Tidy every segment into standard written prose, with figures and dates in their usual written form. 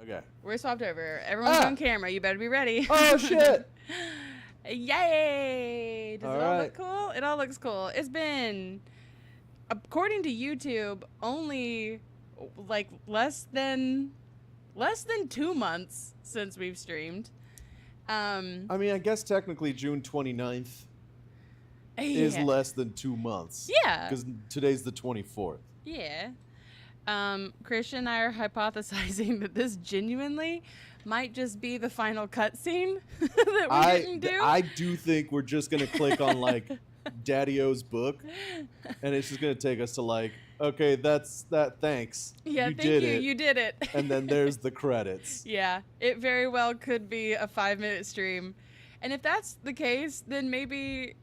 Okay. We're swapped over. Everyone's on camera. You better be ready. Oh, shit. Yay! Does it all right. look cool? It all looks cool. It's been, according to YouTube, only like less than 2 months since we've streamed. I mean, I guess technically June 29th is less than 2 months. Yeah. Because today's the 24th. Yeah. Christian and I are hypothesizing that this genuinely might just be the final cutscene that we didn't do. I do think we're just going to click on, like, Daddy-O's book, and it's just going to take us to, like, okay, that's that, thanks. Yeah, you thank did you. it. You did it. And then there's the credits. Yeah, it very well could be a 5-minute stream. And if that's the case, then maybe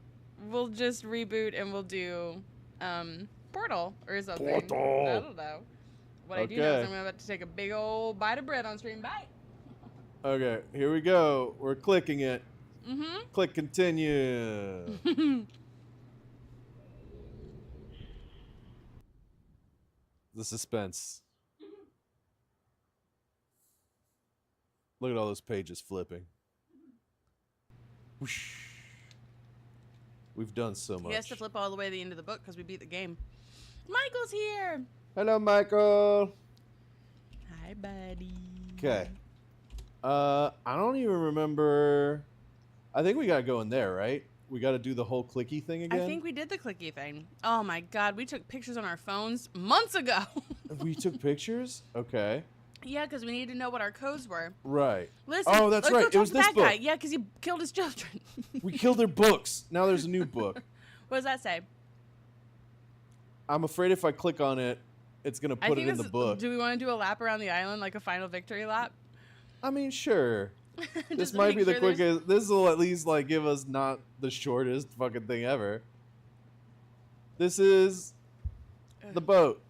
we'll just reboot and we'll do Portal or something. Portal. I don't know. What I do know is I'm about to take a big old bite of bread on stream. Bye. Okay, here we go. We're clicking it. Mm-hmm. Click continue. The suspense. Look at all those pages flipping. Whoosh. We've done so much. He has to flip all the way to the end of the book because we beat the game. Michael's here. Hello, Michael. Hi, buddy. Okay. I don't even remember. I think we gotta go in there, right? We gotta do the whole clicky thing again. I think we did the clicky thing. Oh my god, we took pictures on our phones months ago. We took pictures? Okay. Yeah, because we needed to know what our codes were. Right. Listen, oh, that's let's right. Go It talk was to this that book. guy. Yeah, because he killed his children. We killed their books. Now there's a new book. What does that say? I'm afraid if I click on it, it's gonna put it in the book. Do we want to do a lap around the island, like a final victory lap? I mean, sure. This Just to might make be the sure there's- quickest. This will at least like give us not the shortest fucking thing ever. This is the boat,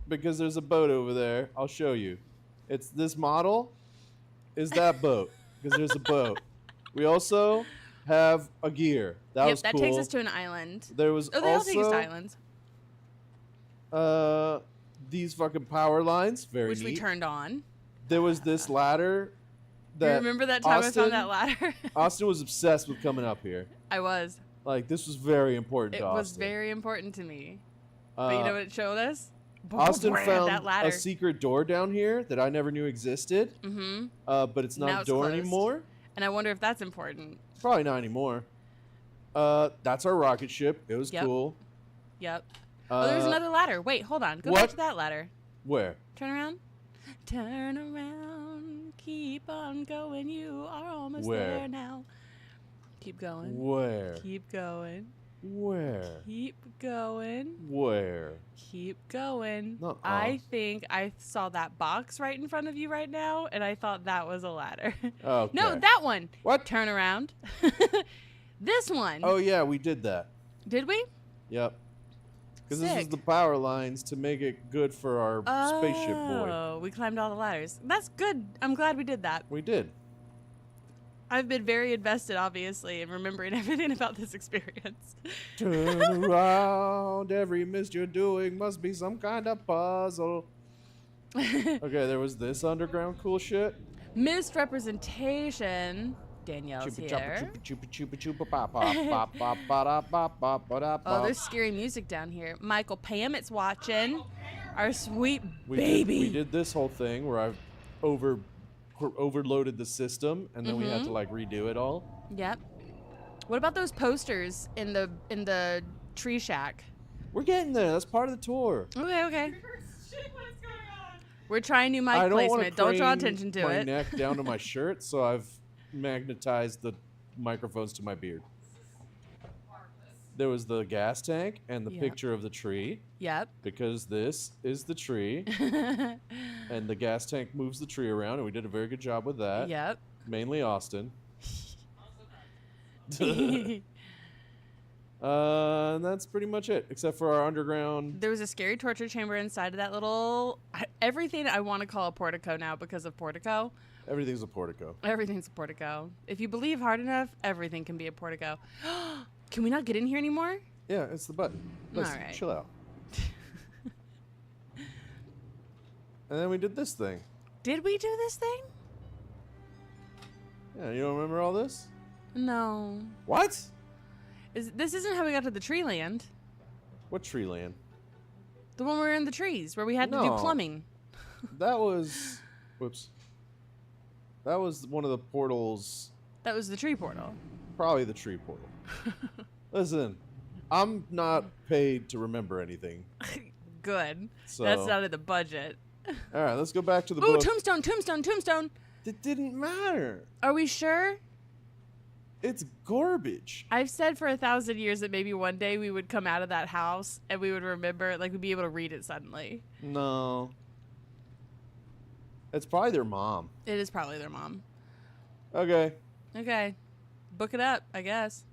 because there's a boat over there. I'll show you. It's this model is that boat, because there's a boat. We also have a gear. That was that cool. takes us to an island. There was Oh, they all take us to also islands. These fucking power lines. Very Which neat. we turned on. There was this ladder. You remember that time I found that ladder? Austin was obsessed with coming up here. I was. Like, this was very important It to Austin. was very important to me. But you know what it showed us? Austin found that ladder. a secret door down here that I never knew existed. Mm-hmm. But it's not Now a it's door closed. anymore. And I wonder if that's important. Probably not anymore. That's our rocket ship. It was Yep. cool. Yep. Oh, there's another ladder. Wait, hold on. Go back what? to that ladder. Where? Turn around. Turn around. Keep on going. You are almost Where? there now. Keep going. Where? Keep going. Where? Keep going. Where? Keep going. Nuh-uh. I think I saw that box right in front of you right now, and I thought that was a ladder. Okay. No, that one. What? Turn around. This one. Oh, yeah, we did that. Did we? Yep. Because this was Sick. the power lines to make it good for our spaceship boy. Oh, we climbed all the ladders. That's good. I'm glad we did that. We did. I've been very invested, obviously, in remembering everything about this experience. Turn around. Every mist you're doing must be some kind of puzzle. Okay, there was this underground cool shit. Misrepresentation. Danielle's here. Oh, there's scary music down here. Michael Pamet's watching. Our sweet baby. We did this whole thing where I've overloaded the system, and then we had to like redo it all. Yep. What about those posters in the tree shack? We're getting there. That's part of the tour. Okay. We're trying new mic I don't placement. Don't draw crane attention to my it. neck down to my shirt, so I've magnetized the microphones to my beard. There was the gas tank and the Yep. picture of the tree, Yep. because this is the tree, and the gas tank moves the tree around, and we did a very good job with that. Yep. Mainly Austin. And that's pretty much it, except for our underground. There was a scary torture chamber inside of that little... Everything I want to call a portico now because of portico. Everything's a portico. Everything's a portico. If you believe hard enough, everything can be a portico. Can we not get in here anymore? Yeah, it's the button. Listen, All right. chill out. And then we did this thing. Did we do this thing? Yeah, you don't remember all this? No. What? This isn't how we got to the tree land. What tree land? The one where we were in the trees, where we had to do No. plumbing. That was... Whoops. That was one of the portals... That was the tree portal. Probably the tree portal. Listen, I'm not paid to remember anything. Good. So. That's not in the budget. All right, let's go back to the Ooh, book. tombstone. It didn't matter. Are we sure? It's garbage. I've said for 1,000 years that maybe one day we would come out of that house and we would remember, like, we'd be able to read it suddenly. No. It's probably their mom. It is probably their mom. Okay. Okay. Book it up, I guess.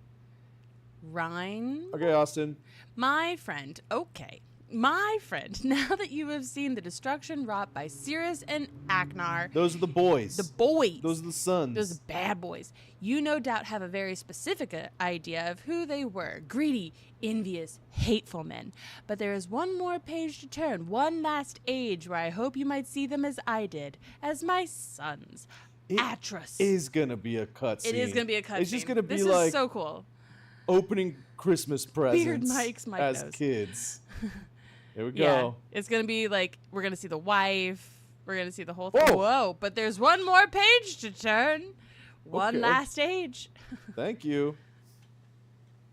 Rhine? Okay, Austin. My friend. Okay. My friend, now that you have seen the destruction wrought by Cirrus and Aknar, Those are the boys. the boys, Those are the sons. those bad boys, you no doubt have a very specific idea of who they were. Greedy, envious, hateful men. But there is one more page to turn, one last age where I hope you might see them as I did, as my sons. Atros. It is going to be a cutscene. It is going to be a cutscene. It's just going to be this like is so cool. opening Christmas presents Mike's Mike as knows. kids. Here we Yeah, go. it's going to be like, we're going to see the wife. We're going to see the whole thing. Whoa. Whoa, but there's one more page to turn. One Okay. last age. Thank you.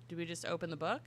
Do we just open the book?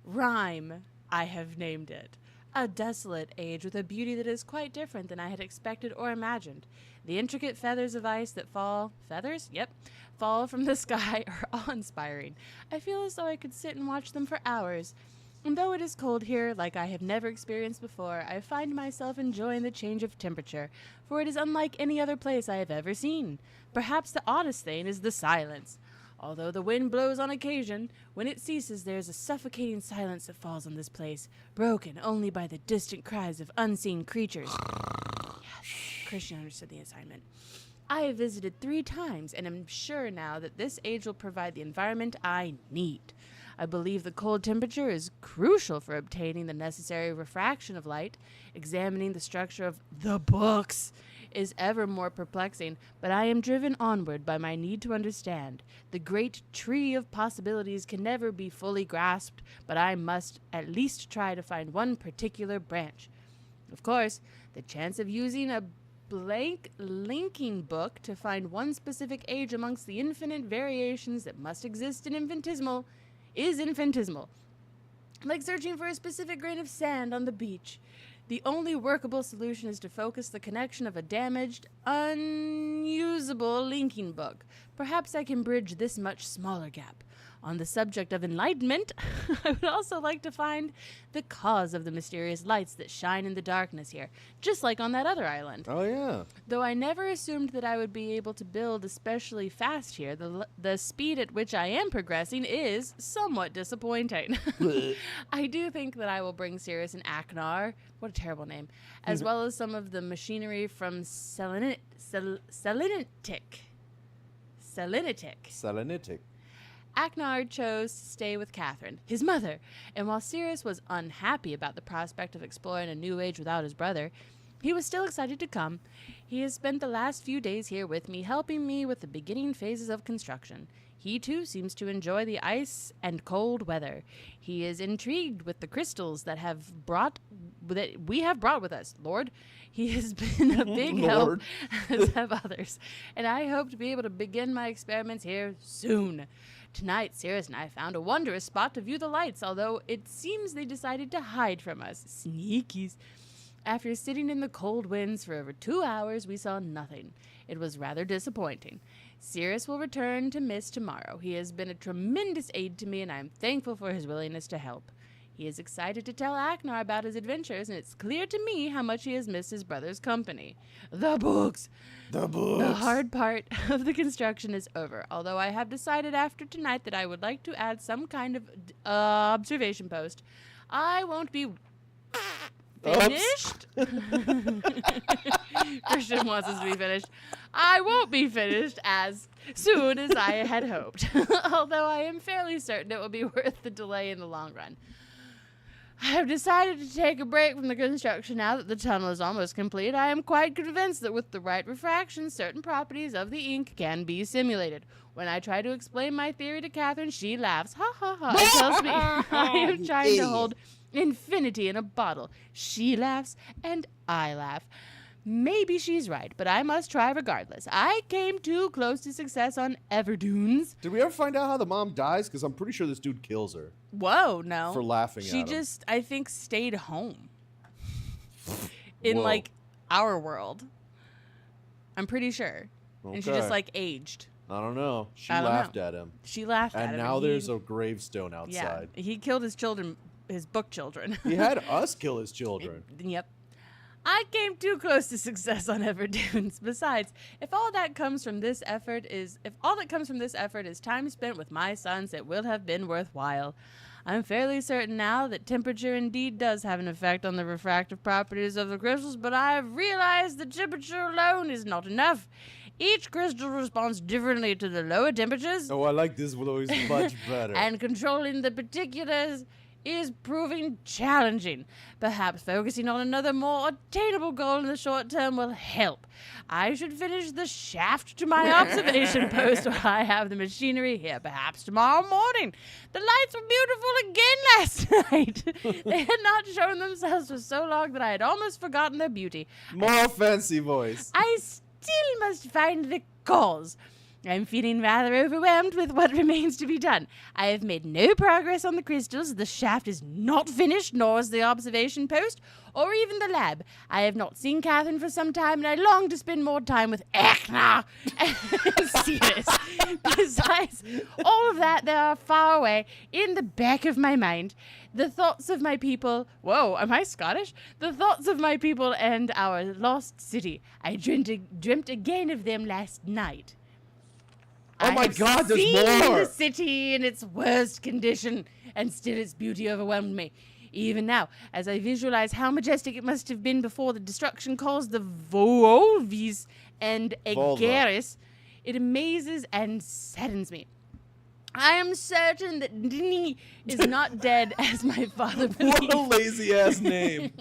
Rhyme, I have named it. A desolate age with a beauty that is quite different than I had expected or imagined. The intricate feathers of ice that fall... Feathers? Yep. Fall from the sky are awe-inspiring. I feel as though I could sit and watch them for hours. And though it is cold here, like I have never experienced before, I find myself enjoying the change of temperature, for it is unlike any other place I have ever seen. Perhaps the oddest thing is the silence. Although the wind blows on occasion, when it ceases there is a suffocating silence that falls on this place, broken only by the distant cries of unseen creatures. Yes, Christian understood the assignment. I have visited 3 times, and am sure now that this age will provide the environment I need. I believe the cold temperature is crucial for obtaining the necessary refraction of light. Examining the structure of the books is ever more perplexing, but I am driven onward by my need to understand. The great tree of possibilities can never be fully grasped, but I must at least try to find one particular branch. Of course, the chance of using a blank linking book to find one specific age amongst the infinite variations that must exist in infinitesimal is infinitesimal. Like searching for a specific grain of sand on the beach. The only workable solution is to focus the connection of a damaged, unusable linking book. Perhaps I can bridge this much smaller gap. On the subject of enlightenment, I would also like to find the cause of the mysterious lights that shine in the darkness here, just like on that other island. Oh, yeah. Though I never assumed that I would be able to build especially fast here, the speed at which I am progressing is somewhat disappointing. I do think that I will bring Cirrus and Aknar, what a terrible name, as well as some of the machinery from Selenitic. Aknar chose to stay with Catherine, his mother, and while Cirrus was unhappy about the prospect of exploring a new age without his brother, he was still excited to come. He has spent the last few days here with me, helping me with the beginning phases of construction. He, too, seems to enjoy the ice and cold weather. He is intrigued with the crystals that we have brought with us, Lord. He has been a big help, as have others, and I hope to be able to begin my experiments here soon. Tonight, Cirrus and I found a wondrous spot to view the lights, although it seems they decided to hide from us. Sneakies. After sitting in the cold winds for over 2 hours, we saw nothing. It was rather disappointing. Cirrus will return to MYST tomorrow. He has been a tremendous aid to me, and I am thankful for his willingness to help. He is excited to tell Aknar about his adventures, and it's clear to me how much he has missed his brother's company. The books! The books! The hard part of the construction is over, although I have decided after tonight that I would like to add some kind of observation post. I won't be finished. Christian wants us to be finished. I won't be finished as soon as I had hoped, although I am fairly certain it will be worth the delay in the long run. I have decided to take a break from the construction now that the tunnel is almost complete. I am quite convinced that with the right refraction, certain properties of the ink can be simulated. When I try to explain my theory to Catherine, she laughs, ha ha ha, and tells me I am trying to hold infinity in a bottle. She laughs, and I laugh. Maybe she's right, but I must try regardless. I came too close to success on Everdunes. Did we ever find out how the mom dies? Because I'm pretty sure this dude kills her. Whoa, no. For laughing at him. She just, I think, stayed home. In, Whoa. like, our world. I'm pretty sure. Okay. And she just, like, aged. I don't know. She I don't laughed know. at him. She laughed at him. And now there's a gravestone outside. Yeah, he killed his children, his book children. He had us kill his children. Yep. I came too close to success on Everdunes. Besides, if all that comes from this effort is time spent with my sons, it will have been worthwhile. I'm fairly certain now that temperature indeed does have an effect on the refractive properties of the crystals, but I have realized that temperature alone is not enough. Each crystal responds differently to the lower temperatures. Oh, I like this voice much better. And controlling the particulars is proving challenging. Perhaps focusing on another more attainable goal in the short term will help. I should finish the shaft to my observation post while I have the machinery here, perhaps tomorrow morning. The lights were beautiful again last night. They had not shown themselves for so long that I had almost forgotten their beauty. More fancy voice. I still must find the cause. I'm feeling rather overwhelmed with what remains to be done. I have made no progress on the crystals. The shaft is not finished, nor is the observation post, or even the lab. I have not seen Catherine for some time, and I long to spend more time with Ekna and Ceres. Besides all of that, there are far away, in the back of my mind, the thoughts of my people. Whoa, am I Scottish? The thoughts of my people and our lost city. I dreamt again of them last night. Oh my God, there's seen more! The city in its worst condition, and still its beauty overwhelmed me. Even now, as I visualize how majestic it must have been before the destruction caused the Volvis and Aegaris, it amazes and saddens me. I am certain that Dini is not dead as my father believed. What a lazy-ass name.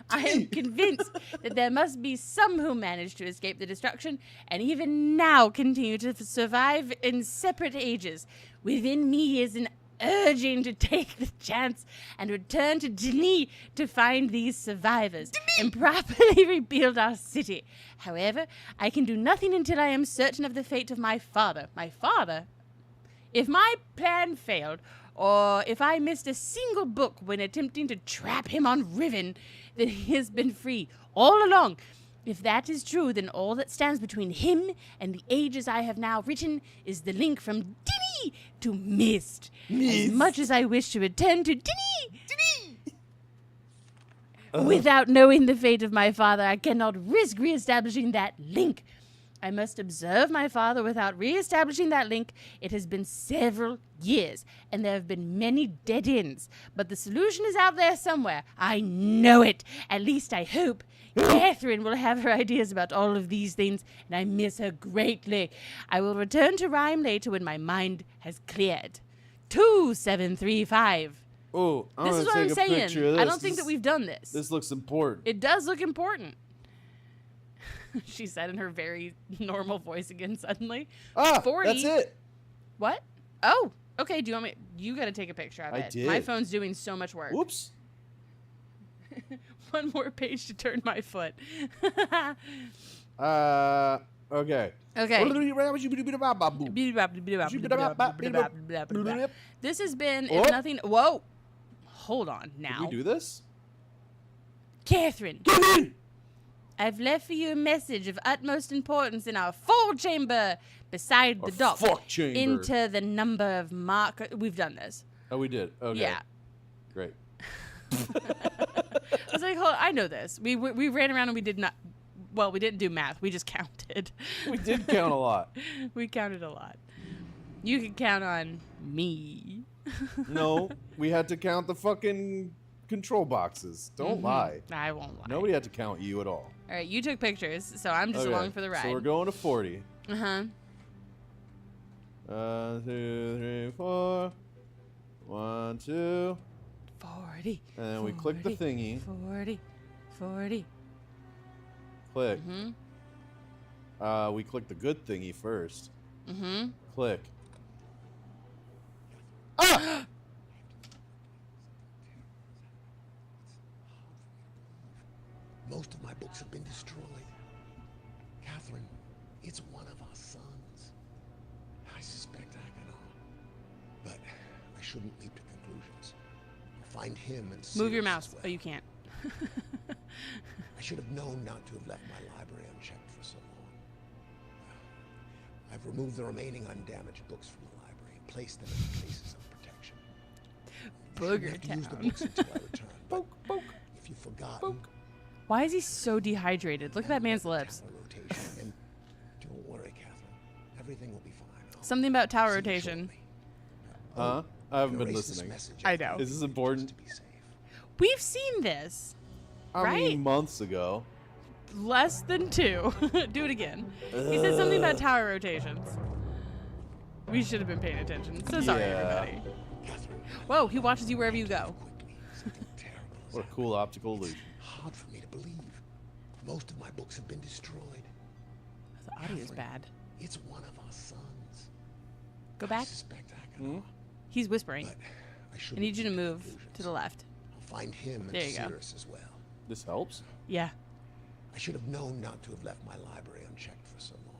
I am convinced that there must be some who managed to escape the destruction and even now continue to survive in separate ages. Within me is an urging to take the chance and return to Dini to find these survivors and properly rebuild our city. However, I can do nothing until I am certain of the fate of my father. My father? If my plan failed, or if I missed a single book when attempting to trap him on Riven, then he has been free all along. If that is true, then all that stands between him and the ages I have now written is the link from Dini to Mist. As much as I wish to return to Dini, without knowing the fate of my father, I cannot risk reestablishing that link. I must observe my father without re-establishing that link. It has been several years, and there have been many dead ends. But the solution is out there somewhere. I know it. At least I hope. Catherine will have her ideas about all of these things, and I miss her greatly. I will return to Rhyme later when my mind has cleared. 2735. Oh, This is what I'm saying. I don't think that we've done this. This looks important. It does look important. She said in her very normal voice again suddenly. Ah, 40. that's it. What? Oh, okay. Do you want me? You got to take a picture of it. I did. My phone's doing so much work. Whoops. One more page to turn my foot. Okay. Okay. This has been, if nothing. Whoa. Hold on now. Did we do this? Catherine. Come in! I've left for you a message of utmost importance in our full chamber beside the dock. Fuck chamber. Enter the number of mark. We've done this. Oh, we did. Okay. Yeah. Great. I was like, hold on, I know this. We ran around and we did not. Well, we didn't do math. We just counted. We did count a lot. We counted a lot. You can count on me. No, we had to count the fucking control boxes. Don't lie. I won't lie. Nobody had to count you at all. All right, you took pictures, so I'm just along for the ride. So we're going to 40. Uh-huh. 1, 2, 3, 4. 1, 2. 40. And then we click the thingy. 40. 40. Click. Mm-hmm. We click the good thingy first. Mm-hmm. Click. Ah! Most of my books have been destroyed. Catherine, it's one of our sons. I suspect I can all. But I shouldn't leap to conclusions. I'll find him and Move your Sirius mouse. as well. Oh, you can't. I should have known not to have left my library unchecked for so long. I've removed the remaining undamaged books from the library and placed them in places of protection. Booger I shouldn't have to use the Town. books until I return. But Poke, poke. if you've forgotten, Poke. Why is he so dehydrated? Look at that man's lips. tower rotation, and don't worry, Catherine. Everything will be fine. I'll Something about tower see you rotation. shortly. Huh? I haven't been Erase this listening. message I after know. you Is this read it, important? just to be safe. We've seen this. I Right? mean, months ago. Less than 2. Do it again. He said something about tower rotations. We should have been paying attention. So sorry, Yeah. everybody. Catherine, Whoa, he watches you wherever you go. quickly. Something terrible has What a happened. cool optical illusion. Hard for me to believe. Most of my books have been destroyed. The audio's Catherine, bad. It's one of our sons. Go I back. suspect I can all, He's whispering. but I I shouldn't need you to leap move conclusions. to the left. I'll find him and There you go. Sirius as well. This helps? Yeah. I should have known not to have left my library unchecked for so long.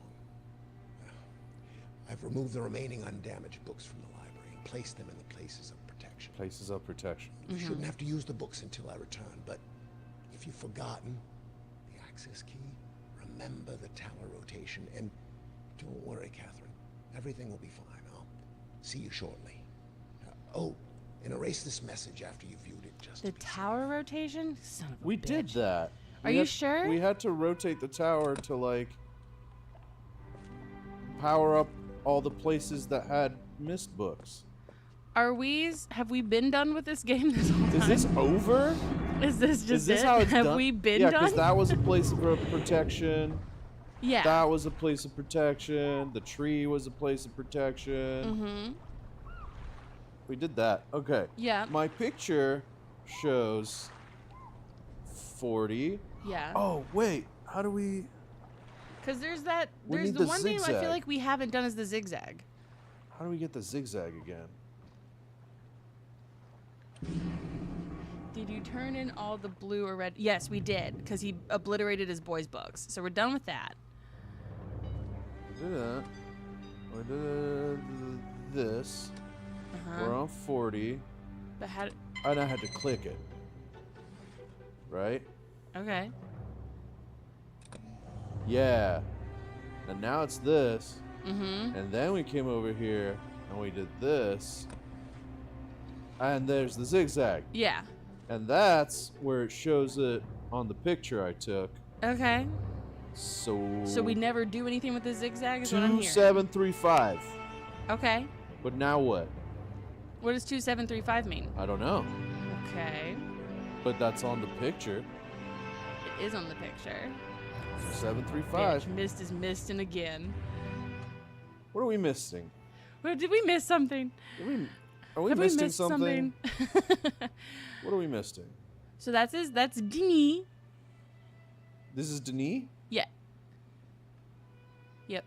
I've removed the remaining undamaged books from the library and placed them in the places of protection. Places of protection. You shouldn't have to use the books until I return, but if you've forgotten the access key, remember the tower rotation, and don't worry, Catherine. Everything will be fine. I'll see you shortly. Oh, and erase this message after you've viewed it just The to be safe. tower rotation? Son of a We bitch. did that. Are We you had- sure? We had to rotate the tower to, like, power up all the places that had missed books. Have we been done with this game this whole time? Is this over? Is this just Is this it? how it's Have done? we been yeah, done? because that was a place of protection. Yeah. That was a place of protection. The tree was a place of protection. Mm-hmm. We did that. Okay. Yeah. My picture shows 40. Yeah. Oh, wait. How do we... Because there's We there's need the the one thing I zigzag. feel like we haven't done is the zigzag. How do we get the zigzag again? Did you turn in all the blue or red? Yes, we did, because he obliterated his boys' books. So we're done with that. We did that. We did this. Uh-huh. We're on 40. But how? And I had to click it. Right? Okay. Yeah. And now it's this. Mm-hmm. And then we came over here and we did this. And there's the zigzag. Yeah. And that's where it shows it on the picture I took. Okay. So So we never do anything with the zigzag is what I'm hearing. 2735. Okay. But now what? What does 2735 mean? I don't know. Okay. But that's on the picture. It is on the picture. 735. Bitch, mist is misting again. What are we missing? Well, did we miss something? Are we Have missing we missed something? What are we missing? So that's Denis. This is Denis? Yeah. Yep.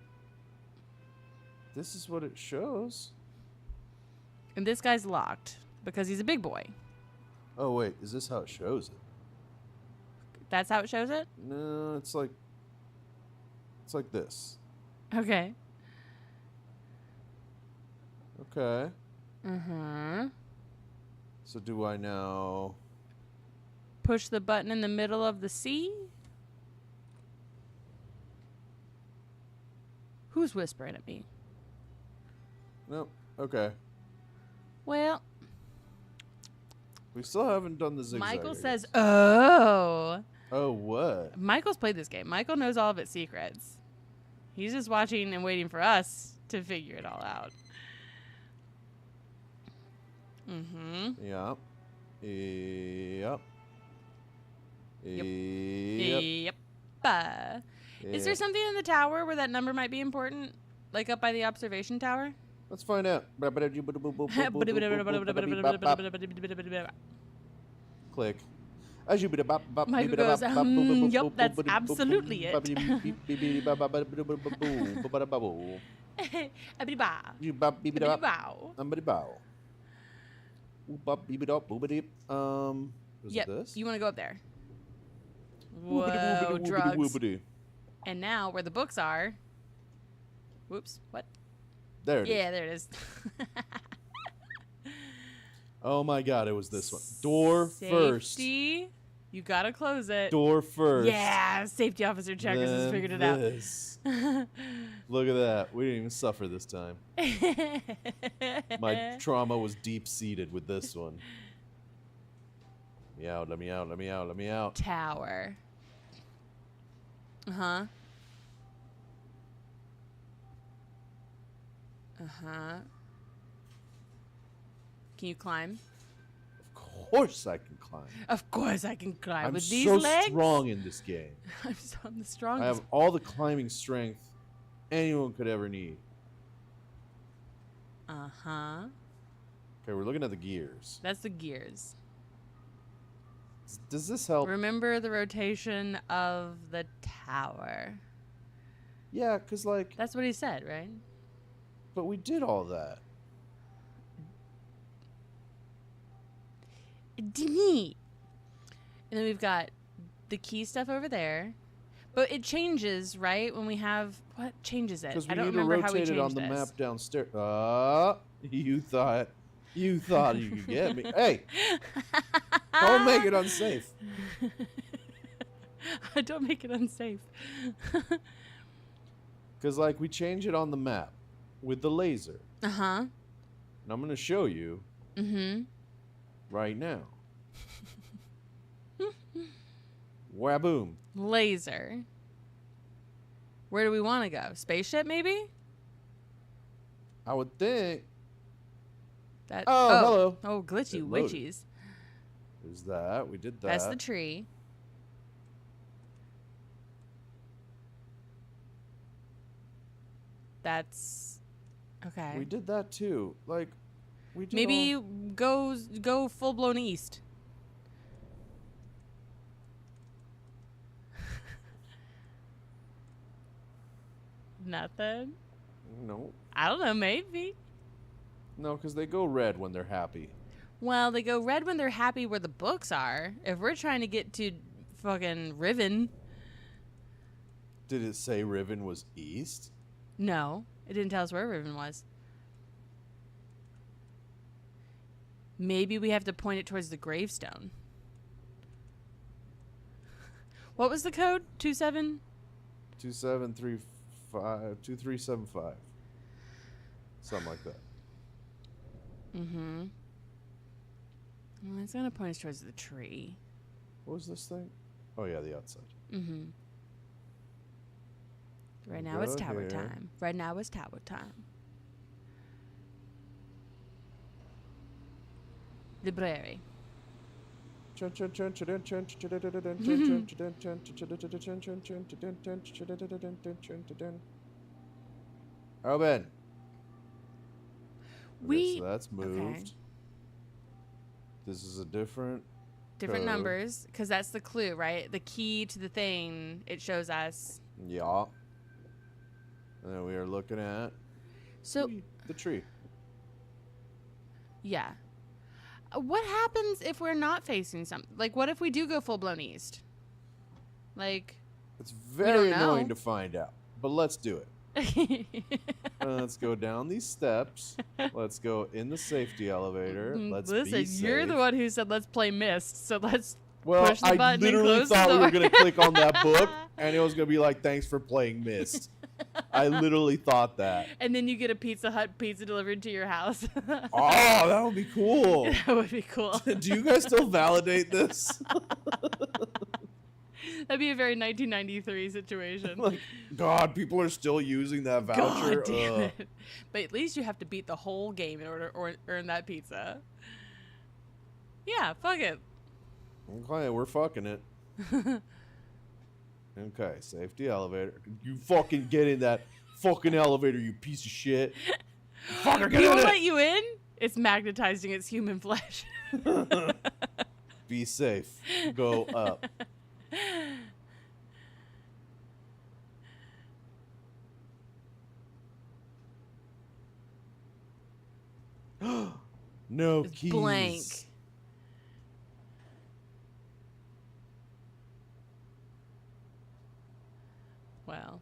This is what it shows. And this guy's locked because he's a big boy. Oh, wait. Is this how it shows it? That's how it shows it? No, it's like this. Okay. Okay. Uh-huh. So do I now... Push the button in the middle of the sea? Who's whispering at me? Nope. Okay. Well, We still haven't done the zigzag. Michael I says, guess. oh. Oh, what? Michael's played this game. Michael knows all of its secrets. He's just watching and waiting for us to figure it all out. Mm-hmm. Yep. Yep. Yep. Yep. Yep. Is there Yep. something in the tower where that number might be important? Like up by the observation tower? Let's find out. Click. Michael goes, yup, that's absolutely it. Abidi-ba. Was Yep, it this? you want to go up there. Whoa, drugs. And now where the books are. Whoops, what? There it is. Yeah, there it is. Oh my god, it was this one. Door first. Safety. You gotta close it. Door first. Yeah, safety officer Checkers has figured it out. Look at that. We didn't even suffer this time. My trauma was deep-seated with this one. Let me out, let me out, let me out, let me out. Tower. Uh-huh. Uh-huh. Can you climb? Of course I can climb. Of course I can climb. I'm With these so legs? strong in this game. I'm the strongest. I have all the climbing strength anyone could ever need. Uh-huh. Okay, we're looking at the gears. That's the gears. Does this help? Remember the rotation of the tower. Yeah, because, like... That's what he said, right? But we did all that. Neat. And then we've got the key stuff over there. But it changes, right? When we have... What changes it? Because I we don't need to remember how we rotate changed it on the this. map downstairs. You thought you could get me. Hey! Don't make it unsafe. Don't make it unsafe. Because, like, we change it on the map with the laser. Uh-huh. And I'm going to show you right now. Waboom. Laser. Where do we want to go? Spaceship, maybe? I would think. That. Oh, hello. Oh, glitchy It loaded. witchies. There's that. We did that. That's the tree. That's okay. We did that too. Like, we did Maybe all... go full blown east. Nothing. No. I don't know. Maybe. No, because they go red when they're happy. Well, they go red when they're happy where the books are. If we're trying to get to fucking Riven. Did it say Riven was east? No, it didn't tell us where Riven was. Maybe we have to point it towards the gravestone. What was the code? 27? 2375. Something like that. Mm-hmm. Well, it's gonna point us towards the tree. What was this thing? Oh yeah, the outside. Mm-hmm. Right now Go it's tower here. time. Right now it's tower time. Library. Open. We So that's moved. okay. This is a different Different code. numbers, because that's the clue, right? The key to the thing it shows us. Yeah. And then we are looking at So the tree. yeah. What happens if we're not facing something? Like, what if we do go full blown east? Like, It's very don't know. annoying to find out, but let's do it. Let's go down these steps. Let's go in the safety elevator. Let's listen. be safe. You're the one who said let's play Myst, so let's Well, push the I button and literally close the thought we were door. going to click on that book, and it was going to be like, thanks for playing Myst. I literally thought that. And then you get a Pizza Hut pizza delivered to your house. Oh, that would be cool. That would be cool. Do you guys still validate this? That'd be a very 1993 situation. Like, God, people are still using that voucher. God damn Ugh. it. But at least you have to beat the whole game in order to earn that pizza. Yeah, fuck it. Okay, we're fucking it. Okay, safety elevator. You fucking get in that fucking elevator, you piece of shit. Fucker, get People in let it. you in? It's magnetizing its human flesh. Be safe. Go up. No It's keys. blank. Well.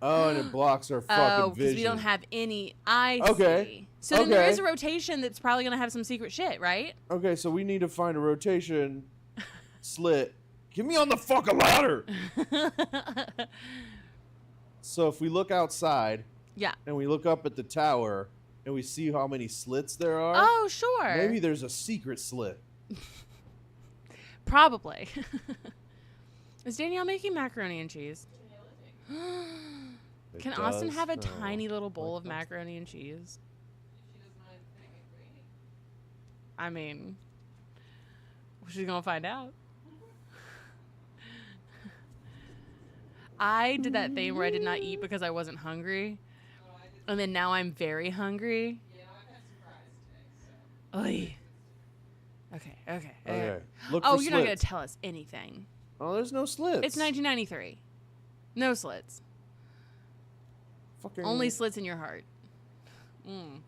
Oh, and it blocks our fucking because vision. we don't have any. I Okay. see. So then there Okay. is a rotation that's probably going to have some secret shit, right? Okay, so we need to find a rotation slit. Get me on the fucking ladder. So if we look outside Yeah. and we look up at the tower and we see how many slits there are, Oh, sure. maybe there's a secret slit. Probably. Is Danielle making macaroni and cheese? It Can Austen does? have a No. tiny little bowl Like of that? macaroni and cheese? I mean, she's gonna find out. I did that thing where I did not eat because I wasn't hungry, and then now I'm very hungry. Oy. Okay. Okay. Look Oh, for you're not gonna slits. tell us anything. Oh, there's no slits. It's 1993. No slits. Fucking Only slits in your heart. Mm.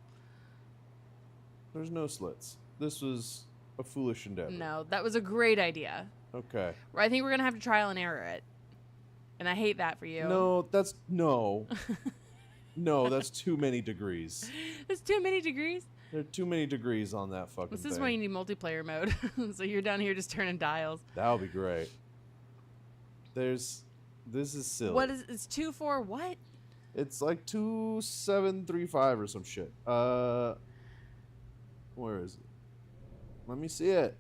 There's no slits. This was a foolish endeavor. No, that was a great idea. Okay. I think we're gonna have to trial and error it, and I hate that for you. No, that's no. No, that's too many degrees. There's too many degrees. There are too many degrees on that fucking This thing. is why you need multiplayer mode. So you're down here just turning dials. That would be great. This is silly. What is it's 2-4 what? It's like 2735 or some shit. Where is it? Let me see it.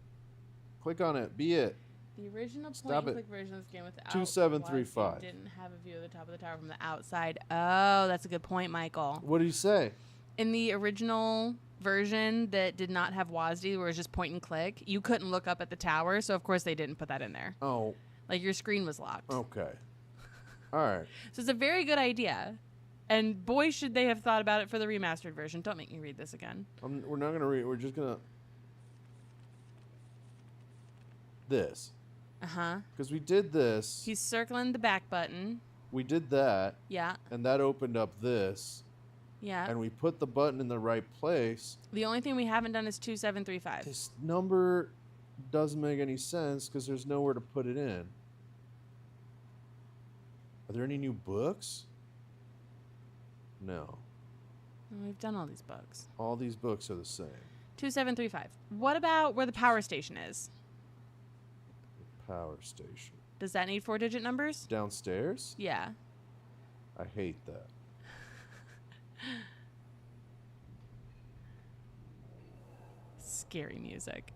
Click on it. Be it. The original Stop point and it. click version of this game without 2735. WASD didn't have a view of the top of the tower from the outside. Oh, that's a good point, Michael. What did you say? In the original version that did not have WASD, where it was just point and click, you couldn't look up at the tower, so of course they didn't put that in there. Oh, Like your screen was locked. okay. All right. So it's a very good idea. And boy, should they have thought about it for the remastered version. Don't make me read this again. We're not going to read. We're just going to... This. Uh-huh. Because we did this. He's circling the back button. We did that. Yeah. And that opened up this. Yeah. And we put the button in the right place. The only thing we haven't done is 2735. This number doesn't make any sense because there's nowhere to put it in. Are there any new books? No. We've done all these books. All these books are the same. 2735. What about where the power station is? Power station. Does that need 4-digit numbers? Downstairs? Yeah. I hate that. Scary music.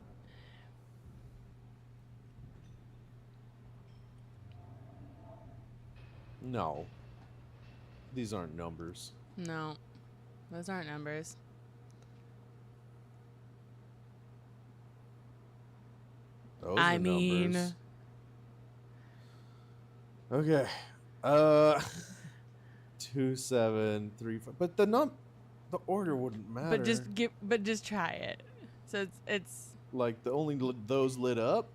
No. These aren't numbers. No. Those aren't numbers. Those I are mean... numbers. Okay. 2735. But the order wouldn't matter. But just try it. So it's like the only those lit up?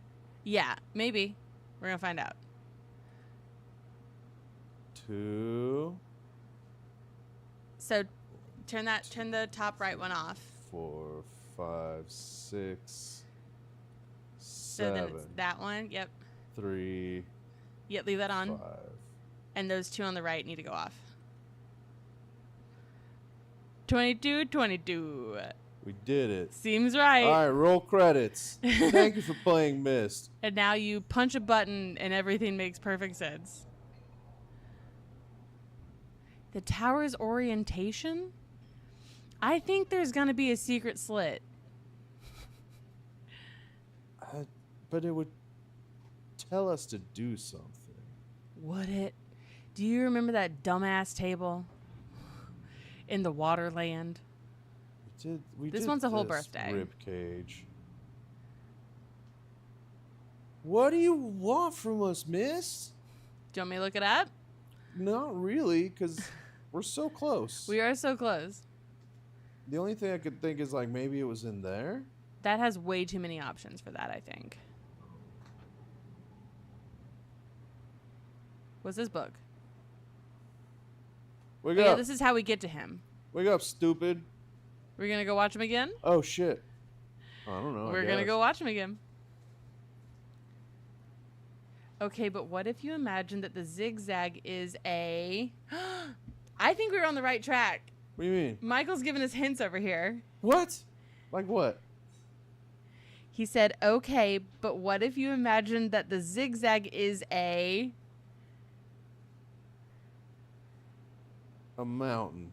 yeah, maybe. We're going to find out. 2 So turn the top right one off. 4 5 6 So then 7 it's that one. Yep. 3 Yep, leave that on. 5. And those two on the right need to go off. 22. We did it. Seems right. All right, roll credits. Thank you for playing Myst. And now you punch a button and everything makes perfect sense. The tower's orientation? I think there's going to be a secret slit. But it would tell us to do something. Would it? Do you remember that dumbass table in the Waterland? We This did one's a whole this birthday. Rib cage. What do you want from us, Miss? Do you want me to look it up? Not really, because we're so close. We are so close. The only thing I could think is like maybe it was in there. That has way too many options for that, I think. What's this book? Wake Oh, yeah, up. this is how we get to him. Wake up, stupid. We're going to go watch him again? Oh, shit. I don't know. We're going to go watch him again. Okay, but what if you imagine that the zigzag is a... I think we're on the right track. What do you mean? Michael's giving us hints over here. What? Like what? He said, okay, but what if you imagine that the zigzag is a... A mountain.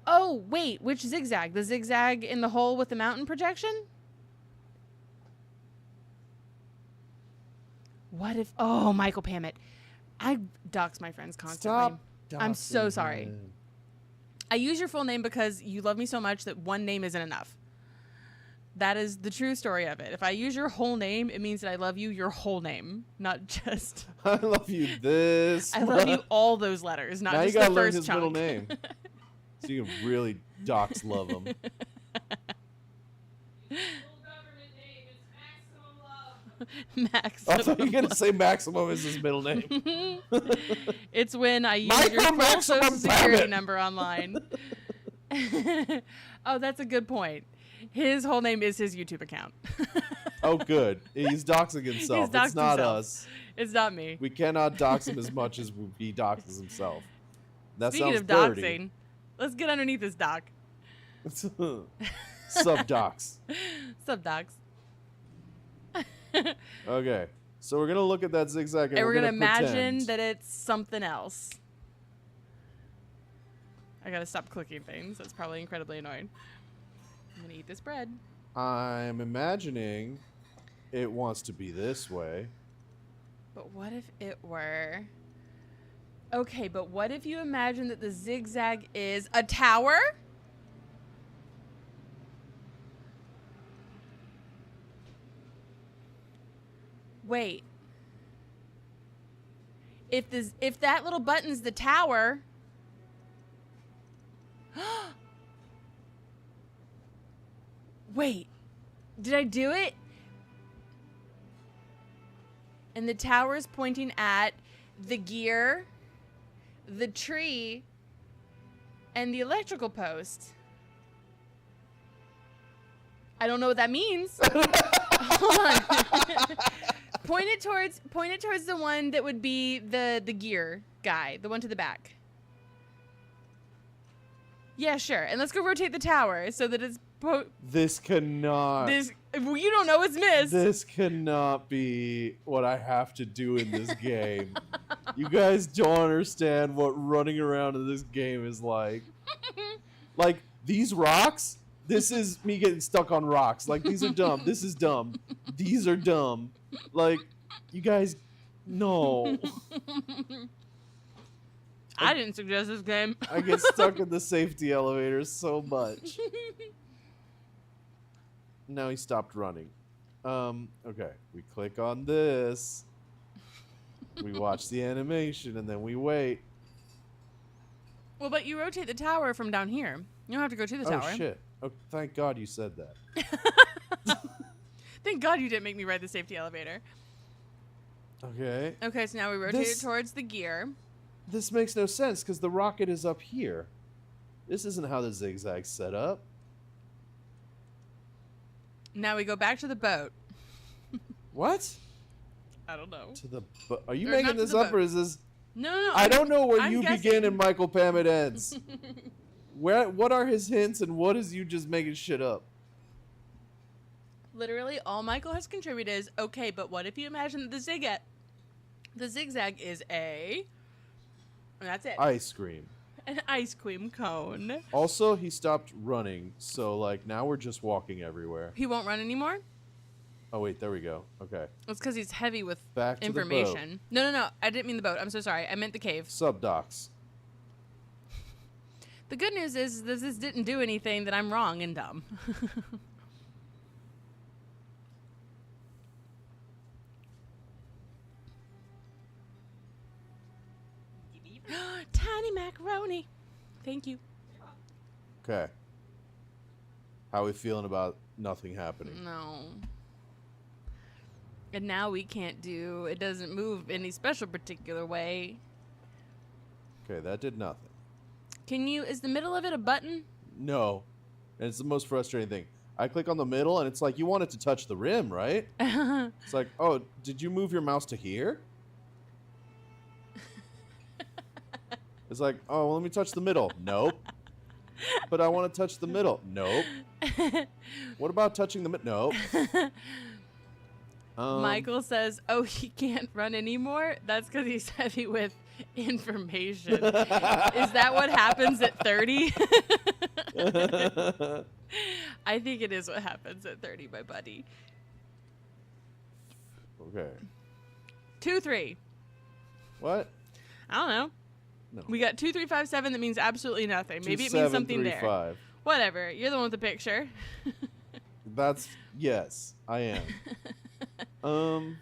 Oh, wait, which zigzag? The zigzag in the hole with the mountain projection? What if... Oh, Michael Pammett. I dox my friends constantly. Stop. I'm so doxing sorry. him. I use your full name because you love me so much that one name isn't enough. That is the true story of it. If I use your whole name, it means that I love you your whole name, not just... I love you this. I love you all those letters, not now just you gotta the learn first his chunk. middle name. So you can really dox love him. Max. I thought you were gonna say Maximum is his middle name. It's when I use Michael your full Maximum social security Pammett. number online. Oh, that's a good point. His whole name is his YouTube account. Oh, good. He's doxing himself. He's doxed It's not himself. us. It's not me. We cannot dox him as much as he doxes himself. That Speaking sounds of dirty. doxing, let's get underneath this doc. Sub dox. Sub docs. Okay, so we're gonna look at that zigzag and And we're gonna imagine pretend. that it's something else. I gotta stop clicking things. That's probably incredibly annoying. I'm gonna eat this bread. I'm imagining it wants to be this way. But what if it were... Okay, but what if you imagine that the zigzag is a tower? Wait. If that little button's the tower... Wait. Did I do it? And the tower is pointing at the gear, the tree, and the electrical post. I don't know what that means. Hold on. Point it towards the one that would be the gear guy, the one to the back. Yeah, sure. And let's go rotate the tower so that it's This cannot. you don't know it's missed. This cannot be what I have to do in this game. You guys don't understand what running around in this game is like. Like, these rocks, this is me getting stuck on rocks. Like, these are dumb. This is dumb. These are dumb. Like, you guys, no. I didn't suggest this game. I get stuck in the safety elevator so much. Now he stopped running. Okay, we click on this. We watch the animation and then we wait. Well, but you rotate the tower from down here. You don't have to go to the tower. Oh shit. Oh, thank God you said that. Thank God you didn't make me ride the safety elevator. Okay. Okay, so now we rotate it towards the gear. This makes no sense because the rocket is up here. This isn't how the zigzag's set up. Now we go back to the boat. What? I don't know. To the Are you Or making not to this the up boat. or is this... No. I don't know where I'm you guessing. begin and Michael Pammett ends. What are his hints and what is you just making shit up? Literally, all Michael has contributed is, okay, but what if you imagine that the zigzag is and that's it. Ice cream. An ice cream cone. Also, he stopped running, so like now we're just walking everywhere. He won't run anymore? Oh wait, there we go. Okay. It's because he's heavy with Back to information. No. I didn't mean the boat. I'm so sorry. I meant the cave. Subdocs. The good news is that this didn't do anything that I'm wrong and dumb. Tiny macaroni. Thank you. Okay. How are we feeling about nothing happening? No. And now we can't do, it doesn't move any special particular way. Okay, that did nothing. Is the middle of it a button? No. And it's the most frustrating thing. I click on the middle, and it's like, you want it to touch the rim, right? It's like, oh, did you move your mouse to here? It's like, oh, well, let me touch the middle. Nope. But I want to touch the middle. Nope. What about touching the middle? Nope. Michael says, oh, he can't run anymore? That's because he's heavy with information. Is that what happens at 30? I think it is what happens at 30, my buddy. Okay. 2, 3. What? I don't know. No. We got 2, 3, 5, 7. That means absolutely nothing. Maybe it 2, means 7, something 3, there. 5. Whatever. You're the one with the picture. Yes, I am.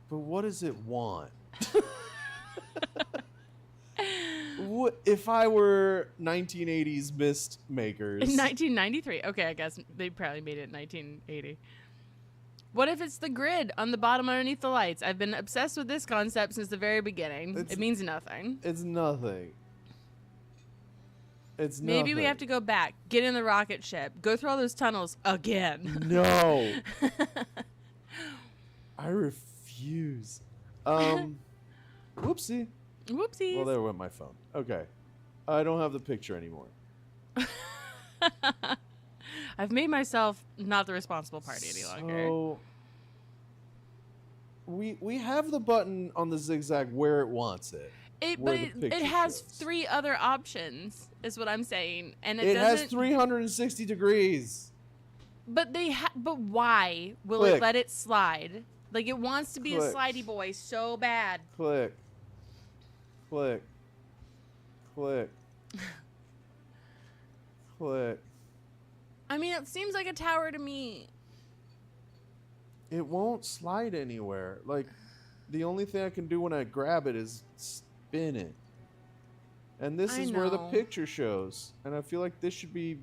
But what does it want? What if I were 1980s MYST makers? In 1993. Okay, I guess they probably made it in 1980. What if it's the grid on the bottom underneath the lights? I've been obsessed with this concept since the very beginning. It means nothing. It's nothing. It's Maybe we nothing. have to go back, get in the rocket ship, go through all those tunnels again. No. I refuse. Whoopsie. Whoopsies. Well, there went my phone. Okay. I don't have the picture anymore. I've made myself not the responsible party any longer. So we have the button on the zigzag where it wants it. But the it picture has shows. 3 other options, is what I'm saying, and It has doesn't. 360 degrees. But but why will Click. it let it slide? Like it wants to be Click. a slidey boy so bad. Click. Click. Click. Click. I mean, it seems like a tower to me. It won't slide anywhere. Like, the only thing I can do when I grab it is spin it. And this I is where the know. picture shows. And I feel like this should be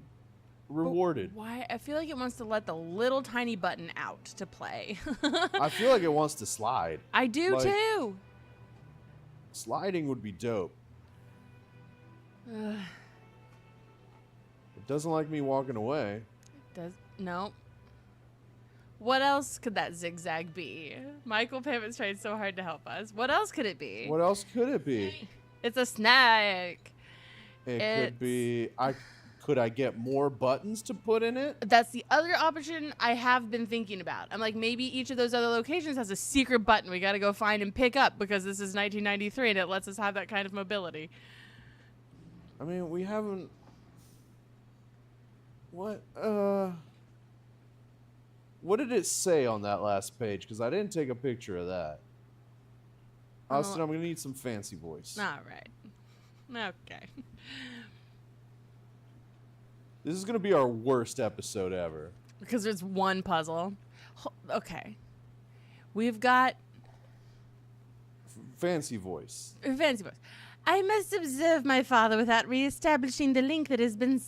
rewarded. But why? I feel like it wants to let the little tiny button out to play. I feel like it wants to slide. I do like- too. Sliding would be dope. Ugh, It doesn't like me walking away. no. What else could that zigzag be? Michael Pavitt's tried so hard to help us. What else could it be? What else could it be? It's a snake. It It's- could be... Could I get more buttons to put in it? That's the other option I have been thinking about. I'm like, maybe each of those other locations has a secret button we got to go find and pick up because this is 1993 and it lets us have that kind of mobility. I mean, we haven't... What did it say on that last page? Because I didn't take a picture of that. Austin, I'm going to need some fancy voice. All right. Okay. This is going to be our worst episode ever. Because there's one puzzle. Okay. We've got Fancy voice. fancy voice. I must observe my father without re-establishing the link that has been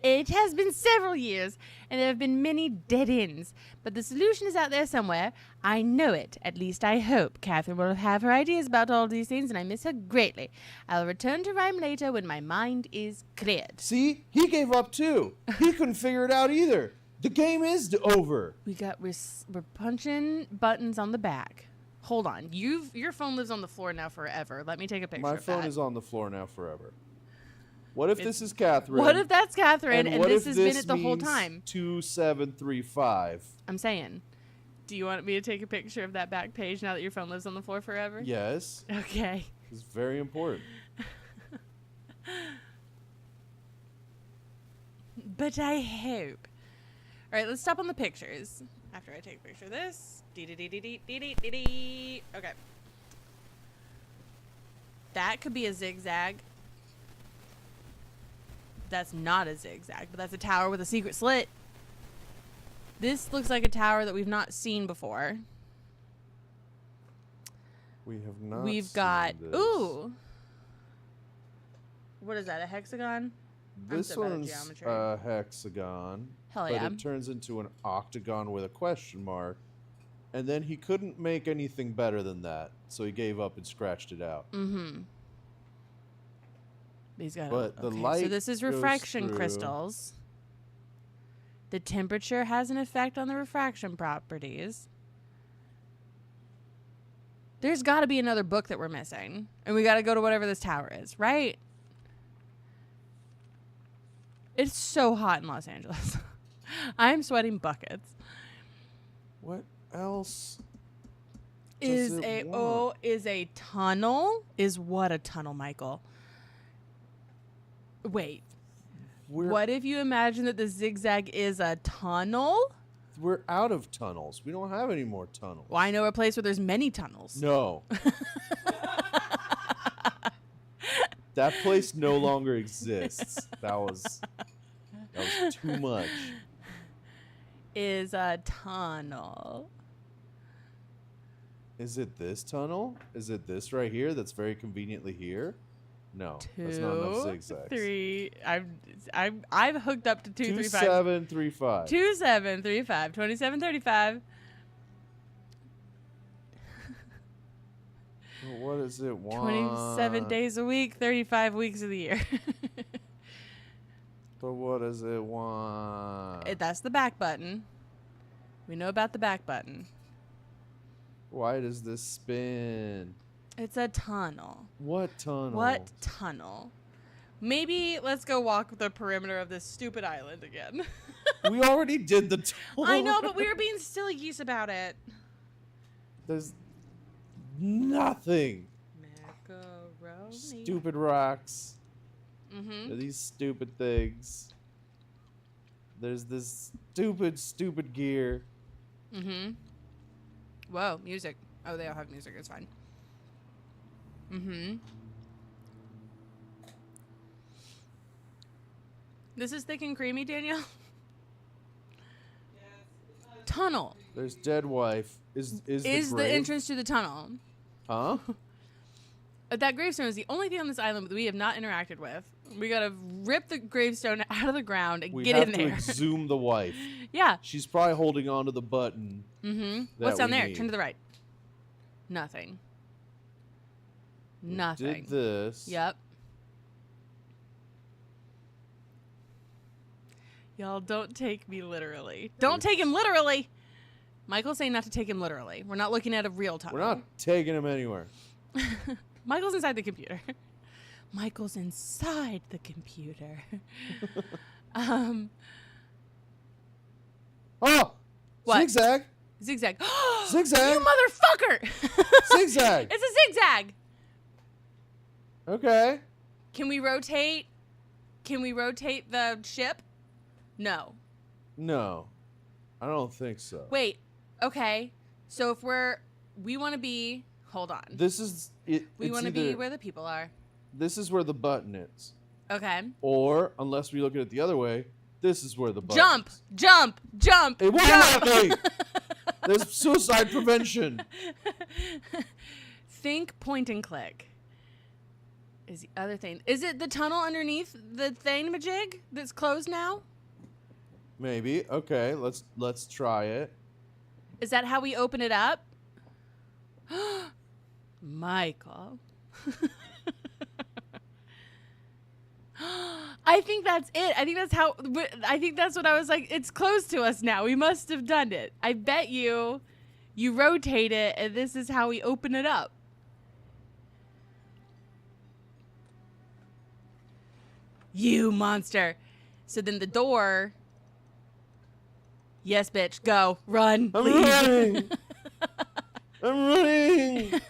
it has been several years, and there have been many dead ends. But the solution is out there somewhere. I know it. At least I hope. Catherine will have her ideas about all these things, and I miss her greatly. I'll return to Rhyme later when my mind is cleared. See? He gave up too. He couldn't figure it out either. The game is over. We're punching buttons on the back. Hold on. Your phone lives on the floor now forever. Let me take a picture My of phone that. is on the floor now forever. What if this is Catherine? What if that's Catherine and what this if has been this it the whole means time? 2735. I'm saying. Do you want me to take a picture of that back page now that your phone lives on the floor forever? Yes. Okay. It's very important. But I hope. All right, let's stop on the pictures. After I take a picture of this. Dee-dee-dee-dee-dee-dee-dee-dee. Okay. That could be a zigzag. That's not a zigzag, but that's a tower with a secret slit. This looks like a tower that we've not seen before. We have not. We've seen got this. ooh. What is that? A hexagon? This so bad at one's geometry. a hexagon. Hell but yeah. it turns into an octagon with a question mark. And then he couldn't make anything better than that, so he gave up and scratched it out. Mm-hmm. He's got But okay. the light So this is goes refraction through. crystals. The temperature has an effect on the refraction properties. There's got to be another book that we're missing. And we got to go to whatever this tower is, right? It's so hot in Los Angeles. I'm sweating buckets. What else? Is does it a want? is a tunnel? Is what a tunnel, Michael? Wait. What if you imagine that the zigzag is a tunnel? We're out of tunnels. We don't have any more tunnels. Well, I know a place where there's many tunnels. No. That place no longer exists. That was too much. Is a tunnel. Is it this tunnel? Is it this right here that's very conveniently here? No, that's not enough 2, zigzags. 3. I've hooked up to 235. 2735. 2735. 2735. What does it want? 27 days a week, 35 weeks of the year. But what does it want? That's the back button. We know about the back button. Why does this spin? It's a tunnel. What tunnel? What tunnel? Maybe let's go walk the perimeter of this stupid island again. We already did the tunnel. I know, but we were being silly geese about it. There's nothing. Macaroni. Stupid rocks. Mm-hmm. These stupid things. There's this stupid gear. Mm-hmm. Whoa, music. Oh, they all have music. It's fine. Mm-hmm. This is thick and creamy, Danielle? Tunnel. There's dead wife. Is the grave? entrance to the tunnel. Huh? That gravestone is the only thing on this island that we have not interacted with. We gotta rip the gravestone out of the ground and We get have in to there. exhume the wife. Yeah. She's probably holding on to the button. Mm-hmm. that What's down we there? need. Turn to the right. Nothing. We Nothing. Did this. Yep. Y'all don't take me literally. Don't take him literally. Michael's saying not to take him literally. We're not looking at a real tunnel. We're not taking him anywhere. Michael's inside the computer. Michael's inside the computer. Oh! What? Zigzag! Zigzag. Zigzag! You motherfucker! Zigzag! It's a zigzag. Okay. Can we rotate? Can we rotate the ship? No. No. I don't think so. Wait. Okay. So if we want to be, hold on. This is it. We want to be where the people are. This is where the button is. Okay. Or, unless we look at it the other way, this is where the button Jump, is. jump, jump. It won't jump. let me! There's suicide prevention. Think point and click. Is the other thing. Is it the tunnel underneath the thingamajig that's closed now? Maybe. Okay, let's try it. Is that how we open it up? Michael. I think that's it. I think that's what I was like. It's close to us now. We must have done it. I bet you rotate it and this is how we open it up. You monster. So then the door. Yes, bitch. Go. Run. I'm Leave. running! I'm running!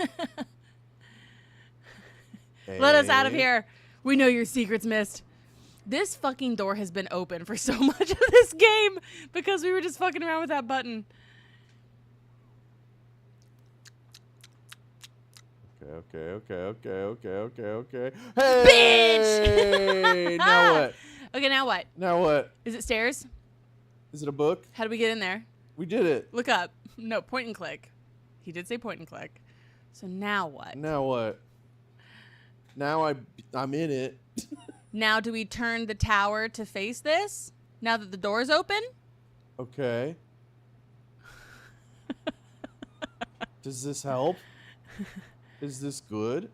Let us out of Hey. here. We know your secret's missed. This fucking door has been open for so much of this game because we were just fucking around with that button. Okay. Hey! Now what? Okay, now what? Now what? Is it stairs? Is it a book? How do we get in there? We did it. Look up. No, point and click. He did say point and click. So now what? Now what? Now I'm in it. Now do we turn the tower to face this? Now that the door's open? Okay. Does this help? Is this good?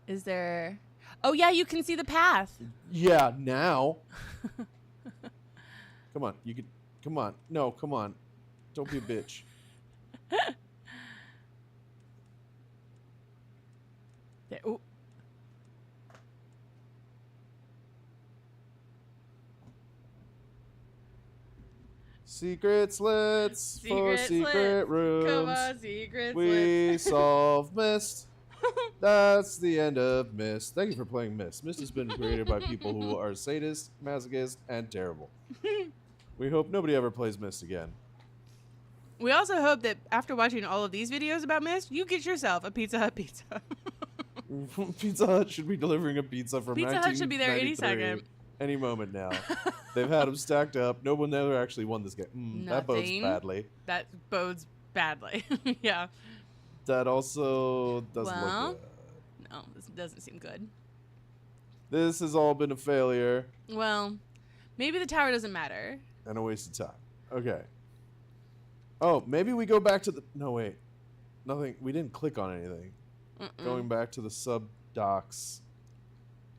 Is there... Oh, yeah, you can see the path. Yeah, now. Come on, you can... Come on. No, come on. Don't be a bitch. There, ooh. Secret slits for secret rooms. Come on, secret We slits. solve MYST. That's the end of MYST. Thank you for playing MYST. MYST has been created by people who are sadists, masochists, and terrible. We hope nobody ever plays MYST again. We also hope that after watching all of these videos about MYST, you get yourself a Pizza Hut pizza. Pizza Hut should be delivering a pizza from Pizza Hut should be there any 1993. second. Any moment now. They've had them stacked up. No one ever actually won this game. That bodes Nothing. badly. That bodes badly. Yeah. That also doesn't Well, look good. No, this doesn't seem good. This has all been a failure Well, maybe the tower doesn't matter. and a waste of time. Okay. Oh, maybe we go back to the... No, wait. Nothing. We didn't click on anything. Going back to the sub docks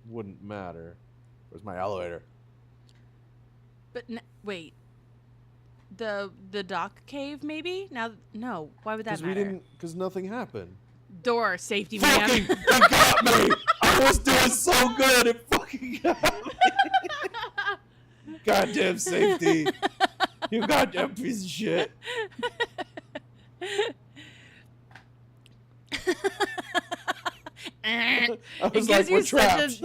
wouldn't matter. Where's my elevator? But wait. The dock cave, maybe? Now, no. Why would that matter? Because nothing happened. Door, safety man. Fucking, you got me! I was doing so good, it fucking got me! Goddamn safety! You goddamn piece of shit! I It was gives like, you we're such trapped.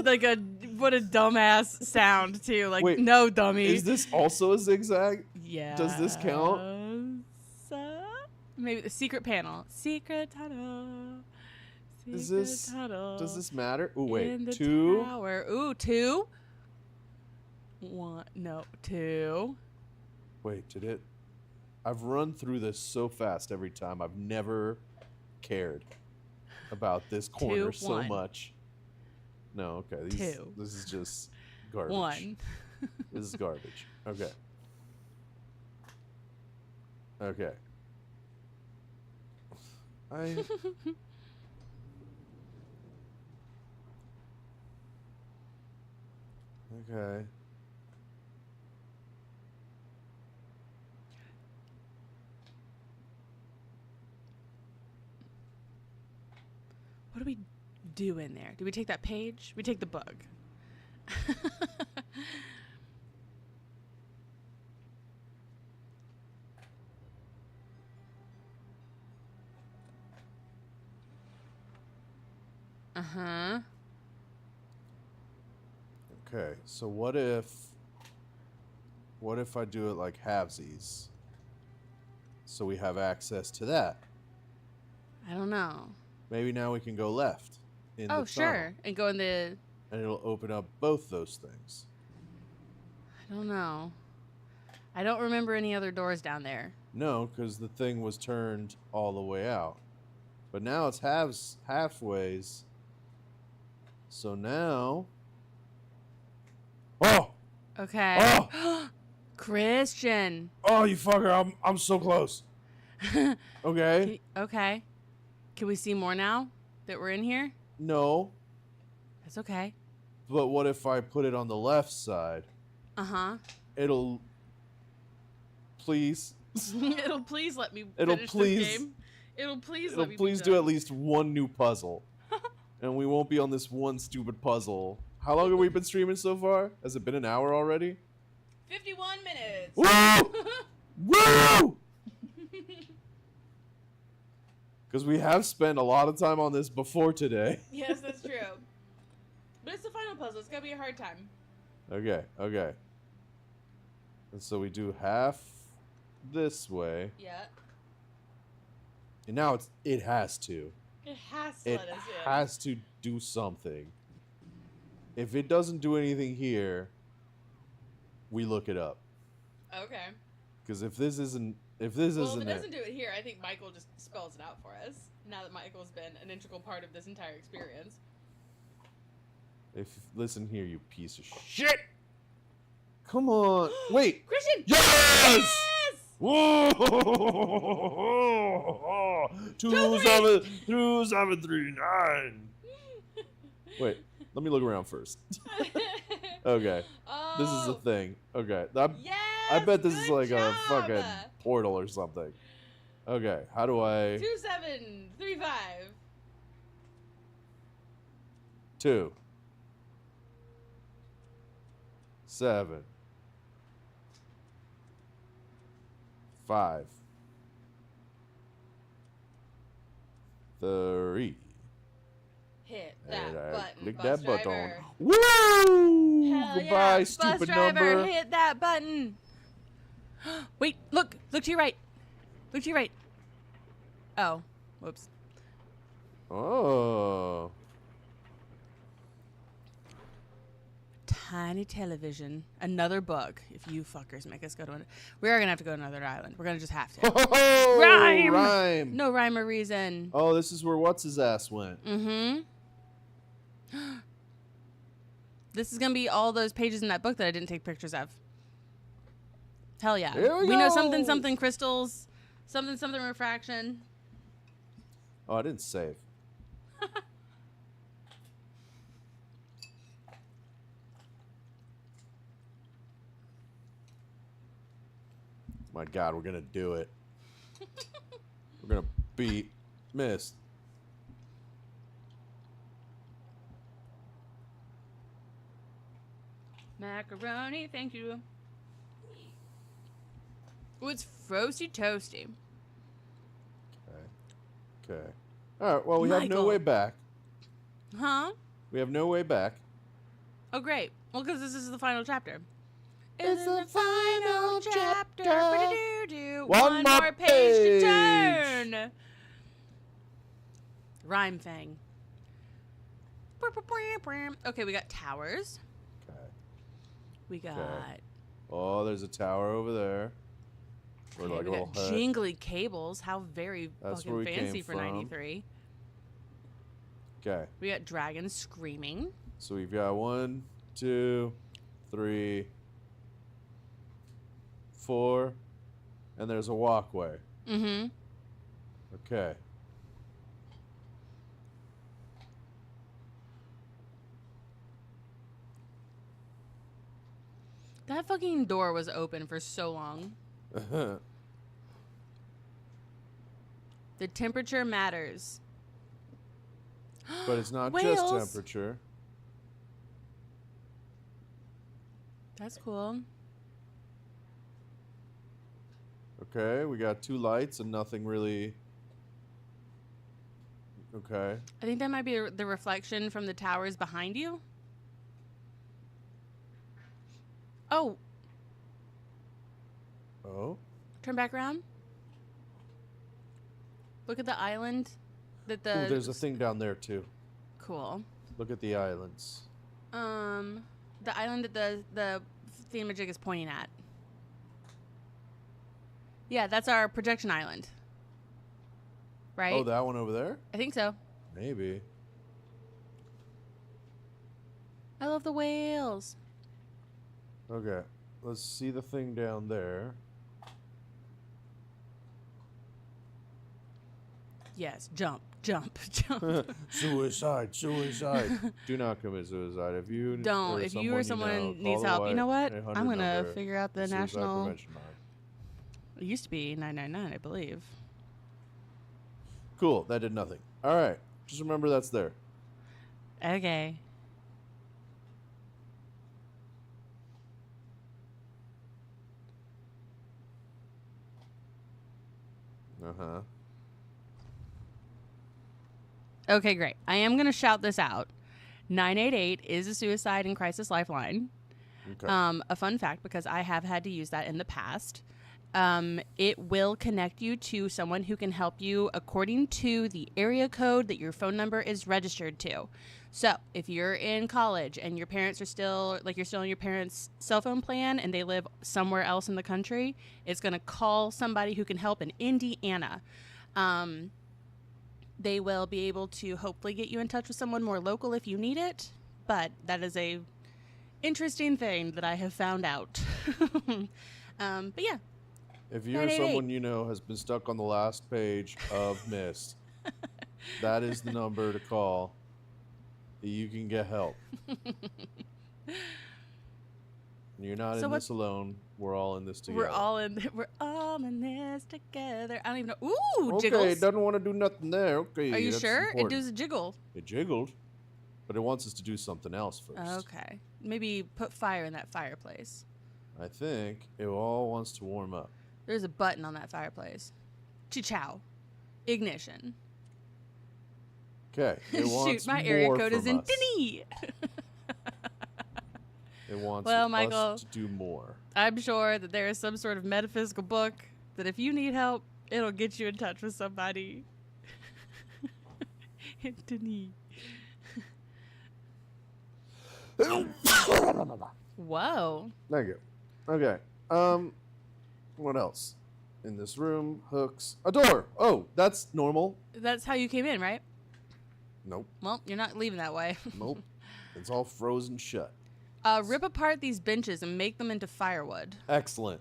what a dumbass sound too. Like, Wait, no, dummy. Is this also a zigzag? Yeah. Does this count? Maybe the secret panel. Secret tunnel. Is Secret this? tunnel Does this matter? Oh in wait, the 2. Tower. Ooh, 2. 1. No, 2. Wait, did it? I've run through this so fast every time. I've never cared about this corner 2, so 1. much. No, okay. 2. This is just garbage. 1. This is garbage. Okay. Okay. Okay. What do we do in there? Do we take that page? We take the bug. Uh-huh. Okay. So what if I do it like halvesies? So we have access to that. I don't know. Maybe now we can go left in the Oh, tunnel, sure. And go in the... and it'll open up both those things. I don't know. I don't remember any other doors down there. No, because the thing was turned all the way out. But now it's halfways. So now... Oh! Okay. Oh! Christian. Oh, you fucker. I'm so close. Okay. Okay. Can we see more now that we're in here? No. That's okay. But what if I put it on the left side? Uh-huh. It'll... Please. It'll please let me It'll finish please- this game. It'll please It'll let me please be do done. at least one new puzzle. And we won't be on this one stupid puzzle. How long have we been streaming so far? Has it been an hour already? 51 minutes. Woo! Woo! Because we have spent a lot of time on this before today. Yes, that's true. But it's the final puzzle. It's going to be a hard time. Okay, okay. And so we do half this way. Yeah. And now it has to. It has to It let us in. has to do something. If it doesn't do anything here, we look it up. Okay. Because if this isn't Well, if it it, doesn't do it here, I think Michael just spells it out for us. Now that Michael's been an integral part of this entire experience. Listen here, you piece of shit. Come on. Wait. Christian! Yes! Whoa! 2739. Wait, let me look around first. Okay. Oh. This is a thing. Okay. Yes, I bet this is good like job. a fucking portal or something. Okay, how do I... 2735. 2 7 5 3. Hit And that I button, click bus that button. driver. Woo! Hell Goodbye, yeah. stupid Bus driver, number. hit that button. Wait, look to your right. Look to your right. Oh, whoops. Oh. Tiny television. Another book. If you fuckers make us go to we are gonna have to go to another island. We're gonna just have to. Oh, Rhyme! rhyme. No rhyme or reason. Oh, this is where what's his ass went. Mm-hmm. This is gonna be all those pages in that book that I didn't take pictures of. Hell yeah. Here we know go. something crystals, something refraction. Oh, I didn't save. My God, we're gonna do it. We're gonna beat Mist. Macaroni, thank you. Ooh, it's frosty toasty. Okay. All right. Well, we have no Michael. way back. Huh? We have no way back. Oh, great. Well, because this is the final chapter. It's the final chapter. Ba-da-doo-doo. One more more page page. to turn. Rhyme fang. Okay, we got towers. Okay. We got. Oh, there's a tower over there. Or Okay, like we a little got hut. jingly cables. How very That's where fucking we fancy came for from. 93. Okay. We got dragons screaming. So we've got 1, 2, 3, 4, and there's a walkway. Mm-hmm. Okay. That fucking door was open for so long. The temperature matters. But it's not just Whales. temperature. That's cool. Okay, we got 2 lights and nothing really. Okay. I think that might be the reflection from the towers behind you. Oh, Oh. turn back around. Look at the island that the Ooh, there's a thing down there too. cool. Look at the islands. The island that the thingamajig is pointing at. Yeah, that's our projection island. Right? Oh, that one over there? I think so. Maybe. I love the whales. Okay. Let's see the thing down there. Yes, jump, jump, jump. Suicide. Do not commit suicide. If you Don't. If you or someone needs help, you know what? I'm gonna figure out the national. It used to be 999, I believe. Cool. That did nothing. All right. Just remember that's there. Okay. Uh-huh. Okay, great. I am gonna shout this out. 988 is a suicide and crisis lifeline. Okay. A fun fact, because I have had to use that in the past. It will connect you to someone who can help you according to the area code that your phone number is registered to. So if you're in college and your parents are still, like you're still on your parents' cell phone plan and they live somewhere else in the country, it's going to call somebody who can help in Indiana. They will be able to hopefully get you in touch with someone more local if you need it. but that is a interesting thing that I have found out. But yeah. If you're 988. someone you know has been stuck on the last page of Myst, that is the number to call. You can get help. You're not in this alone. We're all in this together. We're all in this together. I don't even know. Ooh, okay, jiggles. it doesn't want to do nothing there. Okay, Are you that's sure? important. It does a jiggle. It jiggled, but it wants us to do something else first. Okay. Maybe put fire in that fireplace. I think it all wants to warm up. There's a button on that fireplace. Cha-chow. Ignition. Okay, it wants Shoot, my area more code is from in us. Tinny. It wants Well, Michael, us to do more. I'm sure that there is some sort of metaphysical book that if you need help, it'll get you in touch with somebody. Tinny. Whoa. Thank you. Okay. What else? In this room, hooks, a door. Oh, that's normal. That's how you came in, right? Nope. Well, you're not leaving that way. Nope. It's all frozen shut. Rip apart these benches and make them into firewood. Excellent.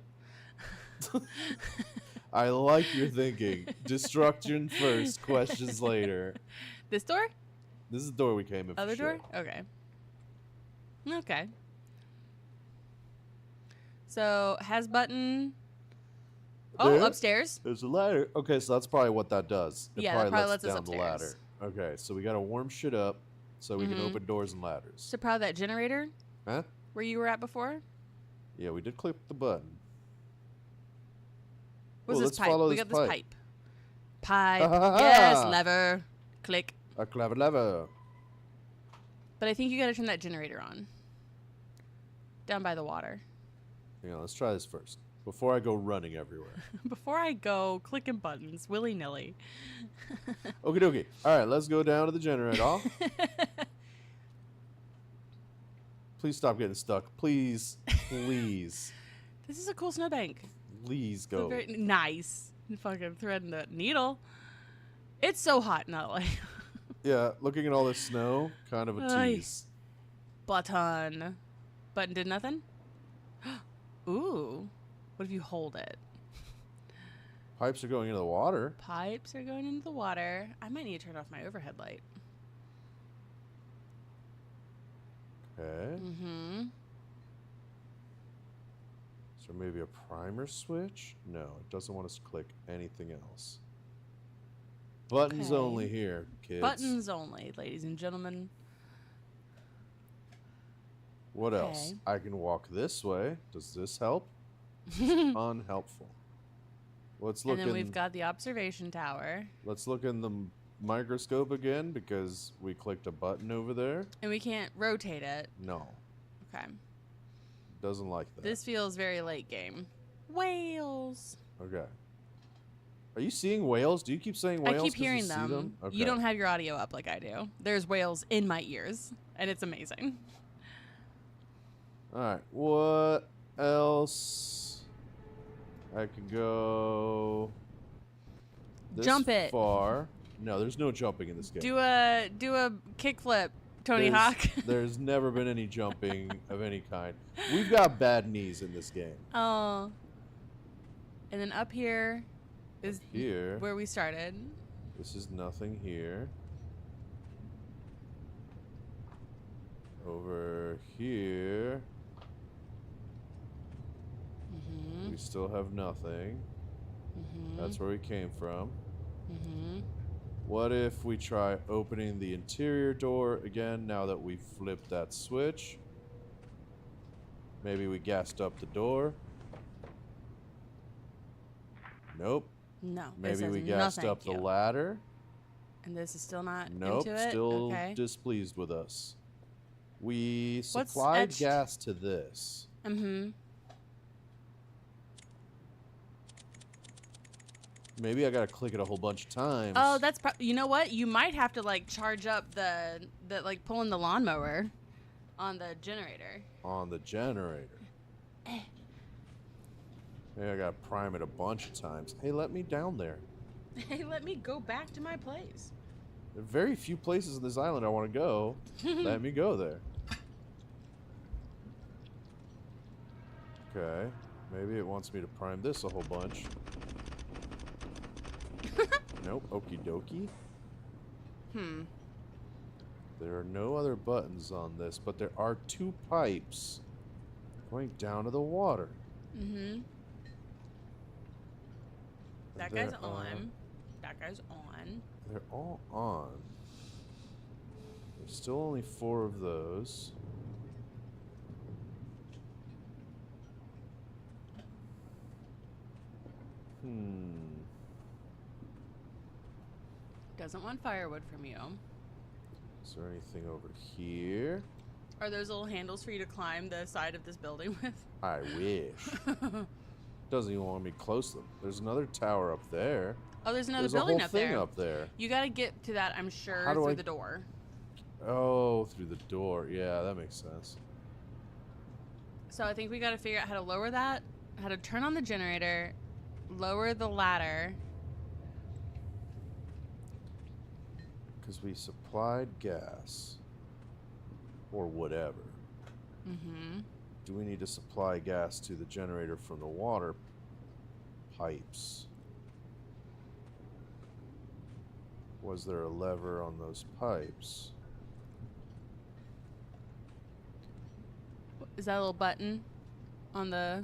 I like your thinking. Destruction first, questions later. This door? This is the door we came in. Other for sure. door? Okay. Okay. So, has button. Oh, There? upstairs. There's a ladder. Okay, so that's probably what that does. It Yeah, that probably lets us down the upstairs. ladder. Okay, so we gotta warm shit up so we can open doors and ladders. So, probably that generator Huh? where you were at before? Yeah, we did click the button. What's Well, this let's pipe? follow We this got this pipe. pipe. Ha, ha, ha, Yes, ha. lever. Click. A clever lever. But I think you gotta turn that generator on. Down by the water. Hang on, let's try this first. Before I go running everywhere. Before I go clicking buttons willy-nilly. Okie dokie. Alright, let's go down to the generator. Please stop getting stuck. Please. Please. This is a cool snowbank. Please It's go. very nice. Fucking threading the needle. It's so hot in LA. Yeah, looking at all this snow, kind of a Ay. tease. Button. Button did nothing? Ooh. What if you hold it? Pipes are going into the water. Pipes are going into the water. I might need to turn off my overhead light. Okay. Mm-hmm. Is there maybe a primer switch? No, it doesn't want us to click anything else. Buttons Okay. only here, kids. Buttons only, ladies and gentlemen. What else? Okay. I can walk this way. Does this help? Unhelpful. Let's look And then in. we've got the observation tower. Let's look in the microscope again because we clicked a button over there. And we can't rotate it. No, Okay. doesn't like that. This feels very late game. Whales. Okay. Are you seeing whales? Do you keep saying whales? I keep 'cause you hearing see them. Okay. You don't have your audio up like I do. There's whales in my ears, and it's amazing. All right. What else? I could go. This Jump it. far. No, there's no jumping in this game. Do a kickflip, Tony Hawk. There's never been any jumping of any kind. We've got bad knees in this game. Oh. And then up here is Here. where we started. This is nothing here. Over here. Mm-hmm. We still have nothing. Mm-hmm. That's where we came from. Mm-hmm. What if we try opening the interior door again now that we flipped that switch? Maybe we gassed up the door. Nope. No. it Maybe says we no gassed thank up the you. ladder. And this is still not Nope. into it? Still Okay. displeased with us. We What's supplied etched? gas to this. Mm-hmm. Maybe I gotta click it a whole bunch of times. Oh, that's you know what? You might have to like charge up the like pulling the lawnmower on the generator. On the generator. Maybe I gotta prime it a bunch of times. Hey, let me down there. Hey, let me go back to my place. There are very few places on this island I want to go. Let me go there. Okay. Maybe it wants me to prime this a whole bunch. Nope. Okie dokie. There are no other buttons on this, but there are 2 pipes going down to the water. That guy's on. That guy's on. They're all on. There's still only 4 of those. Doesn't want firewood from you. Is there anything over here? Are those little handles for you to climb the side of this building with? I wish. Doesn't even want me close to them. There's another tower up there. Oh, there's another There's building a whole up thing there. up there. You gotta get to that, I'm sure, How do through I- the door. Oh, through the door. Yeah, that makes sense. So I think we gotta figure out how to lower that, how to turn on the generator, lower the ladder. Because we supplied gas. Or whatever. Do we need to supply gas to the generator from the water pipes? Was there a lever on those pipes? Is that a little button on the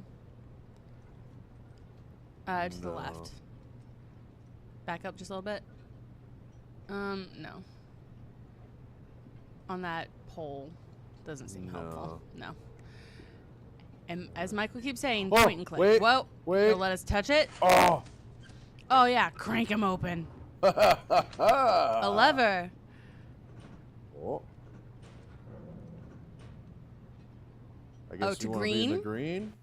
to the No. left? Back up just a little bit. No. On that pole doesn't seem helpful. No. And as Michael keeps saying, Oh, point and click. wait, Whoa. wait. You'll let us touch it? Oh! Oh yeah, crank him open. A lever. Oh. I Oh, guess to you want to be in the green? green?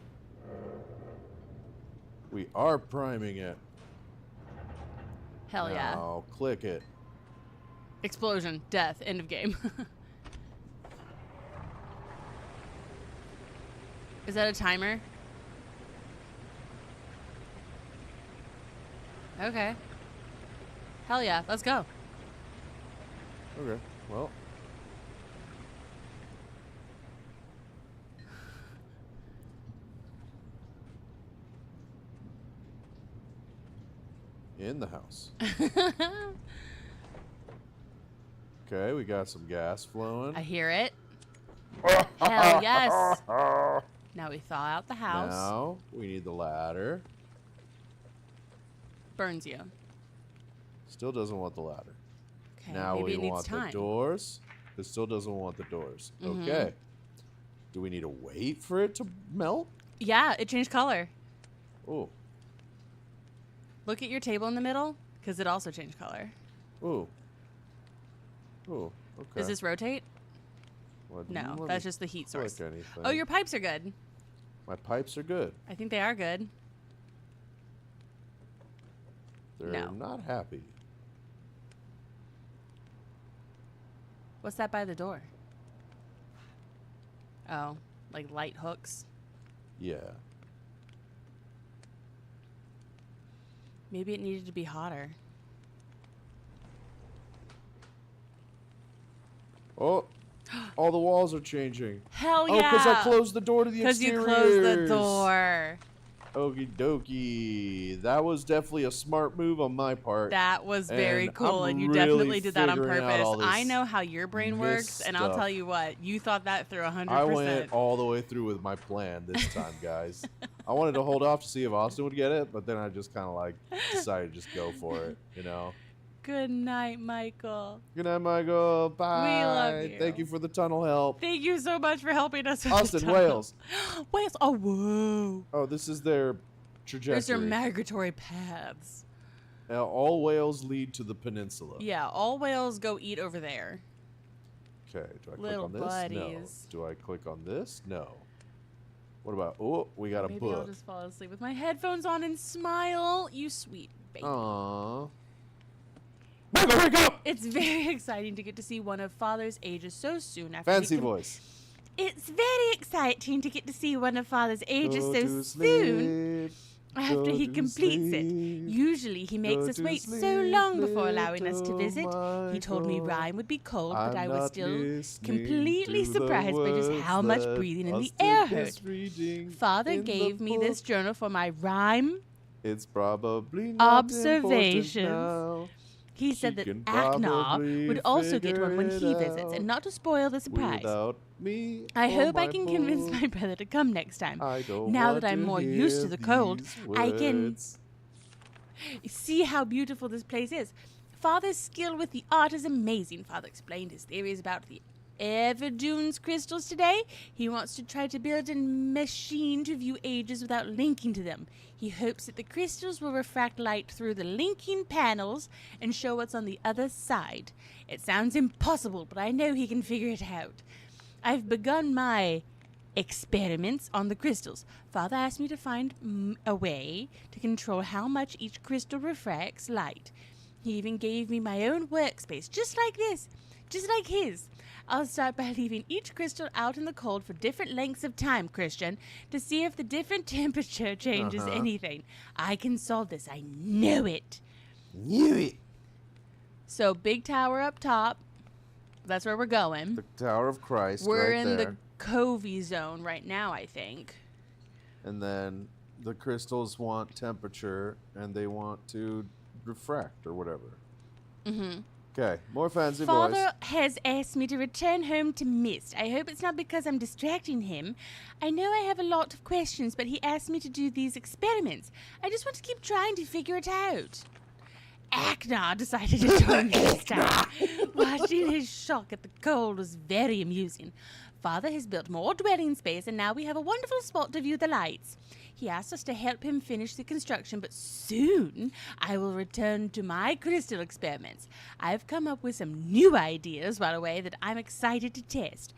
We are priming it. Hell yeah. Now, click it. Explosion. Death. End of game. Is that a timer? Okay. Hell yeah. Let's go. Okay, well. In the house. Okay, we got some gas flowing. I hear it. Hell yes. Now we thaw out the house. Now, we need the ladder. Burns you. Still doesn't want the ladder. Okay. Now maybe we it needs want time. the doors. It still doesn't want the doors. Mhm. Okay. Do we need to wait for it to melt? Yeah, it changed color. Oh, Look at your table in the middle, because it also changed color. oh, oh. Okay. Does this rotate? Well, No, let that's me just the heat click source. anything. Oh, your pipes are good. My pipes are good. I think they are good. They're No. not happy. What's that by the door? Oh, like light hooks? Yeah. Maybe it needed to be hotter. Oh, all the walls are changing. Hell Oh, yeah! because I closed the door to the Because exteriors. you closed the door. Okie dokie. That was definitely a smart move on my part. That was very And cool, I'm and you really definitely did that on figuring out purpose. all I this know how your brain works, and I'll stuff. tell you what, you thought that through 100%. I went all the way through with my plan this time, guys. I wanted to hold off to see if Austen would get it, but then I just kind of like decided to just go for it, you know? Good night, Michael. Good night, Michael. Bye. love you. Thank you for the tunnel help. Thank you so much for helping us with Austen, the Wales. tunnel. Wales. Oh, whoa. Oh, this is their trajectory. There's their migratory paths. All whales lead to the peninsula. Yeah, all whales go eat over there. Okay, do I Little click on this? buddies. No. Do I click on this? No. What about, oh, we got a Maybe I'll book. just fall asleep with my headphones on and smile. You sweet baby. Aww. Michael, wake up! It's very exciting to get to see one of Father's ages so soon after Fancy he com- voice. It's very exciting to get to see one of Father's ages Go so to soon sleep. after he completes it. Usually he makes us wait so long before allowing us to visit. He told me rhyme would be cold, but I was still completely surprised by just how much breathing in the air hurt. Father gave me this journal for my rhyme It's probably not observations. important now. He said that can Aknar probably would also get figure one when it he visits, out and not to spoil the surprise. Without me I or hope I my can convince phone, my brother to come next time. I don't Now want that I'm to more used to hear the cold, these I can words. see how beautiful this place is. Father's skill with the art is amazing. Father explained his theories about the Everdunes crystals today. He wants to try to build a machine to view ages without linking to them. He hopes that the crystals will refract light through the linking panels and show what's on the other side. It sounds impossible, but I know he can figure it out. I've begun my experiments on the crystals. Father asked me to find a way to control how much each crystal refracts light. He even gave me my own workspace, just like this, just like his. I'll start by leaving each crystal out in the cold for different lengths of time, Christian, to see if the different temperature changes anything. I can solve this. I know it. Knew it. So, big tower up top. That's where we're going. The Tower of Christ We're right in there. the Covey zone right now, I think. And then the crystals want temperature and they want to refract or whatever. Mm-hmm. Okay, more fancy Father voice. has asked me to return home to MYST. I hope it's not because I'm distracting him. I know I have a lot of questions, but he asked me to do these experiments. I just want to keep trying to figure it out. Aknar decided to join me this time. Watching his shock at the cold was very amusing. Father has built more dwelling space, and now we have a wonderful spot to view the lights. He asked us to help him finish the construction, but soon I will return to my crystal experiments. I've come up with some new ideas, by the way, that I'm excited to test.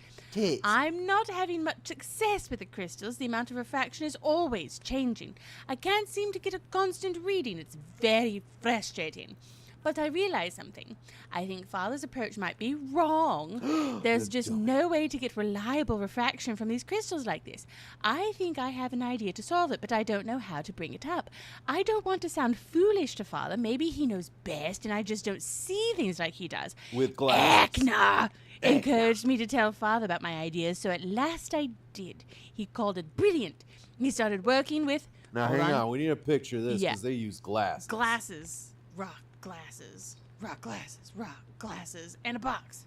I'm not having much success with the crystals. The amount of refraction is always changing. I can't seem to get a constant reading. It's very frustrating. But I realize something. I think Father's approach might be wrong. There's just no way to get reliable refraction from these crystals like this. I think I have an idea to solve it, but I don't know how to bring it up. I don't want to sound foolish to Father. Maybe he knows best, and I just don't see things like he does. With glasses. Aknar encouraged me to tell Father about my ideas, so at last I did. He called it brilliant. He started working with... Now, Hold hang on. We need a picture of this Yeah. because they use glasses. Glasses. Rock glasses. Rock glasses. Rock glasses. And a box.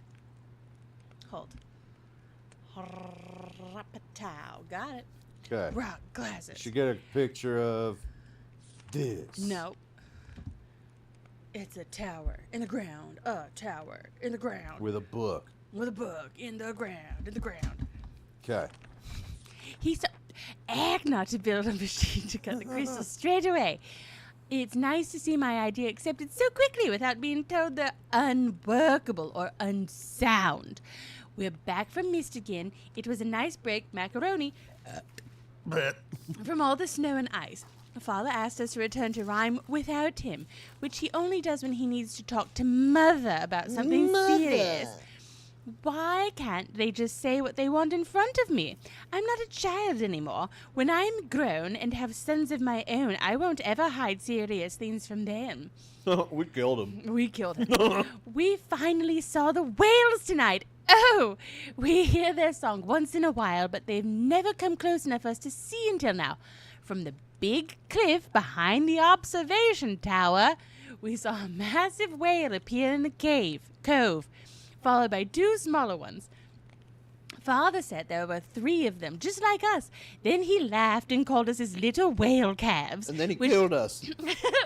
Hold. Rapatow. Got it. Okay. Rock glasses. Should get a picture of this. No. It's a tower in the ground. A tower in the ground. With a book. With a book in the ground. In the ground. Okay. He said, Aknar to build a machine to cut the crystals straight away. It's nice to see my idea accepted so quickly without being told they're unworkable or unsound. We're back from MYST again. It was a nice break, macaroni, from all the snow and ice. Father asked us to return to Rhyme without him, which he only does when he needs to talk to Mother about something serious. Why can't they just say what they want in front of me? I'm not a child anymore. When I'm grown and have sons of my own, I won't ever hide serious things from them. We killed him. We killed him. We finally saw the whales tonight. Oh, we hear their song once in a while, but they've never come close enough for us to see until now. From the big cliff behind the observation tower, we saw a massive whale appear in the cove, followed by two smaller ones. Father said there were 3 of them, just like us. Then he laughed and called us his little whale calves. And then he killed us.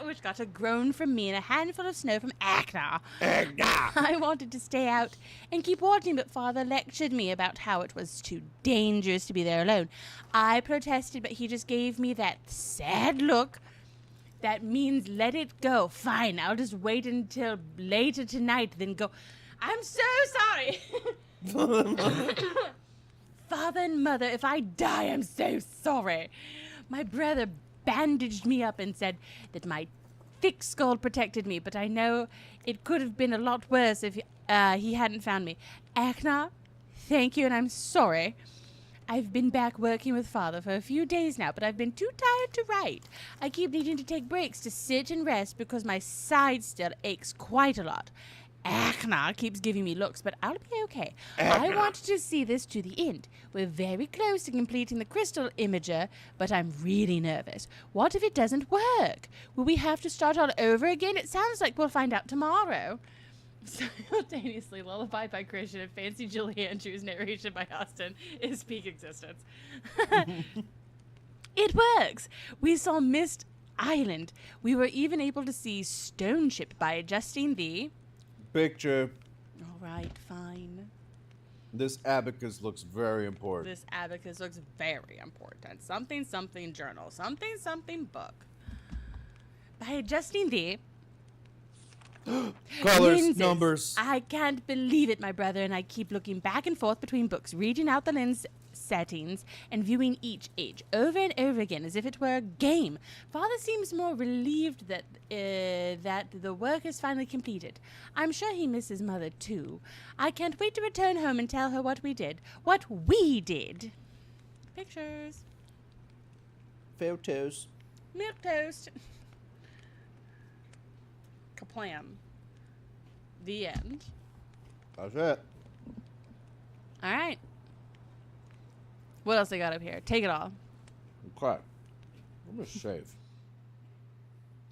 Which got a groan from me and a handful of snow from Aknar. Aknar! I wanted to stay out and keep watching, but Father lectured me about how it was too dangerous to be there alone. I protested, but he just gave me that sad look. That means let it go. Fine, I'll just wait until later tonight, then go. I'm so sorry. Father and Mother, if I die, I'm so sorry. My brother bandaged me up and said that my thick skull protected me, but I know it could have been a lot worse if he hadn't found me. Aknar, thank you, and I'm sorry. I've been back working with Father for a few days now, but I've been too tired to write. I keep needing to take breaks to sit and rest because my side still aches quite a lot. Akna keeps giving me looks, but I'll be okay. I want to see this to the end. We're very close to completing the crystal imager, but I'm really nervous. What if it doesn't work? Will we have to start all over again? It sounds like we'll find out tomorrow. Simultaneously, Lullaby by Christian and Fancy Julie Andrews narration by Austen is peak existence. It works. We saw Mist Island. We were even able to see Stone Ship by adjusting the... Picture. All right, fine. This abacus looks very important. This abacus looks very important. Something, something journal. Something, something book. By adjusting the... Colors, lenses. numbers. I can't believe it, my brother, and I keep looking back and forth between books, reading out the lens settings and viewing each age over and over again as if it were a game. Father seems more relieved that the work is finally completed. I'm sure he misses Mother too. I can't wait to return home and tell her what we did. What we did. Pictures. Photos. Milk toast. Kaplam. The end. That's it. All right. What else they got up here? Take it all. Okay. I'm gonna save.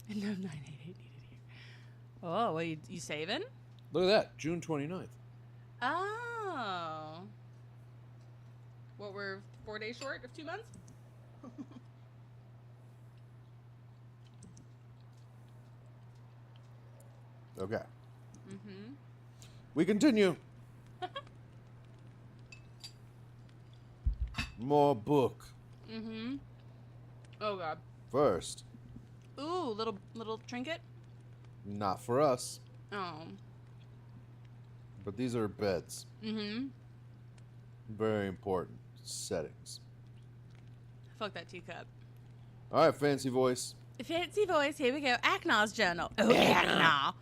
No 988 needed here. Oh, what you saving? Look at that. June 29th. Oh. What, we're 4 days short of 2 months? Okay. Mm-hmm. We continue. More book. Mm-hmm. Oh, God. First. Ooh, little trinket? Not for us, Oh. but these are beds. Mm-hmm. Very important settings. Fuck that teacup. All right, fancy voice. Fancy voice, here we go. Aknaw's journal. Oh, Aknaw.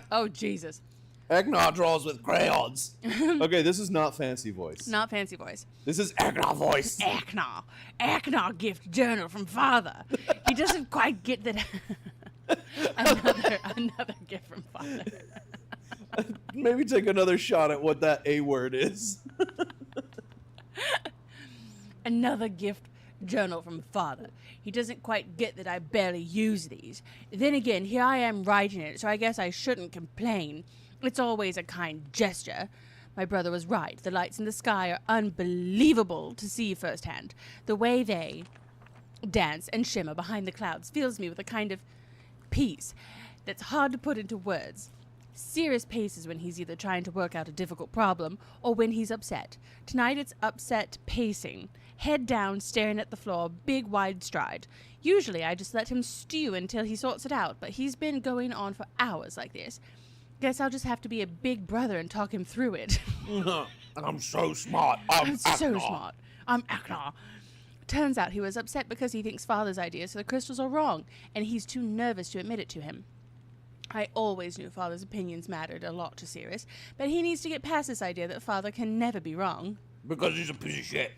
Oh, Jesus. Agnaw draws with crayons. Okay, this is not fancy voice. Not fancy voice. This is Agnaw voice. Aknaw. Aknaw gift journal from Father. He doesn't quite get that. another gift from Father. Maybe take another shot at what that A word is. Another gift journal from Father. He doesn't quite get that I barely use these. Then again, here I am writing it, so I guess I shouldn't complain. It's always a kind gesture. My brother was right. The lights in the sky are unbelievable to see firsthand. The way they dance and shimmer behind the clouds fills me with a kind of peace that's hard to put into words. Sirius paces when he's either trying to work out a difficult problem or when he's upset. Tonight it's upset pacing. Head down, staring at the floor, big wide stride. Usually I just let him stew until he sorts it out, but he's been going on for hours like this. Guess I'll just have to be a big brother and talk him through it. I'm so smart. I'm so smart. I'm Aknar. Turns out he was upset because he thinks Father's ideas for the crystals are wrong, and he's too nervous to admit it to him. I always knew Father's opinions mattered a lot to Sirius, but he needs to get past this idea that Father can never be wrong. Because he's a piece of shit.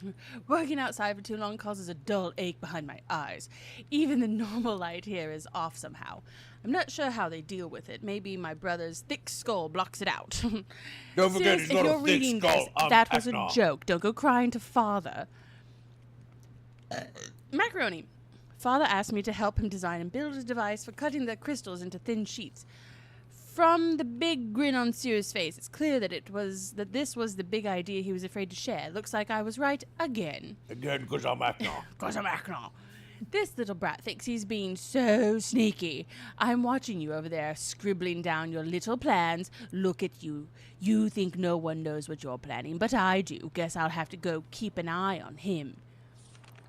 Working outside for too long causes a dull ache behind my eyes. Even the normal light here is off somehow. I'm not sure how they deal with it. Maybe my brother's thick skull blocks it out. Don't forget Sirius, he's got a thick skull. That was a joke. Don't go crying to Father. Macaroni. Father asked me to help him design and build a device for cutting the crystals into thin sheets. From the big grin on Sirius' face, it's clear that this was the big idea he was afraid to share. Looks like I was right again. Again, because I'm Aknar. Because I'm Aknar. This little brat thinks he's being so sneaky. I'm watching you over there, scribbling down your little plans. Look at you. You think no one knows what you're planning, but I do. Guess I'll have to go keep an eye on him.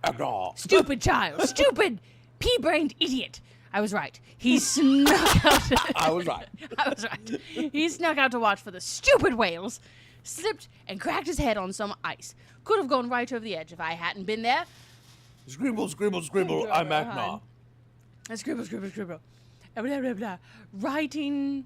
Aknar. Stupid child. Stupid. Pea-brained idiot. I was right. He snuck out. I was right. I was right. He snuck out to watch for the stupid whales, slipped and cracked his head on some ice. Could have gone right over the edge if I hadn't been there. Scribble, scribble, scribble. I'm Aknar. Scribble, scribble, scribble. Blah, blah, blah. Writing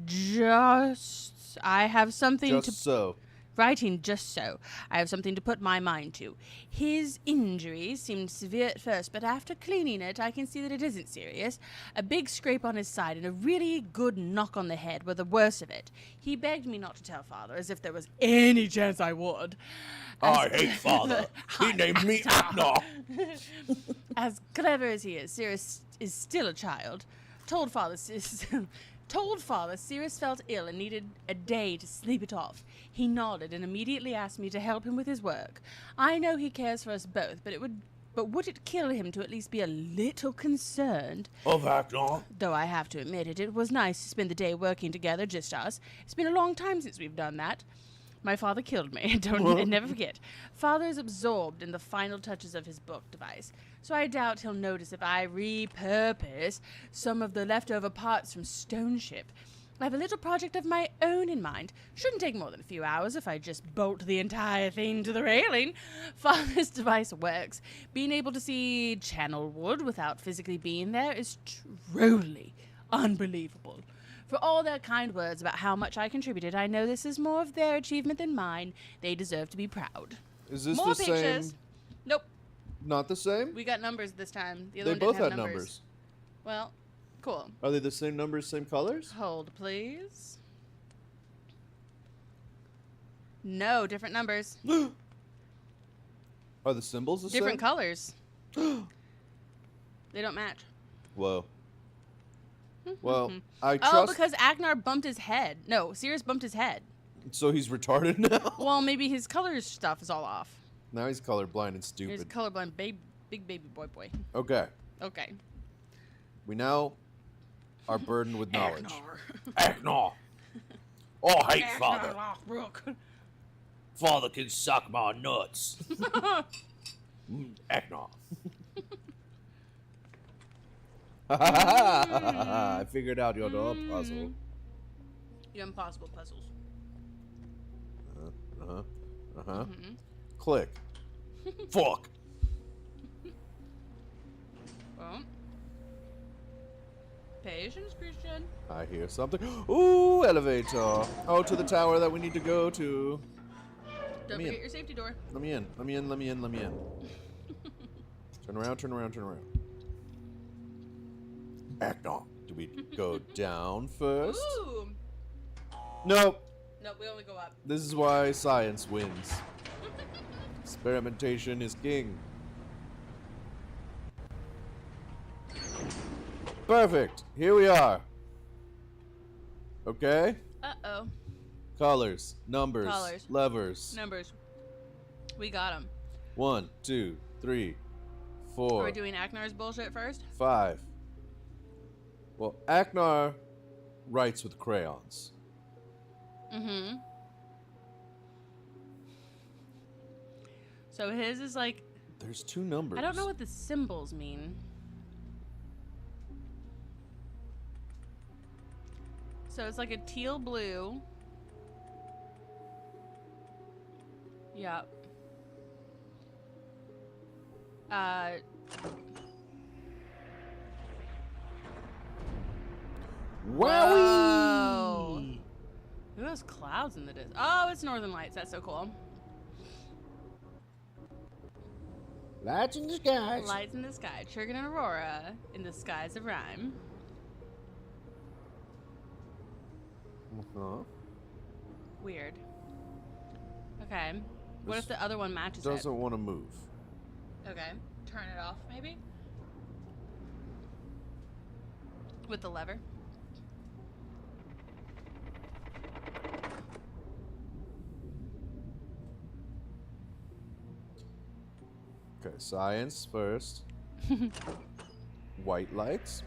just... I have something Just so. Writing just so. I have something to put my mind to. His injuries seemed severe at first, but after cleaning it, I can see that it isn't serious. A big scrape on his side and a really good knock on the head were the worst of it. He begged me not to tell Father, as if there was any chance I would. I hate Father. He named me Abner. As clever as he is, Sirius is still a child. Told Father Sirius felt ill and needed a day to sleep it off. He nodded and immediately asked me to help him with his work. I know he cares for us both, but would it kill him to at least be a little concerned? Of Abner. Though I have to admit it was nice to spend the day working together, just us. It's been a long time since we've done that. My father killed me. Never forget. Father's absorbed in the final touches of his book device, so I doubt he'll notice if I repurpose some of the leftover parts from Stone Ship. I have a little project of my own in mind. Shouldn't take more than a few hours if I just bolt the entire thing to the railing. Father's device works. Being able to see Channel Wood without physically being there is truly unbelievable. For all their kind words about how much I contributed, I know this is more of their achievement than mine. They deserve to be proud. Is this More the pictures. same? Nope. Not the same? We got numbers this time. The other They one both didn't had have numbers. Well, cool. Are they the same numbers, same colors? Hold, please. No, different numbers. Are the symbols the Different same? colors. They don't match. Whoa. Well, I Oh, trust. because Agnar bumped his head. No, Sirius bumped his head. So he's retarded now. Well, maybe his color stuff is all off. Now he's colorblind and He's stupid. colorblind, big baby boy. Okay, Okay. we now are burdened with knowledge. Abner. Oh, I hate Father. Brooke. Father can suck my nuts. Abner. I figured out your puzzle. The impossible puzzles. Click. Fuck. Well, patience, Christian. I hear something. Ooh, elevator. Oh, to the tower that we need to go to. Don't me forget in. your safety door. Let me in. Let me in. Let me in. Let me in. Turn around. Turn around. Turn around. Abner. Do we go down first? Ooh. Nope. No, we only go up. This is why science wins. Experimentation is king. Perfect. Here we are. Okay. Uh-oh. Colors, numbers, Colors. levers. Numbers. We got them. 1, 2, 3, Are 4, we doing Aknar's bullshit first? 5. Well, Aknar writes with crayons. Mm-hmm. So his is like, There's 2 numbers. I don't know what the symbols mean. So it's like a teal blue. Yep. Wowie! Who has clouds in the distance? Oh, it's Northern Lights. That's so cool. Lights in the skies. Lights in the sky, triggering an aurora in the skies of rhyme. Uh-huh. Weird. Okay. What This if the other one matches Doesn't want to move. it? Okay. Turn it off, maybe? With the lever? Okay, science first. White lights.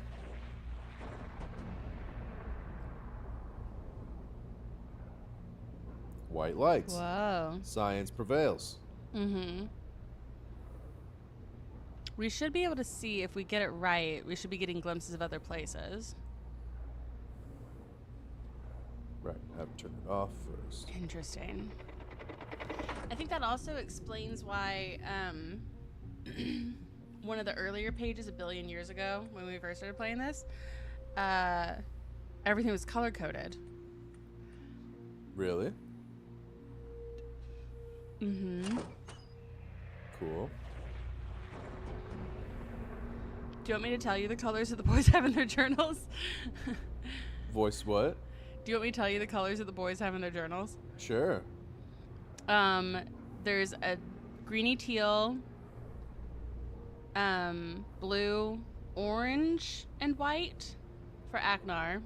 White lights. Whoa. Science prevails. Mm-hmm. We should be able to see if we get it right. We should be getting glimpses of other places. Right, I have to turn it off first. Interesting. I think that also explains why one of the earlier pages a billion years ago when we first started playing this, everything was color coded. Really? Mm-hmm. Cool. Do you want me to tell you the colors that the boys have in their journals? Voice what? Do you want me to tell you the colors that the boys have in their journals? Sure. There's a greeny teal, blue, orange, and white for Aknar.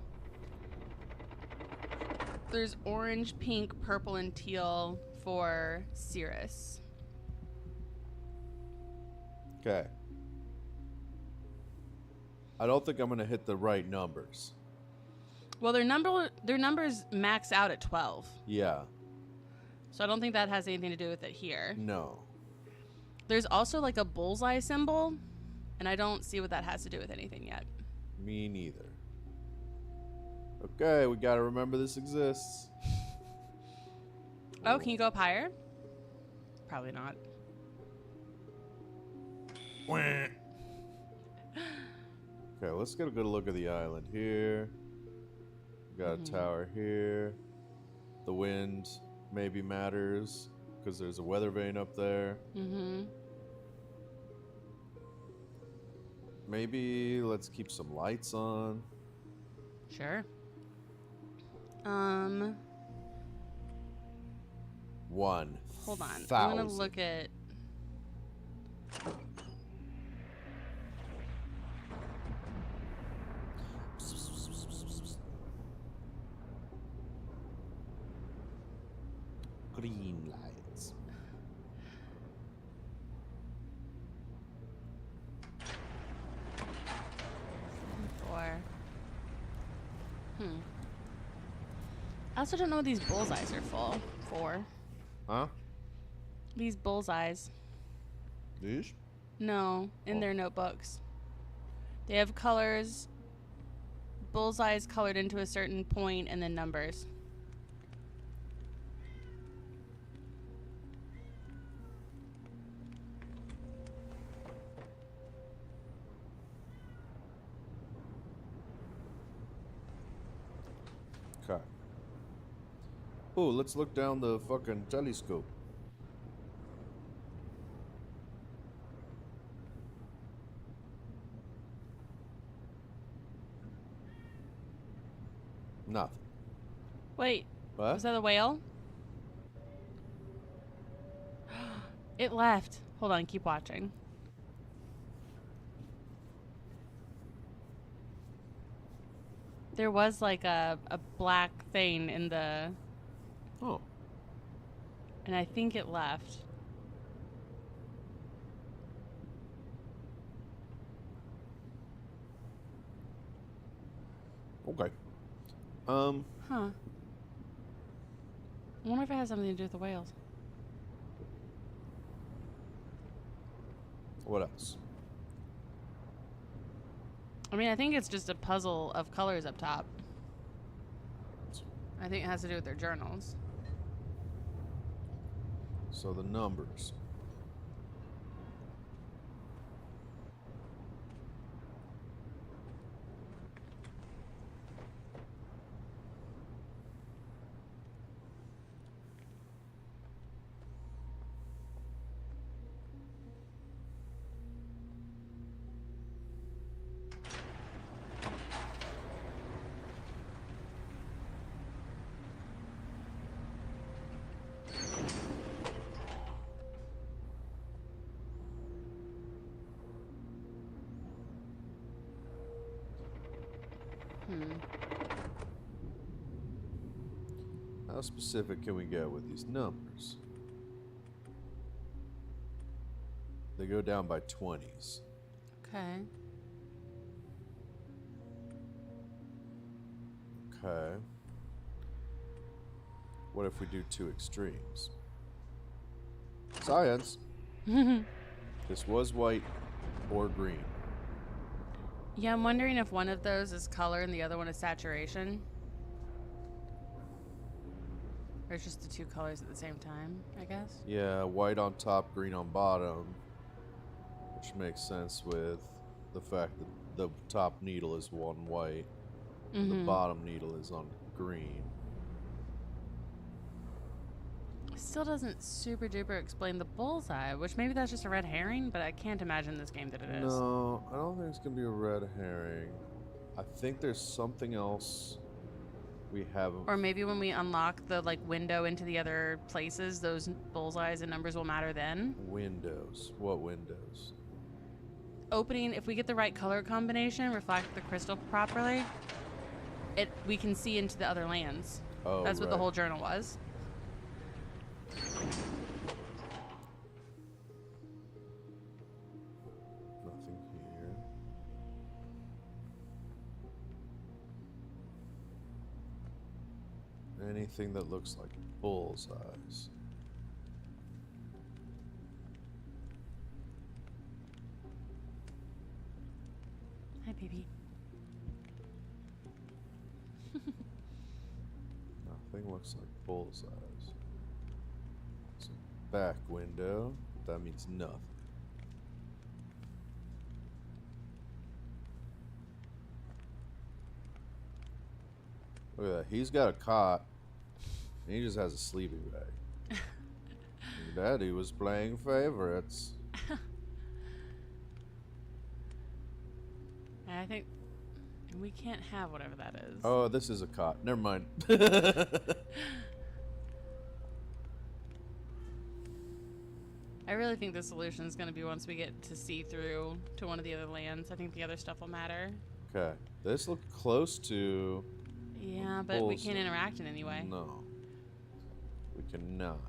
There's orange, pink, purple, and teal for Cirrus. Okay. I don't think I'm gonna hit the right numbers. Well, their numbers max out at 12. Yeah. So I don't think that has anything to do with it here. No. There's also like a bullseye symbol, and I don't see what that has to do with anything yet. Me neither. Okay, we gotta remember this exists. Oh, can you go up higher? Probably not. Okay, let's get a good look at the island here. We got a tower here. The wind maybe matters because there's a weather vane up there. Mm-hmm. Maybe let's keep some lights on. Sure. 1. Hold on. I'm gonna look at. Green lights. For. I also don't know what these bullseyes are for. Huh? These bullseyes. These? No, in their notebooks. They have colors, bullseyes colored into a certain point, and then numbers. Okay. Oh, let's look down the fucking telescope. Nothing. Wait, What? was that a whale? It left. Hold on, keep watching. There was like a black thing in the... Oh. And I think it left. Okay. Huh. I wonder if it has something to do with the whales. What else? I mean, I think it's just a puzzle of colors up top. I think it has to do with their journals. So the numbers. How specific can we get with these numbers? They go down by 20s. Okay. Okay. What if we do 2 extremes? Science. This was white or green. Yeah, I'm wondering if one of those is color and the other one is saturation. Or it's just the two colors at the same time, I guess. Yeah, white on top, green on bottom. Which makes sense with the fact that the top needle is on white. And the bottom needle is on green. Still doesn't super duper explain the bullseye, which maybe that's just a red herring, but I can't imagine this game that it is. No, I don't think it's gonna be a red herring. I think there's something else we haven't. Or maybe when we unlock the like window into the other places, those bullseyes and numbers will matter then. Windows. What windows? Opening, if we get the right color combination, reflect the crystal properly, we can see into the other lands. Oh, that's what the right. whole journal was. Nothing here. Anything that looks like bullseyes. Hi, baby. Nothing looks like bullseyes. It's a back window. That means nothing. Look at that. He's got a cot. And he just has a sleeping bag. Daddy was playing favorites. And I think we can't have whatever that is. Oh, this is a cot. Never mind. I really think the solution is going to be once we get to see through to one of the other lands. I think the other stuff will matter. Okay. This looked close to... Yeah, but we can't bullseye. interact in any way. No. We cannot.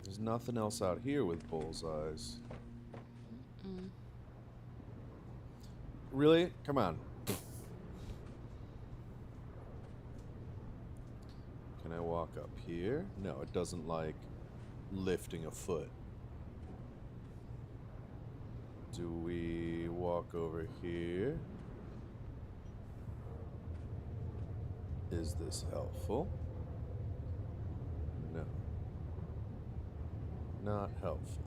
There's nothing else out here with bullseyes. Really? Come on. Can I walk up here? No, it doesn't like lifting a foot. Do we walk over here? Is this helpful? No. Not helpful.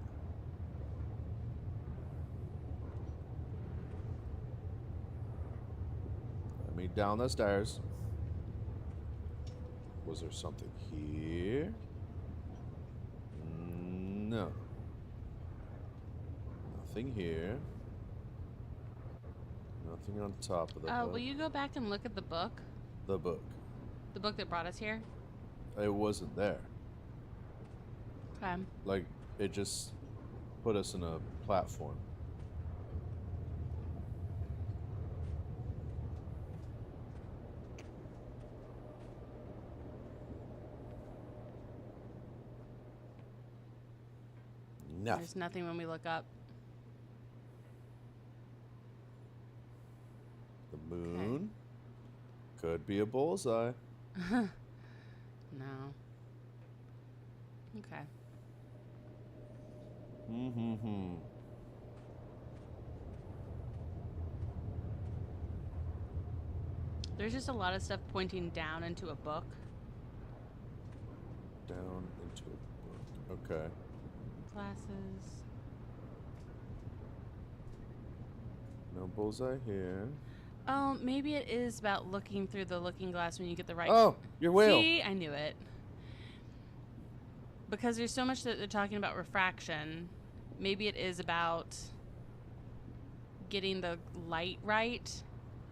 Let me down the stairs. Was there something here? No. Nothing here. Nothing on top of the book. Will you go back and look at the book? The book. The book that brought us here? It wasn't there. Okay. Like, it just put us in a platform. Nothing. There's nothing when we look up. The moon could be a bullseye. No. Okay. There's just a lot of stuff pointing down into a book. Down into a book. Okay. Glasses. No bullseye here. Oh, maybe it is about looking through the looking glass when you get the right... Oh, your whale. See? I knew it. Because there's so much that they're talking about refraction. Maybe it is about getting the light right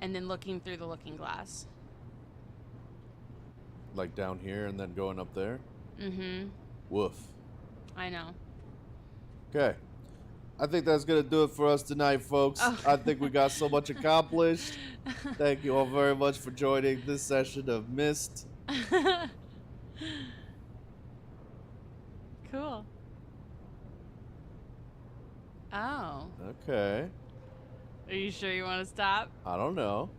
and then looking through the looking glass. Like down here and then going up there? Mm-hmm. Woof. I know. Okay. I think that's going to do it for us tonight, folks. Oh. I think we got so much accomplished. Thank you all very much for joining this session of MYST. Cool. Oh. Okay. Are you sure you want to stop? I don't know.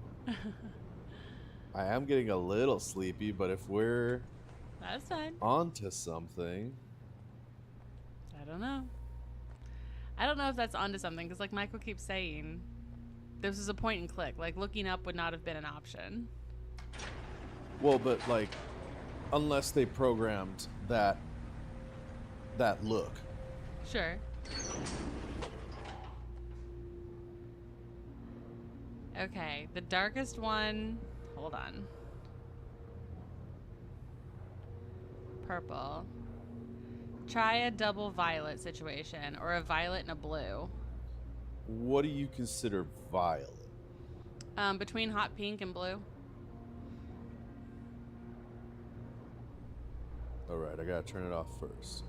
I am getting a little sleepy, but if we're That's fine. onto something... I don't know. I don't know if that's onto something, because like Michael keeps saying, this is a point and click. Like, looking up would not have been an option. Well, but like, unless they programmed that look. Sure. Okay, the darkest one. Hold on. purple. Try a double violet situation, or a violet and a blue. What do you consider violet? Between hot pink and blue. Alright, I gotta turn it off first.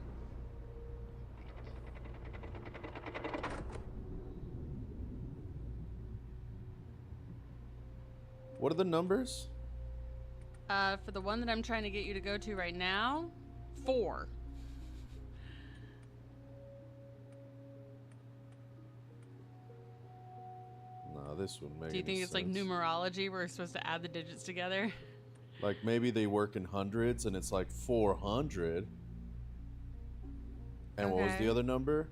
What are the numbers? For the one that I'm trying to get you to go to right now, 4. No, this wouldn't make Do you think any it's like sense. numerology? We're supposed to add the digits together? Like maybe they work in hundreds and it's like 400. And what was Okay. the other number?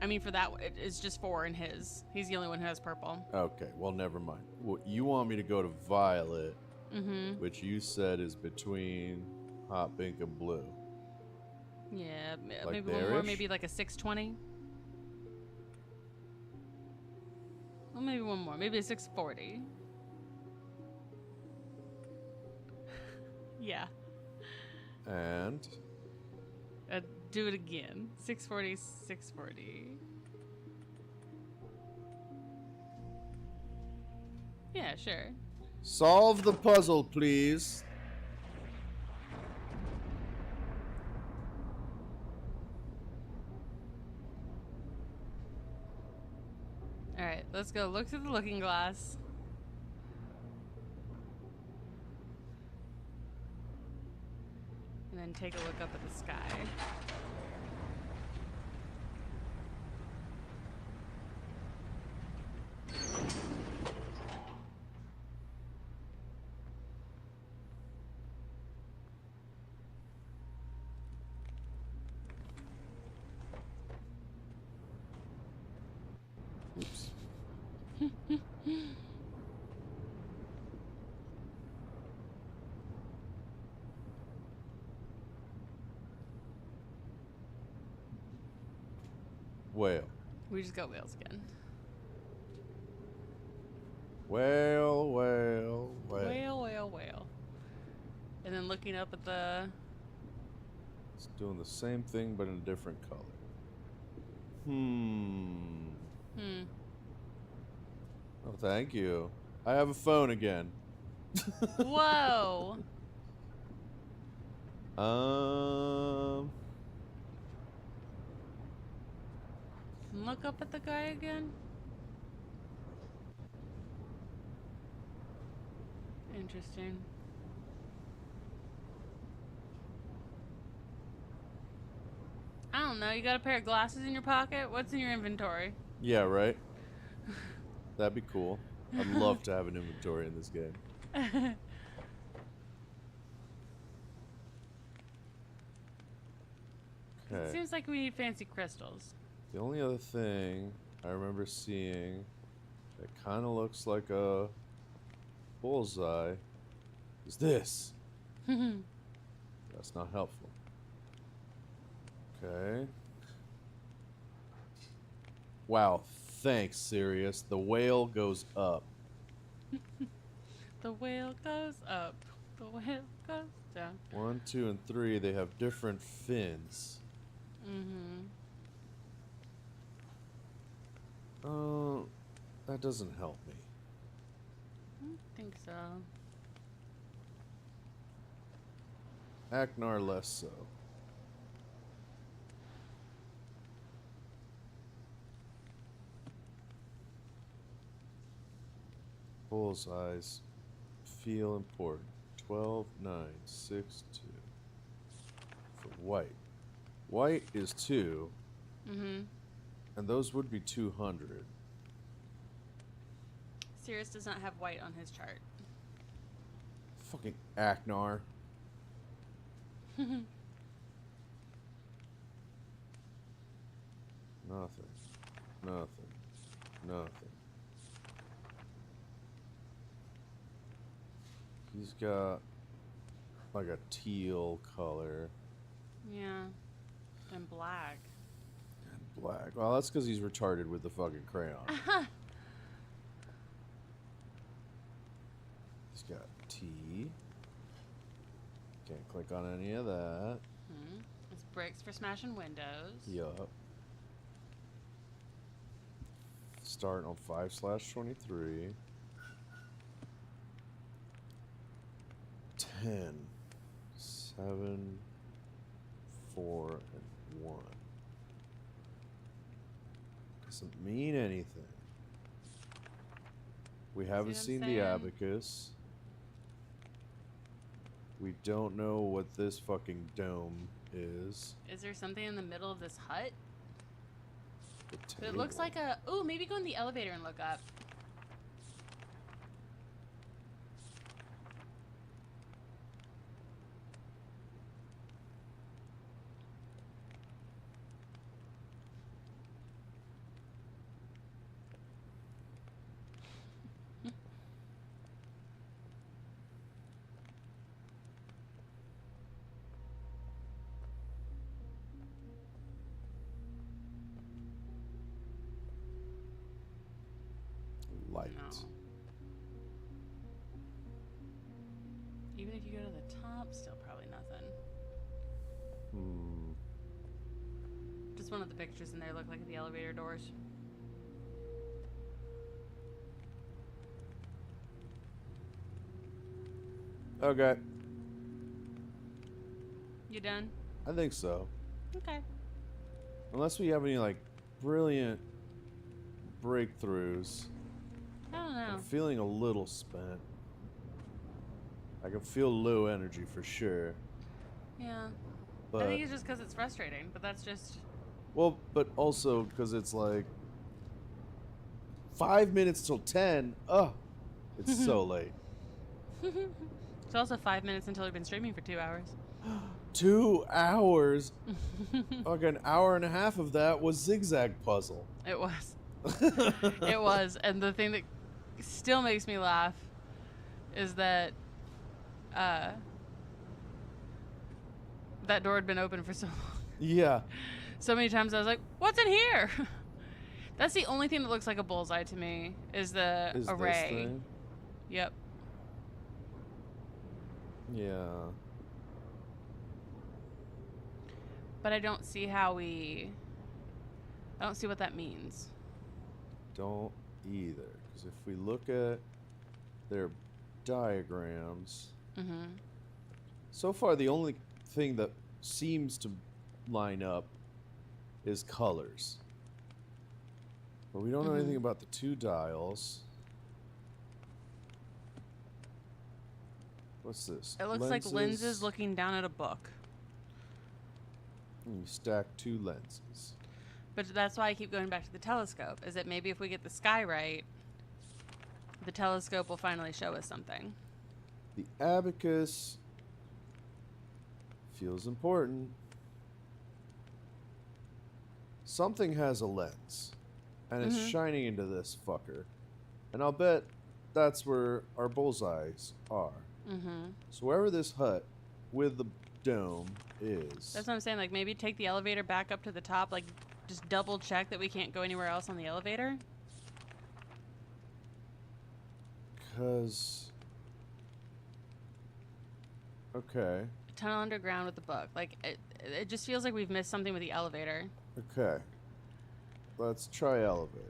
I mean, for that, it's just 4 in his. He's the only one who has purple. Okay, well, never mind. Well, you want me to go to violet, Mm-hmm. which you said is between hot pink and blue. Yeah, Like maybe one more, there-ish? maybe like a 620. Well, maybe one more, maybe a 640. Yeah. And Do it again. 640, 640. Yeah, sure. solve the puzzle, please. All right, let's go look through the looking glass. And then take a look up at the sky. Oops. Whale. We just got whales again. Whale, whale, whale. Whale, whale, whale. And then looking up at the... It's doing the same thing but in a different color. Hmm. Oh, thank you. I have a phone again. Whoa! Look up at the guy again. Interesting. I don't know. You got a pair of glasses in your pocket? What's in your inventory? Yeah, right? That'd be cool. I'd love to have an inventory in this game. It Okay. seems like we need fancy crystals. The only other thing I remember seeing that kind of looks like a bullseye is this. That's not helpful. Okay. Wow, thanks, Sirius. The whale goes up. The whale goes up. The whale goes down. 1, 2, and 3, they have different fins. Mm-hmm. Oh, that doesn't help me. I don't think so. Aknar less so. Bullseyes feel important. 12, 9, 6, 2. For white. White is 2, Mm-hmm. and those would be 200. Sirius does not have white on his chart. Fucking Aknar. Nothing. Nothing. Nothing. He's got like a teal color Yeah. And black. and black. Well, that's because he's retarded with the fucking crayon. He's got T. Can't click on any of that. It's bricks for smashing windows. Yup. Start on 5/23. 10, 7, 4, and 1. Doesn't mean anything. We haven't seen the abacus. We don't know what this fucking dome is. Is there something in the middle of this hut? The But it looks like a... Ooh, maybe go in the elevator and look up. light. No. Even if you go to the top, still probably nothing. Just one of the pictures in there look like the elevator doors. Okay. You done? I think so. Okay. Unless we have any, like, brilliant breakthroughs. I don't know. I'm feeling a little spent. I can feel low energy for sure. Yeah. But, I think it's just because it's frustrating, but that's just... well, but also because it's like 5 minutes till 10. Ugh. It's so late. It's also 5 minutes until we've been streaming for 2 hours. 2 hours? Like an hour and a half of that was zigzag puzzle. It was. It was. And the thing that still makes me laugh is that that door had been open for so long. Yeah. So many times I was like, what's in here? That's the only thing that looks like a bullseye to me is the Is array. this thing? Yep. Yeah. But I don't see how I don't see what that means. Don't either. Because if we look at their diagrams, so far the only thing that seems to line up is colors. But we don't know anything about the 2 dials. What's this? It looks like lenses looking down at a book. You stack 2 lenses. But that's why I keep going back to the telescope, is that maybe if we get the sky right, the telescope will finally show us something. The abacus feels important. Something has a lens, and it's shining into this fucker. And I'll bet that's where our bullseyes are. So wherever this hut with the dome is. That's what I'm saying. Like, maybe take the elevator back up to the top. Like, just double check that we can't go anywhere else on the elevator. Because... okay. Tunnel underground with the book. Like, it just feels like we've missed something with the elevator. Okay. Let's try elevator.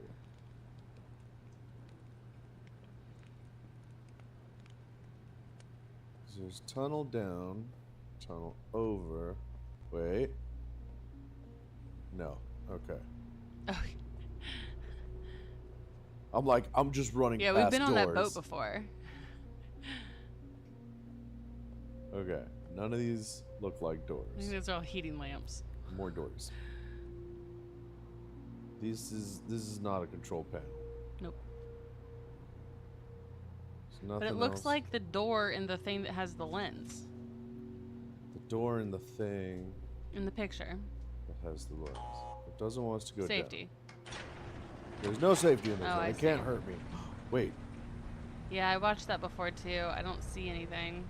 There's tunnel down, tunnel over. Wait. No. Okay. Okay. I'm just running Yeah, past we've been on that boat doors. before. Okay. None of these look like I doors. think those are all heating lamps. More doors. This is not a control panel. Nope. There's nothing But it looks else. like the door in the thing that has the lens The door in the thing in the picture. that has the lens. It doesn't want us to go Safety. down. There's no safety in this Oh, one. I It can't see. hurt me. Wait. Yeah, I watched that before too. I don't see anything.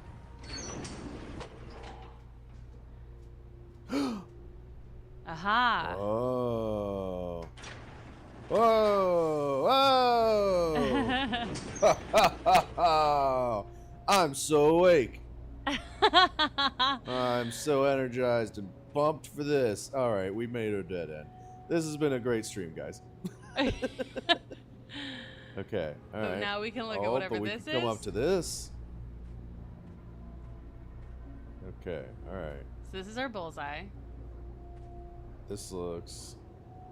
Aha! Oh. Whoa! Whoa! I'm so awake. I'm so energized and pumped for this. All right, we made a dead end. This has been a great stream, guys. Okay, all But right. now we can look at whatever but we this can come up is. to this. Okay, all right. So this is our bullseye. This looks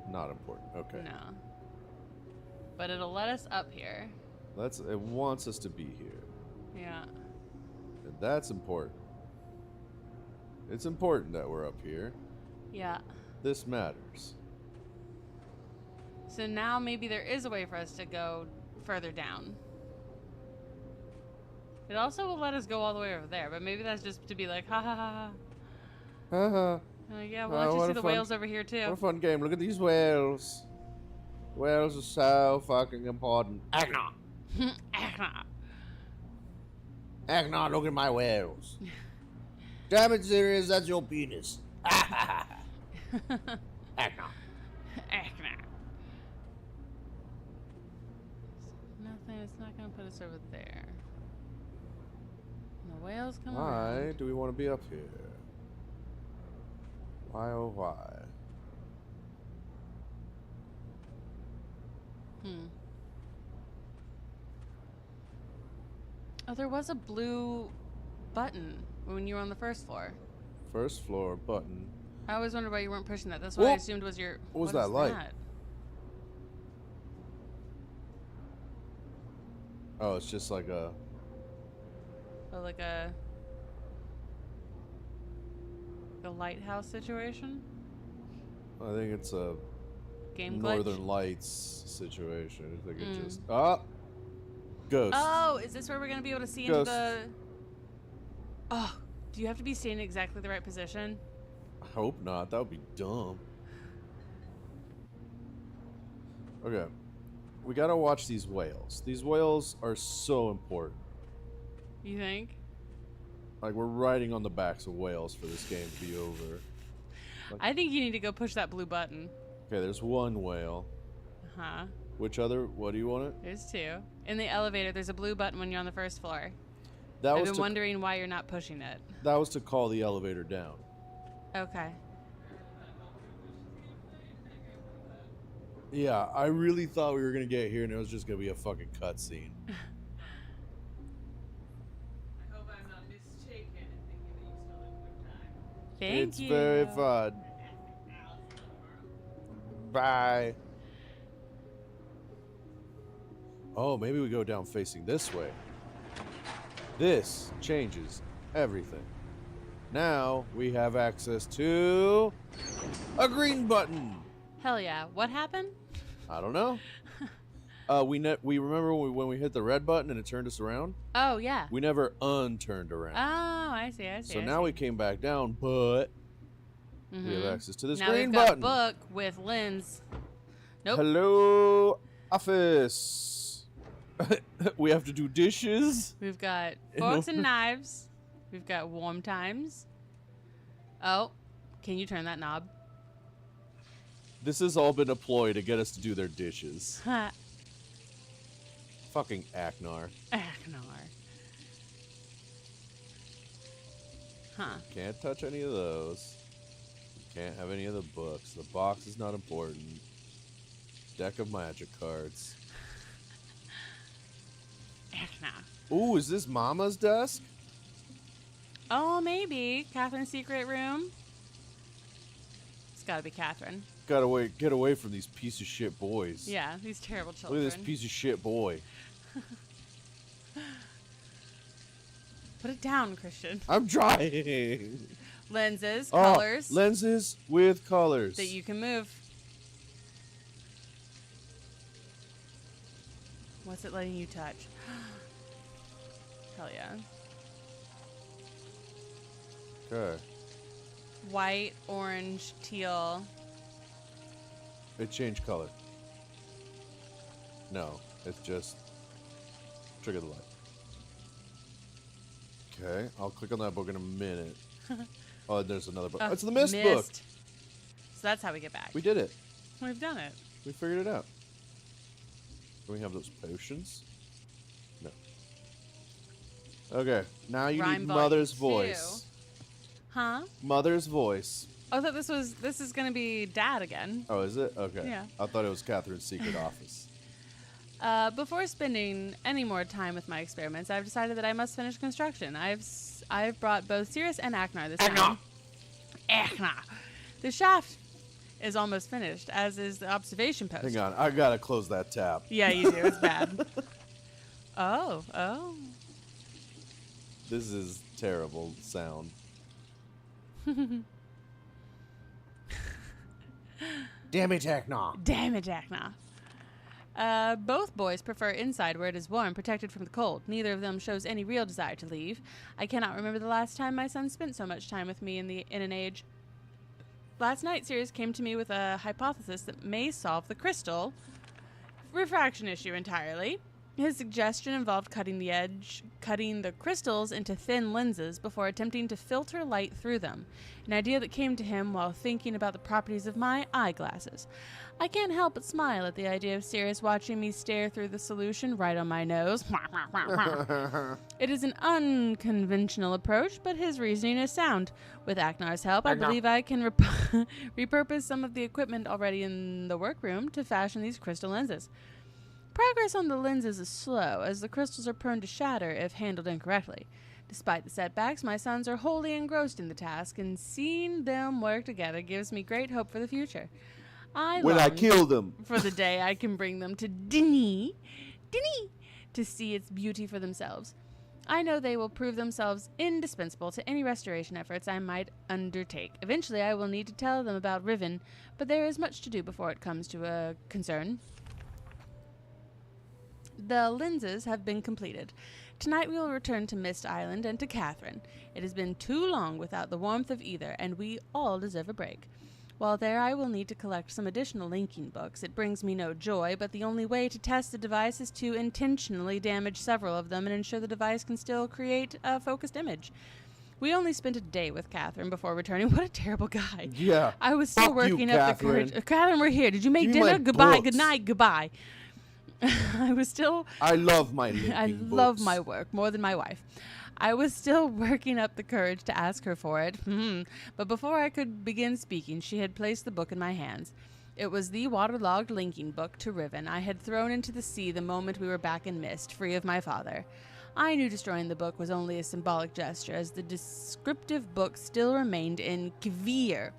not important. Okay. No. But it'll let us up here. It wants us to be here. Yeah. And that's important. It's important that we're up here. Yeah. This matters. So now maybe there is a way for us to go further down. It also will let us go all the way over there, but maybe that's just to be like, ha ha ha ha. Haha. Yeah, we'll let you what see a the fun- whales over here too. What a fun game. Look at these whales. Whales are so fucking important. Agnar. Agnar, look at my whales. Damn it, Sirius, that's your penis. Agnar. Nothing, it's not gonna put us over there. And the whales come Why around. do we want to be up here? Why oh why? Oh, there was a blue button when you were on the first floor. First floor button. I always wondered why you weren't pushing that. That's what I Whoa. assumed was your. What was is that light? Oh, it's just like a. Oh, like a lighthouse situation? I think it's a Game glitch? Northern Lights situation. I think it just. Ah! Ghost. Oh, is this where we're going to be able to see Ghost. into the... Oh, do you have to be staying in exactly the right position? I hope not. That would be dumb. Okay. We gotta watch these whales. These whales are so important. You think? Like, we're riding on the backs of whales for this game to be over. I think you need to go push that blue button. Okay, there's one whale. Huh? Which other? What do you want it? There's two. In the elevator, there's a blue button when you're on the first floor. That I've was been to, wondering why you're not pushing it. that was to call the elevator down. Okay. Yeah, I really thought we were gonna get here and it was just gonna be a fucking cutscene. I hope I'm not mistaken in thinking that you still have a good time. Thank It's you. very fun. Bye. Oh, maybe we go down facing this way. This changes everything. Now we have access to a green button. Hell yeah. What happened? I don't know. We remember when we hit the red button and it turned us around. Oh, yeah. We never unturned around. Oh, I see. So now we came back down, but we have access to this green we've got button. book with lens. Nope. Hello, office. We have to do dishes. We've got forks and knives. We've got warm times. Oh, can you turn that knob? This has all been a ploy to get us to do their dishes. Ha. Fucking Agnar. Agnar. Huh. Can't touch any of those. Can't have any of the books. The box is not important. Deck of magic cards. Agnar. Ooh, is this Mama's desk? Oh, maybe. Catherine's secret room. It's gotta be Catherine. Get away from these piece of shit boys. Yeah, these terrible Look children. at this piece of shit boy. Put it down, Christian. I'm trying. Lenses, Oh, colors lenses with colors. that you can move. What's it letting you touch? Hell yeah. Okay. White, orange, teal. It changed color. No, it's just trigger the light. Okay, I'll click on that book in a minute. Oh, there's another book. It's the MYST book. So that's how we get back. We did it. We've done it. We figured it out. Do we have those potions? No. Okay, now you Rhyme need volume Mother's 2. voice. Huh? Mother's voice. I thought this is gonna be Dad again. Oh, is it? Okay. Yeah. I thought it was Catherine's secret office. Before spending any more time with my experiments, I've decided that I must finish construction. I've brought both Sirius and Aknar this time. Aknar. The shaft is almost finished, as is the observation post. Hang on, I gotta close that tab. Yeah, you do. It's bad. Oh. This is terrible sound. Damn it, Aknar. Damn it, Aknar. Both boys prefer inside where it is warm, protected from the cold. Neither of them shows any real desire to leave. I cannot remember the last time my son spent so much time with me in an age. Last night, Sirius came to me with a hypothesis that may solve the crystal refraction issue entirely. His suggestion involved cutting the crystals into thin lenses before attempting to filter light through them, an idea that came to him while thinking about the properties of my eyeglasses. I can't help but smile at the idea of Sirius watching me stare through the solution right on my nose. It is an unconventional approach, but his reasoning is sound. With Aknar's help, I believe I can repurpose some of the equipment already in the workroom to fashion these crystal lenses. Progress on the lenses is slow, as the crystals are prone to shatter if handled incorrectly. Despite the setbacks, my sons are wholly engrossed in the task, and seeing them work together gives me great hope for the future. I kill them. for the day I can bring them to Dinny, to see its beauty for themselves. I know they will prove themselves indispensable to any restoration efforts I might undertake. Eventually, I will need to tell them about Riven, but there is much to do before it comes to a concern. The lenses have been completed. Tonight we will return to Mist Island and to Catherine. It has been too long without the warmth of either, and we all deserve a break. While there, I will need to collect some additional linking books. It brings me no joy, but the only way to test the device is to intentionally damage several of them and ensure the device can still create a focused image. We only spent a day with Catherine before returning. What a terrible guy. Yeah. I was still Fuck you, working up the Catherine. courage. Catherine, we're here. Did you make Give me dinner? my Goodbye. books. Good night. Goodbye. I was still... I love my linking I books. love my work more than my wife. I was still working up the courage to ask her for it, but before I could begin speaking, she had placed the book in my hands. It was the waterlogged linking book to Riven I had thrown into the sea the moment we were back in Mist, free of my father. I knew destroying the book was only a symbolic gesture, as the descriptive book still remained in Kvir.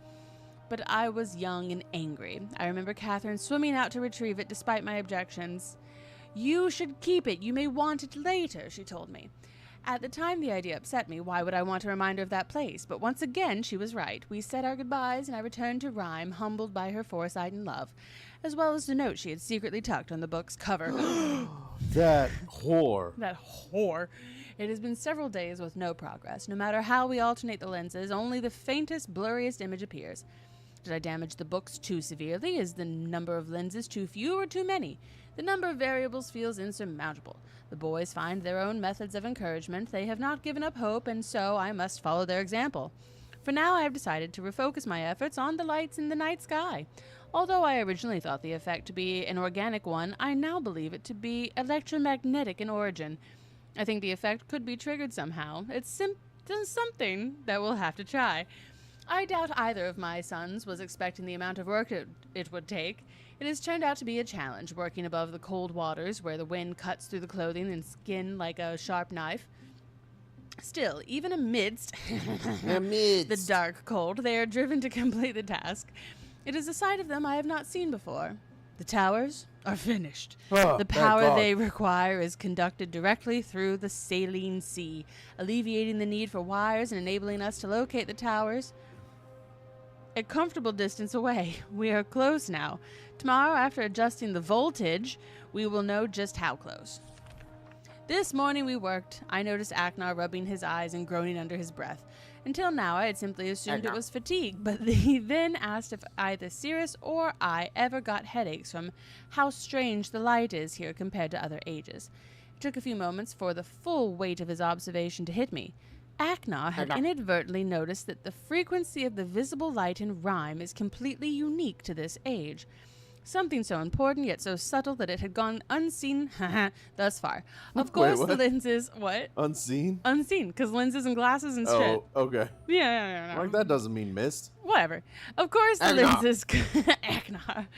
But I was young and angry. I remember Catherine swimming out to retrieve it despite my objections. "You should keep it. You may want it later," she told me. At the time, the idea upset me. Why would I want a reminder of that place? But once again, she was right. We said our goodbyes, and I returned to Rhyme, humbled by her foresight and love, as well as the note she had secretly tucked on the book's cover. That whore. That whore. It has been several days with no progress. No matter how we alternate the lenses, only the faintest, blurriest image appears. Did I damage the books too severely? Is the number of lenses too few or too many? The number of variables feels insurmountable. The boys find their own methods of encouragement. They have not given up hope, and so I must follow their example. For now, I have decided to refocus my efforts on the lights in the night sky. Although I originally thought the effect to be an organic one, I now believe it to be electromagnetic in origin. I think the effect could be triggered somehow. It's something that we'll have to try. I doubt either of my sons was expecting the amount of work it would take. It has turned out to be a challenge, working above the cold waters where the wind cuts through the clothing and skin like a sharp knife. Still, even amidst the dark cold, they are driven to complete the task. It is a side of them I have not seen before. The towers are finished. Oh, The thank power God. they require is conducted directly through the saline sea, alleviating the need for wires and enabling us to locate the towers a comfortable distance away. We are close now. Tomorrow, after adjusting the voltage, we will know just how close. This morning we worked. I noticed Aknar rubbing his eyes and groaning under his breath. Until now, I had simply assumed it was fatigue, but he then asked if either Sirius or I ever got headaches from how strange the light is here compared to other ages. It took a few moments for the full weight of his observation to hit me. Aknar had inadvertently noticed that the frequency of the visible light in Rhyme is completely unique to this age. Something so important yet so subtle that it had gone unseen thus far. Of Wait, course, what? the lenses... What? Unseen? Unseen, because lenses and glasses and shit. Oh, okay. Yeah. Like, that doesn't mean mist. Whatever. Of course, the Agnar. lenses... Agnar.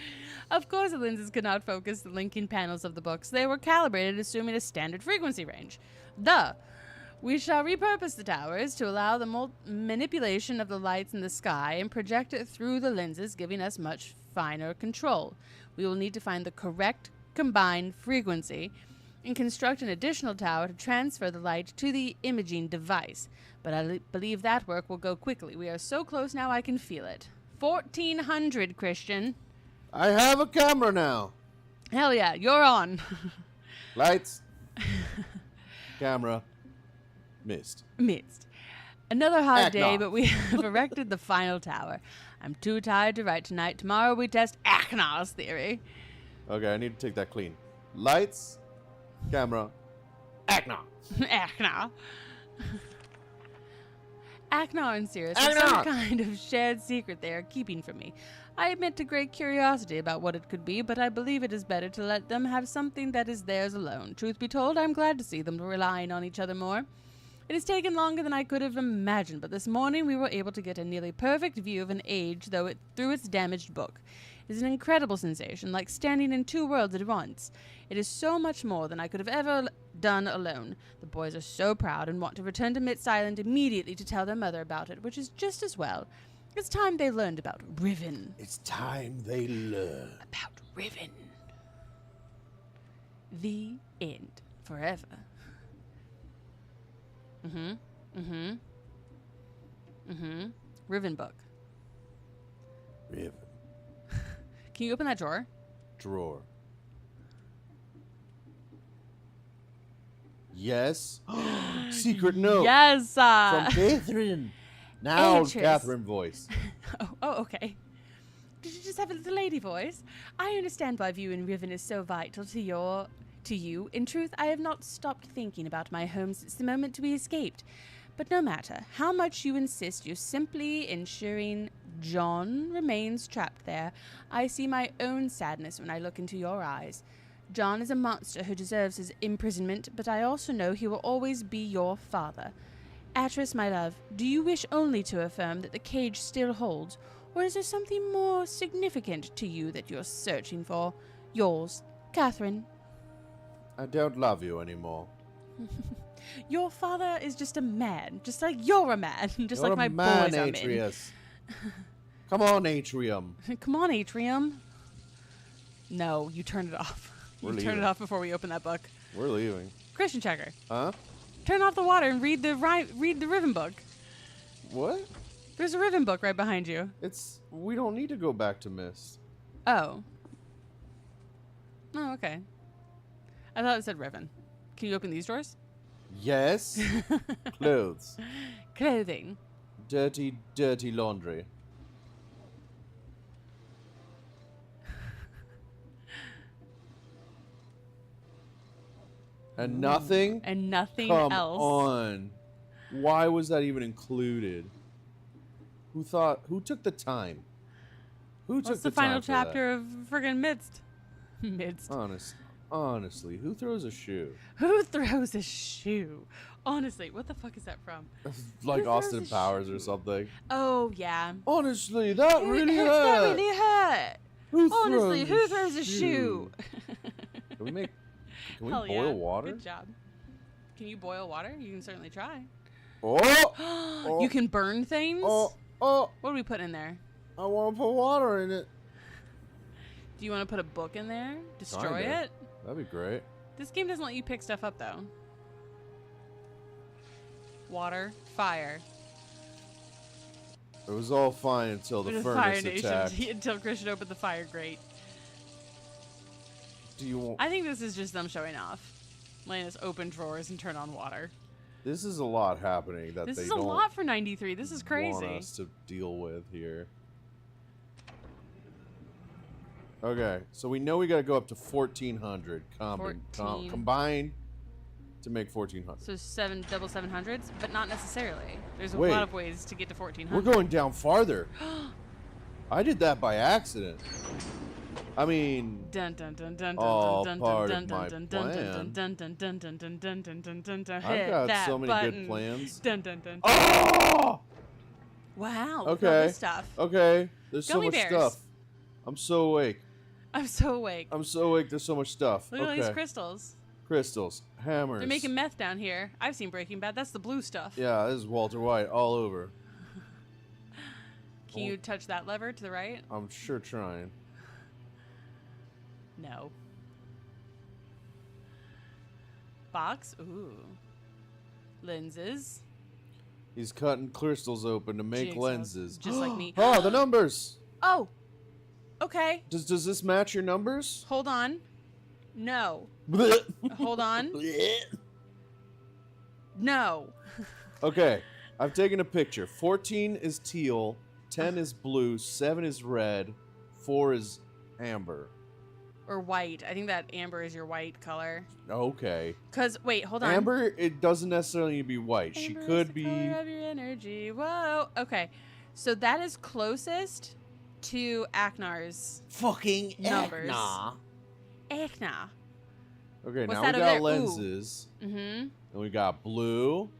Of course, the lenses could not focus the linking panels of the books. They were calibrated assuming a standard frequency range. Duh. We shall repurpose the towers to allow the manipulation of the lights in the sky and project it through the lenses, giving us much finer control. We will need to find the correct combined frequency and construct an additional tower to transfer the light to the imaging device. But I believe that work will go quickly. We are so close now I can feel it. 1400, Christian. I have a camera now. Hell yeah, you're on. Lights. Camera. Mist. Missed. Another hot day, Agnar. but we have erected the final tower. I'm too tired to write tonight. Tomorrow we test Agnar's theory. Okay, I need to take that clean. Lights. Camera. Agnar. Agnar. Agnar and Sirius have some Agnar! kind of shared secret they are keeping from me. I admit to great curiosity about what it could be, but I believe it is better to let them have something that is theirs alone. Truth be told, I'm glad to see them relying on each other more. It has taken longer than I could have imagined, but this morning we were able to get a nearly perfect view of an age through its damaged book. It is an incredible sensation, like standing in two worlds at once. It is so much more than I could have ever done alone. The boys are so proud and want to return to Myst Island immediately to tell their mother about it, which is just as well. It's time they learned about Riven. It's time they learn. About Riven. The end. Forever. Riven book. Riven. Can you open that drawer? Drawer. Yes. Secret note. Yes. From Catherine. Now, Beatrice. Catherine voice. Oh, okay. Did you just have a little lady voice? I understand why viewing Riven is so vital to you. In truth, I have not stopped thinking about my home since the moment we escaped. But no matter how much you insist, you're simply ensuring John remains trapped there. I see my own sadness when I look into your eyes. John is a monster who deserves his imprisonment, but I also know he will always be your father. Atris, my love, do you wish only to affirm that the cage still holds, or is there something more significant to you that you're searching for? Yours, Catherine. I don't love you anymore. Your father is just a man, just like you're a man, just You're like my a man, boys are men. Atreus. Come on, Atrium. Come on, Atrium. No, you turn it off. We're You turn leaving. it off before we open that book. We're leaving. Christian checker. Huh? Turn off the water and read the Riven book. What? There's a Riven book right behind you. We don't need to go back to Mist. Oh. Oh, okay. I thought it said Riven. Can you open these drawers? Yes. Clothes. Clothing. Dirty, dirty laundry. And nothing? And nothing Come else. on. Why was that even included? Who took the time? Who took What's the time final for chapter of friggin' Midst? Midst. that? Honestly, who throws a shoe? Who throws a shoe? Honestly, what the fuck is that from? Like Who Austin throws a Powers shoe? or something. Oh, yeah. Honestly, that really That hurt. really hurt. Who Honestly, throws who throws a shoe? Can we Hell boil yeah. water? Good job. Can you boil water? You can certainly try. Oh! You can burn things? Oh! What do we put in there? I want to put water in it. Do you want to put a book in there? Destroy Kinda. it? That'd be great. This game doesn't let you pick stuff up, though. Water, fire. It was all fine until the Fire furnace Nation attacked. until Christian opened the fire grate. Do you want? I think this is just them showing off. Letting us open drawers and turn on water. This is a lot happening that This they is a don't lot for 93. This is want crazy. us to deal with here. Okay, so we know we got to go up to 1400 combined to make 1400. So double 700s, but not necessarily. There's a Wait. lot of ways to get to 1400. We're going down farther. I did that by accident. I mean, Dun dun dun dun all dun dun part dun of dun my dun dun plan. dun dun dun dun dun dun dun dun dun dun. I've Hit got that so many button. good plans. Dun dun dun. Oh! Wow. Look at all Okay. this stuff. Okay. There's so Gummy much bears. stuff. I'm so awake. I'm so awake. I'm so awake. There's so much stuff. Look at all Okay. these crystals. Crystals, hammers. They're making meth down here. I've seen Breaking Bad. That's the blue stuff. Yeah, this is Walter White all over. Can you touch that lever to the right? I'm sure trying. No. Box? Ooh. Lenses. He's cutting crystals open to make Jigsaws. lenses. Just like me. Oh, the numbers. Oh! Okay. Does this match your numbers? Hold on. No. Hold on. No. Okay, I've taken a picture. 14 is teal, 10 is blue, 7 is red, 4 is amber. Or white. I think that amber is your white color. Okay. Cause wait, hold on. Amber, it doesn't necessarily need to be white. She Amber is could the be. color of your energy. Whoa. Okay. So that is closest to Aknar's Fucking numbers. Nah. Aknar. Okay, What's now that we over got there? Ooh. lenses. Mm-hmm. And we got blue,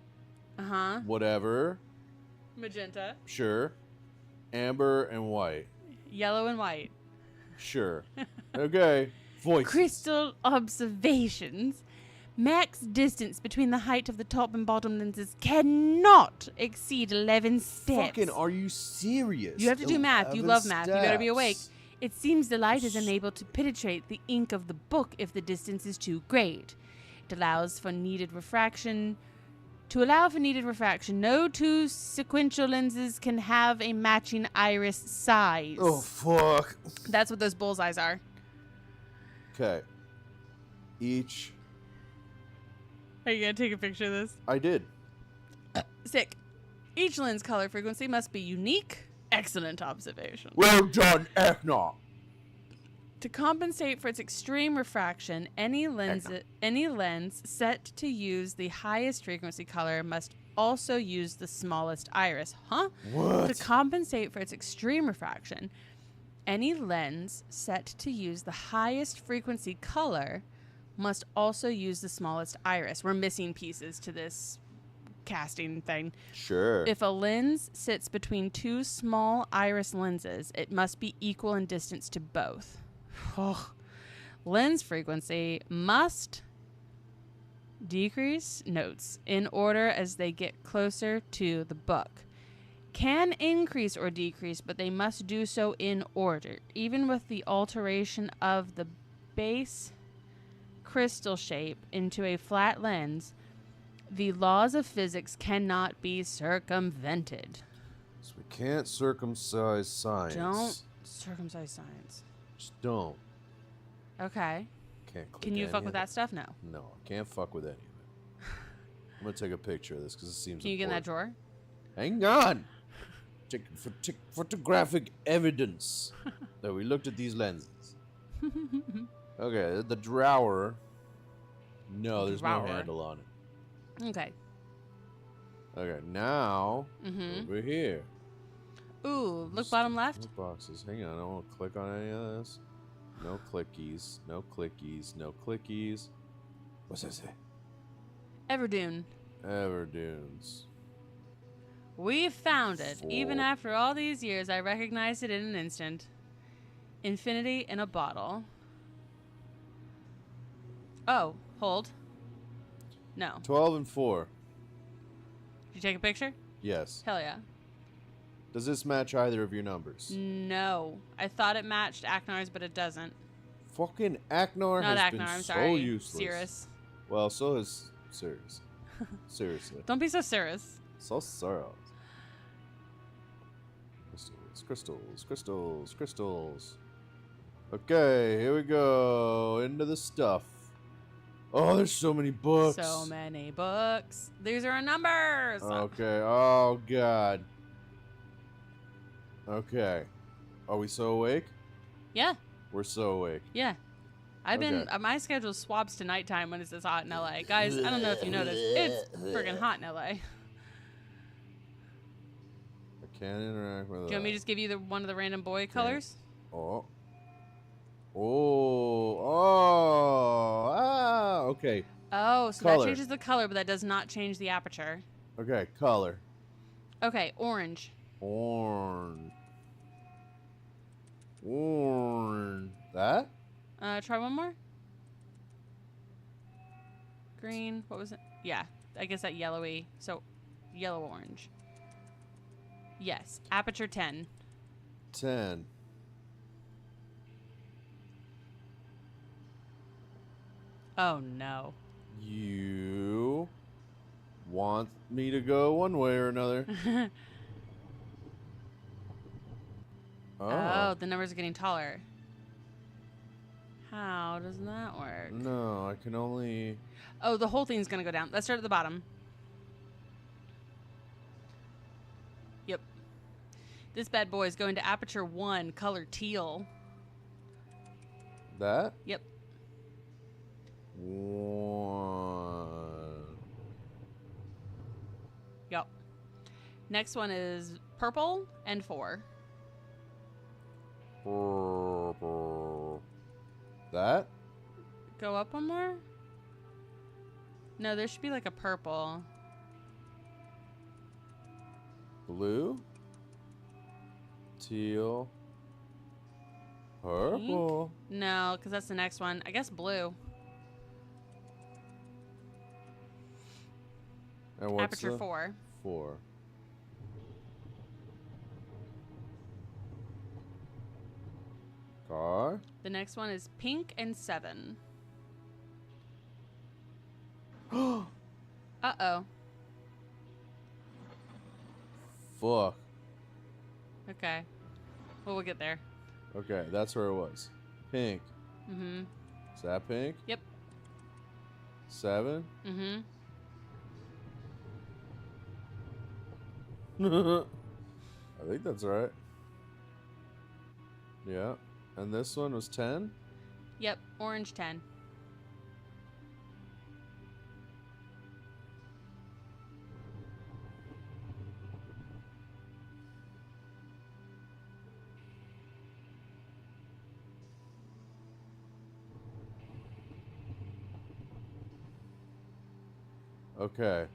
Uh-huh. whatever, Magenta. sure. Amber and white, Yellow and white. sure. Okay, voice. Crystal observations. Max distance between the height of the top and bottom lenses cannot exceed 11 steps. Fucking, are you serious? You have to do math. You 11 love math. You better be steps. awake. It seems the light is unable to penetrate the ink of the book if the distance is too great. It allows for needed refraction. To allow for needed refraction, no two sequential lenses can have a matching iris size. Oh, fuck. That's what those bullseyes are. Okay. Each. Are you going to take a picture of this? I did. Sick. Each lens color frequency must be unique. Excellent observation. Well done, Eknar. To compensate for its extreme refraction, any lens set to use the highest frequency color must also use the smallest iris. Huh? What? To compensate for its extreme refraction, any lens set to use the highest frequency color must also use the smallest iris. We're missing pieces to this casting thing. Sure. If a lens sits between two small iris lenses, it must be equal in distance to both. Lens frequency must decrease notes in order as they get closer to the book. Can increase or decrease, but they must do so in order. Even with the alteration of the base crystal shape into a flat lens, the laws of physics cannot be circumvented. So we can't circumcise science. Don't circumcise science. Just don't. Okay. Can't click Can you any fuck of with it. that stuff? No. No, I can't fuck with any of it. I'm gonna take a picture of this because it seems. Can you get in that important. drawer? Hang on. Take photographic evidence that we looked at these lenses. Okay, the drawer. No, there's Drawer. no handle on it. Okay. Okay, now Mm-hmm. over here. Ooh, look bottom left. What boxes? Hang on, I don't want to click on any of this. No clickies. No clickies. No clickies. What's that say? Everdune. Everdunes. We found it. Even 4. after all these years, I recognized it in an instant. Infinity in a bottle. Oh, hold. No. 12 and 4. Did you take a picture? Yes. Hell yeah. Does this match either of your numbers? No. I thought it matched Aknar's, but it doesn't. Fucking Aknar Not has Aknar, been I'm so sorry. useless. Cirrus. Well, so is Sirius. Seriously. Don't be so serious. So serious. Crystals, crystals, crystals. Okay, here we go. Into the stuff. Oh, there's so many books. So many books. These are our numbers. Okay. Oh, God. Okay. Are we so awake? Yeah. We're so awake. Yeah. I've been, Okay. my schedule swaps to nighttime when it's this hot in LA. Guys, I don't know if you noticed. It's friggin' hot in LA. I can't interact with Do you want me to just give you one of the random boy colors? Oh. Okay. Oh, so Color. that changes the color, but that does not change the aperture. Okay. Color. Okay, orange. Orange. Orange. That? Try one more. Green. What was it? Yeah, I guess that yellowy. So, yellow-orange. Yes. Aperture 10. 10. Oh, no. You want me to go one way or another? Oh, the numbers are getting taller. How does that work? No, I can only... Oh, the whole thing's going to go down. Let's start at the bottom. Yep. This bad boy is going to aperture 1, color teal. That? Yep. 1. Yep. Next one is purple and 4. Purple. That? Go up one more? No, there should be like a purple. Blue? Teal? Purple? Pink? No, because that's the next one. I guess blue. And what's Aperture the 4. 4. Car? The next one is pink and 7. Uh-oh. Fuck. Okay. Well, we'll get there. Okay, that's where it was. Pink. Mm-hmm. Is that pink? Yep. 7? Mm-hmm. I think that's right. Yeah. And this one was 10? Yep. Orange 10. Okay.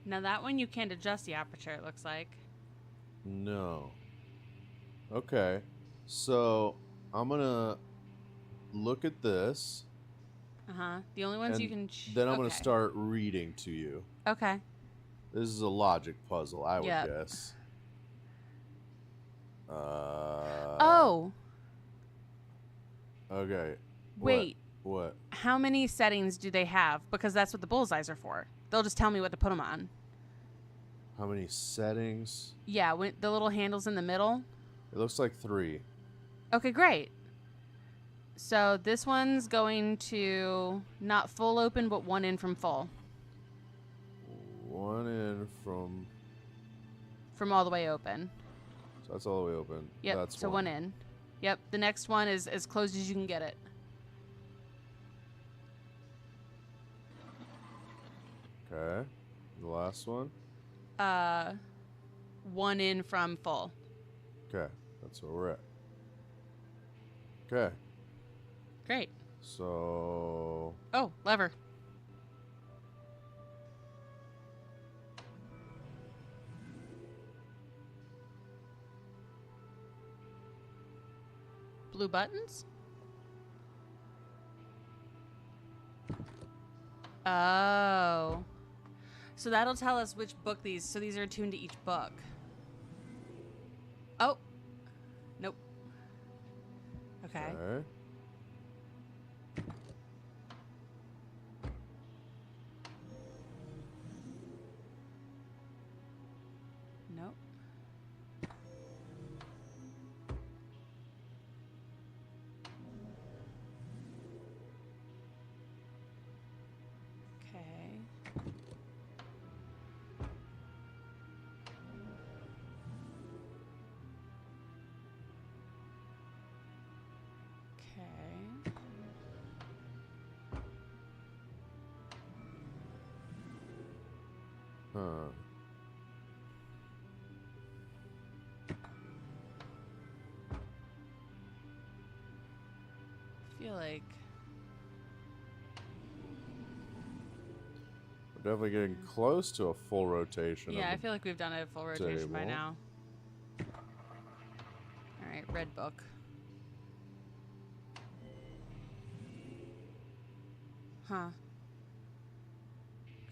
Now that one you can't adjust the aperture, it looks like. No. Okay. So, I'm gonna look at this. Uh-huh. The only ones and you can... then I'm gonna okay. start reading to you. Okay. This is a logic puzzle, I would Yep. guess. Oh! Okay. Wait. What? How many settings do they have? Because that's what the bullseyes are for. They'll just tell me what to put them on. How many settings? Yeah, when the little handles in the middle. It looks like 3. Okay, great. So this one's going to not full open, but 1 in from full. 1 in from... From all the way open. So that's all the way open. Yep, That's so 1 in. Yep, the next one is as close as you can get it. Okay. The last one? 1 in from full. Okay. That's where we're at. Okay. Great. So... Oh, lever. Blue buttons? Oh. So that'll tell us which book these... So these are attuned to each book. Oh. Nope. Okay. Okay. Nope. Okay. Okay. Huh. I feel like... definitely getting close to a full rotation. Yeah, I of feel like we've done a full rotation by table. now. All right, red book. Huh.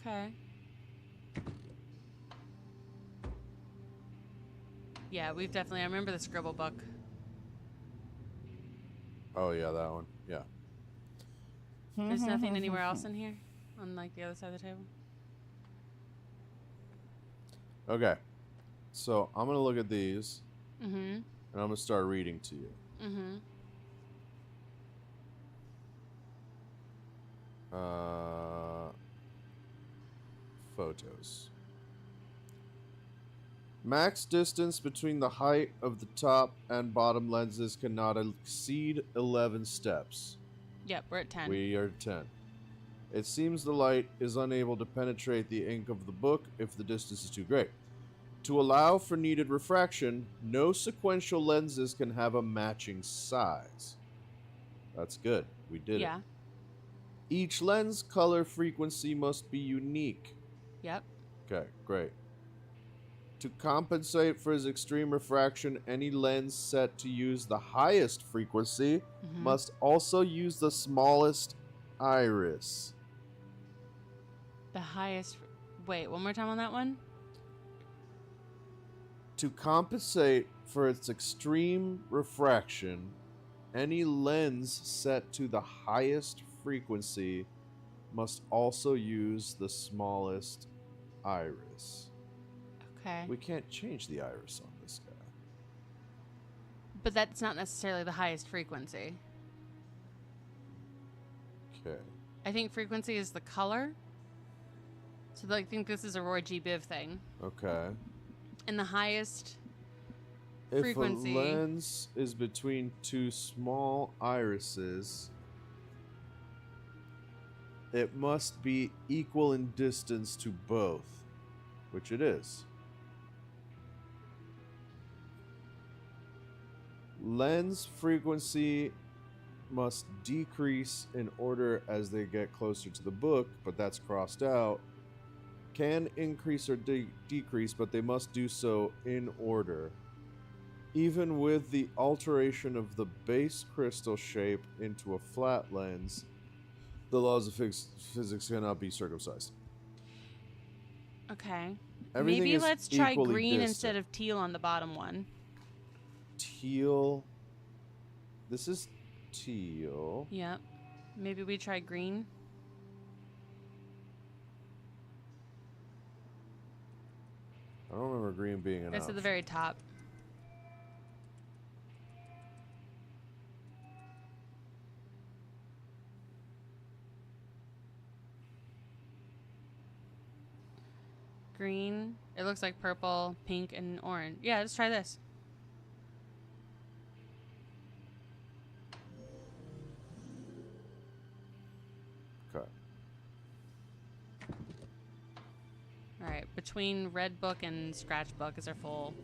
Okay. Yeah, we've definitely. I remember the scribble book. Oh yeah, that one. Yeah. There's nothing anywhere else in here, on like the other side of the table. Okay. So I'm gonna look at these, Mm-hmm. and I'm gonna start reading to you. Mm-hmm. Photos. Max distance between the height of the top and bottom lenses cannot exceed 11 steps. Yep, we're at 10. We are 10. It seems the light is unable to penetrate the ink of the book if the distance is too great. To allow for needed refraction, no sequential lenses can have a matching size. That's good. We did it. Yeah. Each lens color frequency must be unique. Yep. Okay, great. To compensate for his extreme refraction, any lens set to use the highest frequency must also use the smallest iris. The highest. Wait, one more time on that one. To compensate for its extreme refraction, any lens set to the highest frequency must also use the smallest iris. Okay. We can't change the iris on this guy. But that's not necessarily the highest frequency. Okay. I think frequency is the color. So I think this is a Roy G. Biv thing. Okay. And the highest If frequency. a lens is between two small irises, it must be equal in distance to both, which it is. Lens frequency must decrease in order as they get closer to the book, but that's crossed out. Can increase or decrease, but they must do so in order. Even with the alteration of the base crystal shape into a flat lens, the laws of physics cannot be circumcised. Okay. Everything Maybe is let's try equally green distant. instead of teal on the bottom one. Teal. This is teal. Yep. Maybe we try green. I don't remember green being an It's at option. the very top. Green. It looks like purple, pink, and orange. Yeah, let's try this. Okay. All right. Between red book and scratch book is our full.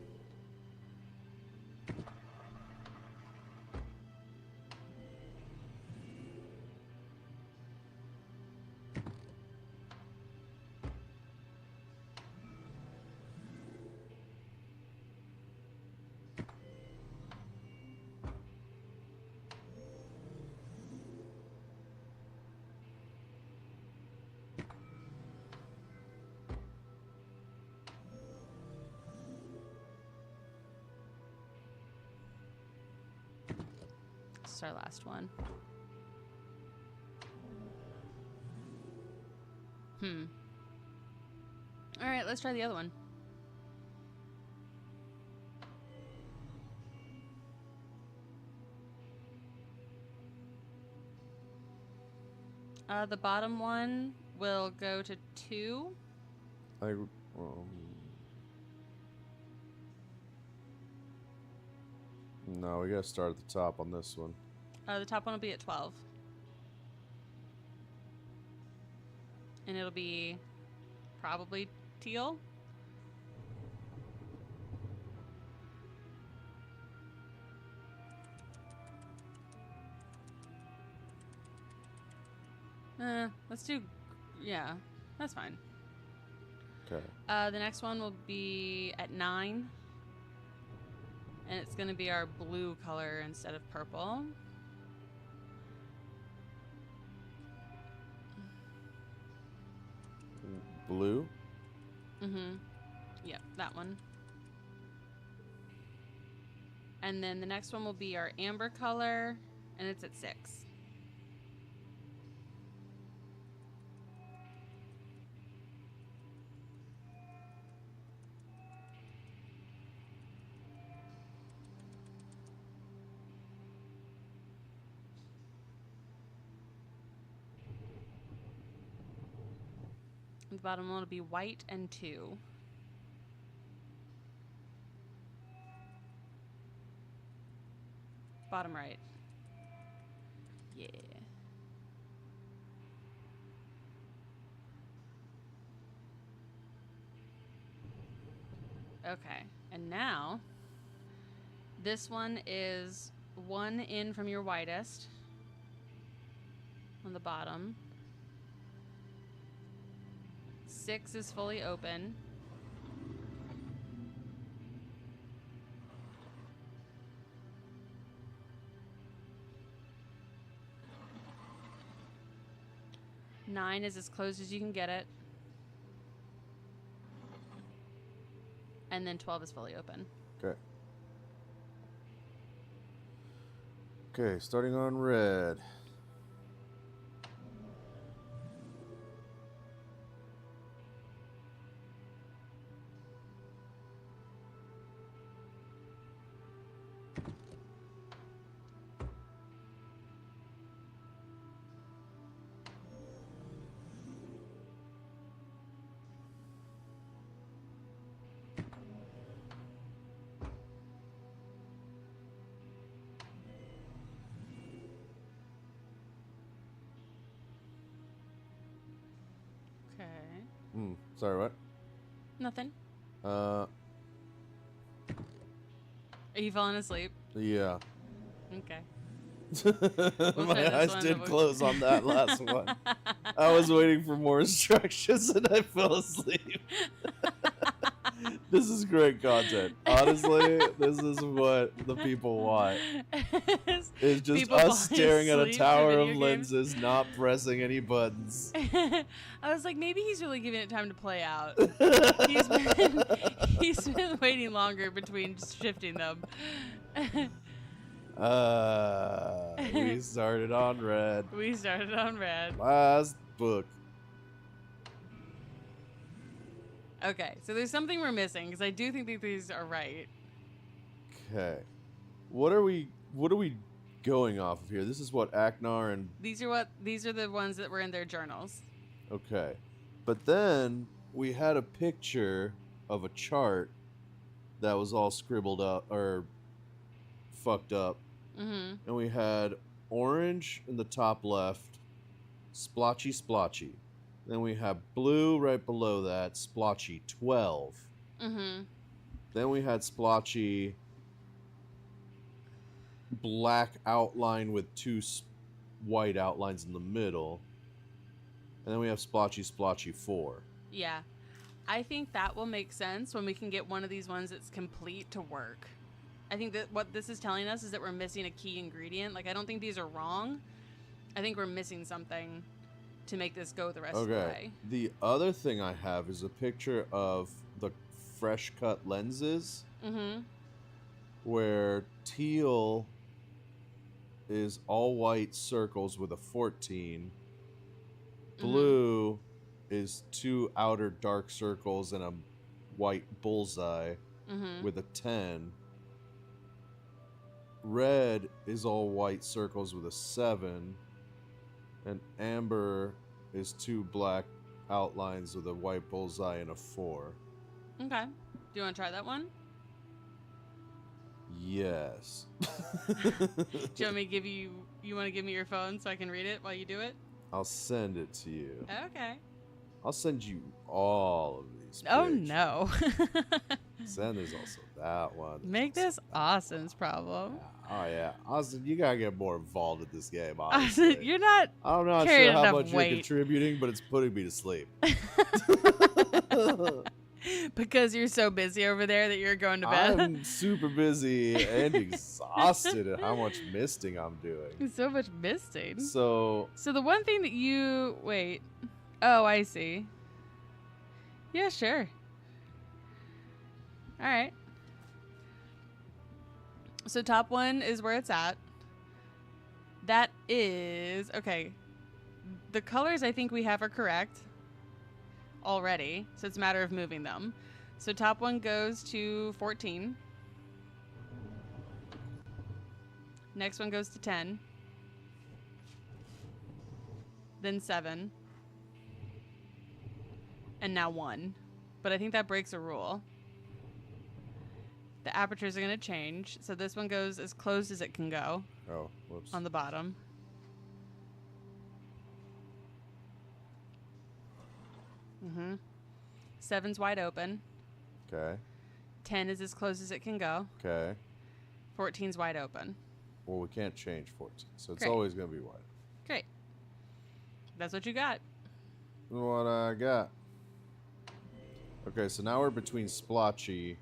This is our last one. All right, let's try the other one. The bottom one will go to 2. No, we gotta start at the top on this one. The top one will be at 12. And it'll be probably teal. Let's do, yeah, that's fine. Okay. The next one will be at 9. And it's going to be our blue color instead of purple. Blue? Mm-hmm. Yep, that one. And then the next one will be our amber color, and it's at 6. The bottom one will be white and 2. Bottom right. Yeah. Okay. And now, this one is 1 in from your whitest on the bottom. 6 is fully open. Nine is as close as you can get it. And then 12 is fully open. Okay. Okay, starting on red. Okay. Sorry, what? Nothing. Uh, Are you falling asleep? yeah. Okay. My eyes did close on that last one. I was waiting for more instructions and I fell asleep. This is great content. Honestly, this is what the people want. It's just People us falling staring at a asleep to tower video of games. lenses, not pressing any buttons. I was like, maybe he's really giving it time to play out. He's been waiting longer between shifting them. We started on red. We started on red. Last book. Okay, so there's something we're missing because I do think that these are right. Okay. What are we going off of here? This is what Aknar and These are the ones that were in their journals. okay. But then we had a picture of a chart that was all scribbled up or fucked up. Mm-hmm. And we had orange in the top left, splotchy splotchy. Then we have blue right below that, splotchy 12. Mm-hmm. Then we had splotchy black outline with 2 white outlines in the middle. And then we have splotchy splotchy 4. Yeah. I think that will make sense when we can get one of these ones that's complete to work. I think that what this is telling us is that we're missing a key ingredient. Like, I don't think these are wrong. I think we're missing something to make this go the rest of the way. The other thing I have is a picture of the fresh cut lenses. Mm-hmm. Where teal is all white circles with a 14. Blue is 2 outer dark circles and a white bullseye with a 10. Red is all white circles with a 7. And amber is 2 black outlines with a white bullseye and a 4. Okay. Do you want to try that one? Yes. Do you want me to give you want to give me your phone so I can read it while you do it? I'll send it to you. Okay. I'll send you all of these Oh pictures. no. Then there's also that one. Make this Austin's problem. Oh yeah, Austin, you gotta get more involved in this game. Austin, Honestly. you're not I'm not carrying sure how enough much weight. you're contributing, but it's putting me to sleep. Because you're so busy over there that you're going to bed. I'm super busy and exhausted at how much misting I'm doing. So much misting. So So the one thing that you... Wait. Oh, I see. Yeah, sure. All right. So top one is where it's at. That is... Okay. The colors I think we have are correct already. So it's a matter of moving them. So top one goes to 14. Next one goes to 10. Then 7. And now 1. But I think that breaks a rule. The apertures are going to change. So this one goes as closed as it can go. Oh, whoops. On the bottom. Mm-hmm. 7's wide open. Okay. 10 is as close as it can go. Okay. 14's wide open. Well, we can't change 14, so it's Great. always going to be wide. Great. That's what you got. What I got. Okay, so now we're between splotchy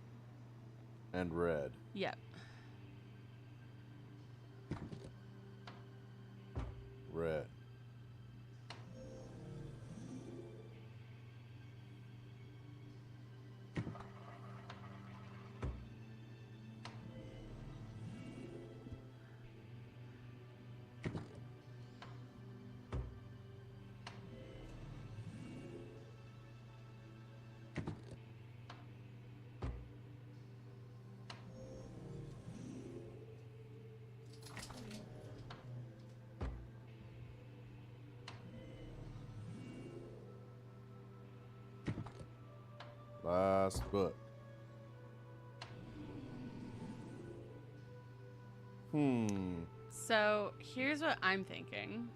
and red. Yep. Red. Last book. So here's what I'm thinking.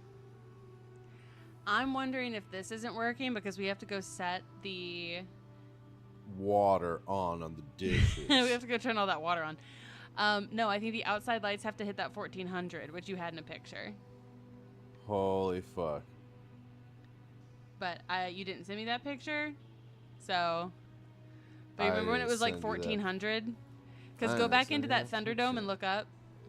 I'm wondering if this isn't working because we have to go set the... Water on the dishes. we have to go turn all that water on. No, I think the outside lights have to hit that 1400, which you had in a picture. Holy fuck. But you didn't send me that picture, so... But I you remember when it was like didn't send you that. 1400? Because I go didn't back send into you that that Thunderdome picture. and look up.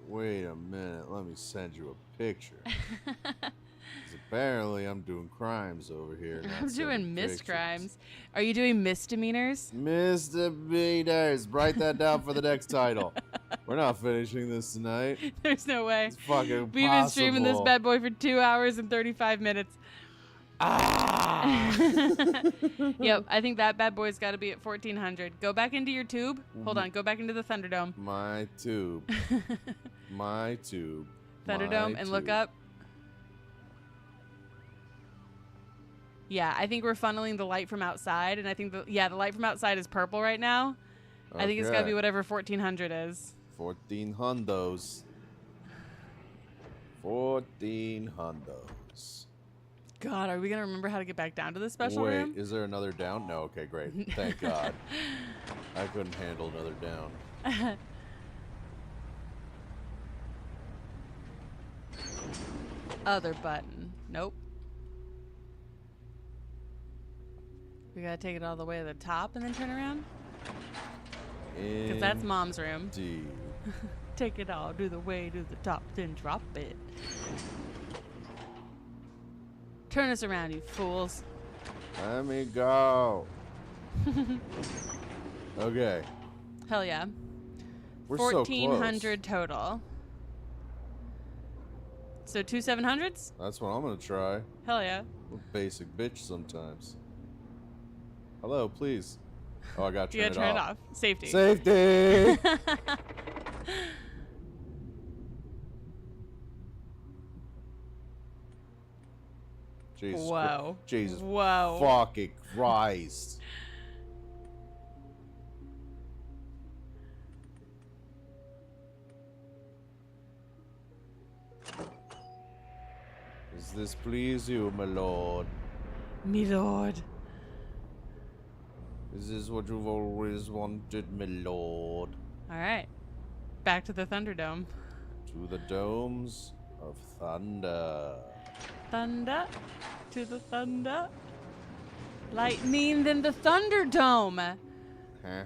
Wait a minute. Let me send you a picture. 'Cause apparently I'm doing crimes over here. I'm not doing sending pictures. miscrimes. Are you doing misdemeanors? Misdemeanors. Write that down for the next title. We're not finishing this tonight. There's no way. It's fucking We've been streaming this possible. bad boy for 2 hours and 35 minutes. Ah! Yep, I think that bad boy's got to be at 1400. Go back into your tube. Hold on, go back into the Thunderdome. My tube. My tube. Thunderdome My and look tube. up. Yeah, I think we're funneling the light from outside, and I think the light from outside is purple right now. I think it's got to be Okay. whatever 1400 is. 14 hundos. 14 hundos. God, are we gonna remember how to get back down to the special Wait, room? is there another down? No, okay, great. Thank God. I couldn't handle another down. Other button. Nope. We gotta take it all the way to the top and then turn around? Because that's Mom's room. Indeed. Take it all to the way to the top, then drop it. Turn us around, you fools. Let me go. Okay. Hell yeah. We're so 1400 total. So 2 700s? close. That's what I'm going to try. Hell yeah. I'm a basic bitch sometimes. Hello, please. Oh, I got to You turn, gotta turn it off. Safety. Safety! Jesus. Whoa. Jesus. Whoa. Fucking Christ. Does this please you, my lord? Me lord. Is this what you've always wanted, my lord? Alright. Back to the Thunderdome. To the domes of thunder. Thunder. To the thunder. Lightning than the Thunderdome. Huh?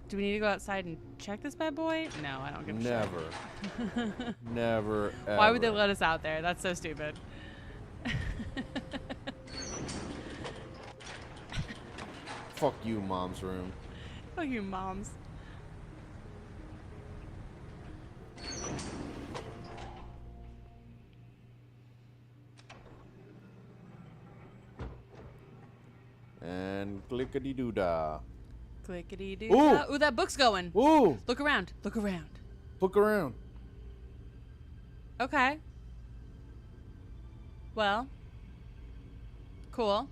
Do we need to go outside and check this bad boy? No, I don't give a shit. Never. Never, ever. Why would they let us out there? That's so stupid. Fuck you, mom's room. Fuck you, moms. And clickety-doo-dah. Clickety doo. Ooh! Ooh, that book's going. Ooh! Look around. Look around. Look around. Okay. Well. Cool.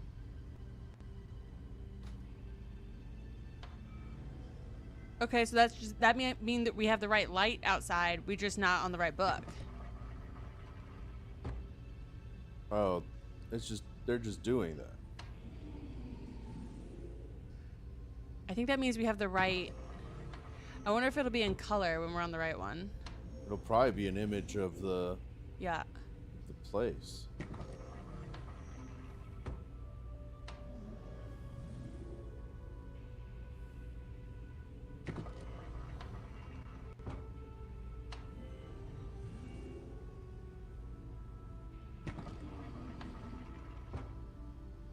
Okay, so that's just that mean that we have the right light outside. We're just not on the right book. Oh, it's just they're just doing that. I think that means we have the right. I wonder if it'll be in color when we're on the right one. It'll probably be an image of the Yeah. place.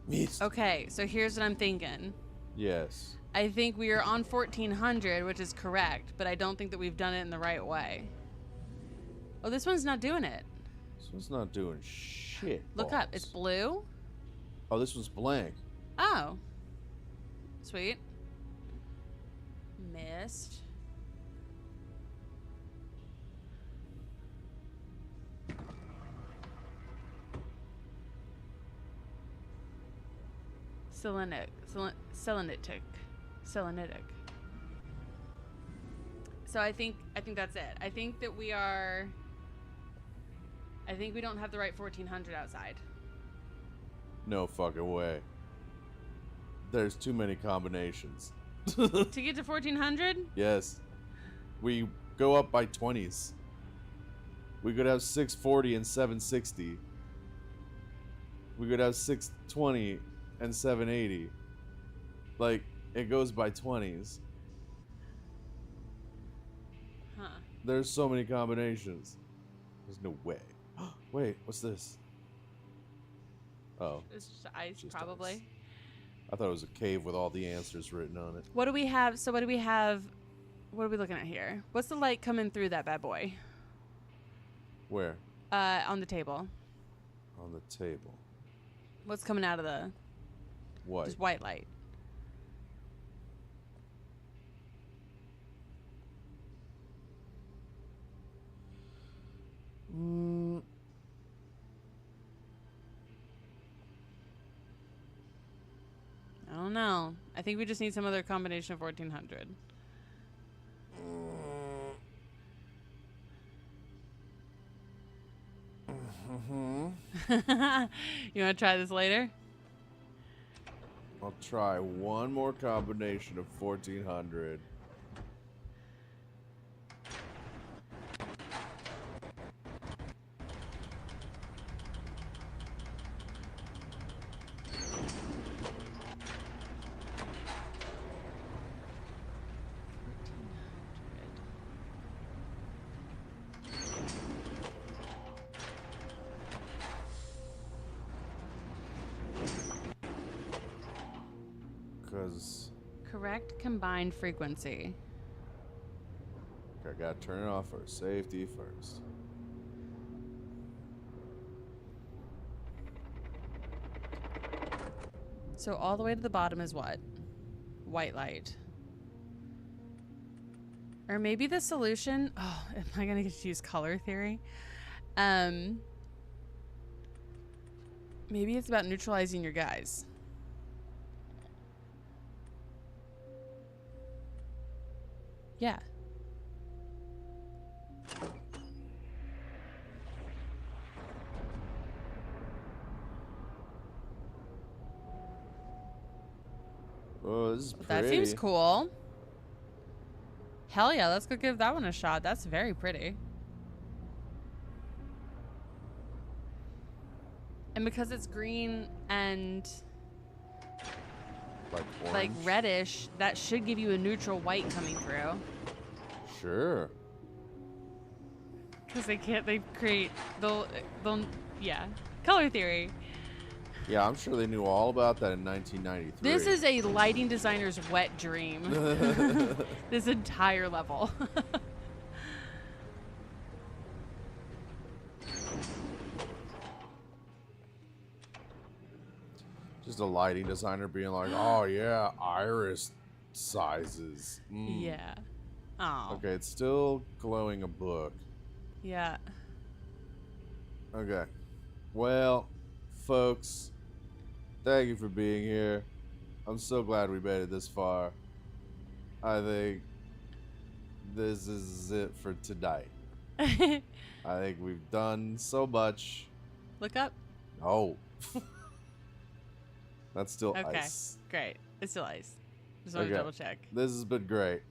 Mist. Okay, so here's what I'm thinking. Yes. I think we are on 1400, which is correct, but I don't think that we've done it in the right way. Oh, this one's not doing it. This one's not doing shit. Look up. It's balls. blue. Oh, this one's blank. Oh. Sweet. Mist. Selenitic. So I think that's it. I think that we are. I think we don't have the right 1400 outside. No fucking way. There's too many combinations. To get to 1400? Yes. We go up by 20s. We could have 640 and 760. We could have 620 and 780. Like, it goes by 20s. Huh. There's so many combinations. There's no way. Wait, what's this? Oh. It's just ice, Just probably. ice. I thought it was a cave with all the answers written on it. What do we have? So what do we have? What are we looking at here? What's the light coming through that bad boy? Where? On the table. On the table. What's coming out of the What? just white light? I don't know. I think we just need some other combination of 1400. You want to try this later? I'll try one more combination of 1400. Because Correct combined frequency. I gotta turn it off for safety first. So all the way to the bottom is what? White light. Or maybe the solution. Oh, am I gonna get to use color theory? Maybe it's about neutralizing your guys. Yeah. Oh, this is Well, pretty. that seems cool. Hell yeah, let's go give that one a shot. That's very pretty. And because it's green and Like orange? reddish, that should give you a neutral white coming through. Sure. Because they create, yeah. Color theory. Yeah, I'm sure they knew all about that in 1993. This is a lighting designer's wet dream. This entire level. Just a lighting designer being like, oh yeah, iris sizes. Mm. Yeah. Oh. Okay, it's still glowing a book. Yeah. Okay. Well, folks, thank you for being here. I'm so glad we made it this far. I think this is it for tonight. I think we've done so much. Look up. Oh. That's still Okay. ice. Great. It's still ice. Just want to Okay. double check. This has been great.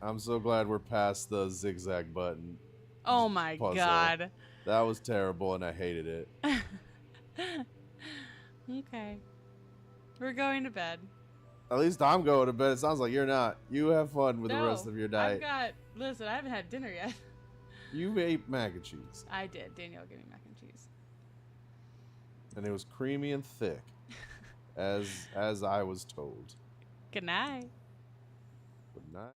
I'm so glad we're past the zigzag button. Oh my puzzle. god. That was terrible and I hated it. Okay. We're going to bed. At least I'm going to bed. It sounds like you're not. You have fun with the rest of your night. Listen, I haven't had dinner yet. You ate mac and cheese. I did. Danielle gave me mac and cheese. And it was creamy and thick. as I was told. Good night. Good night.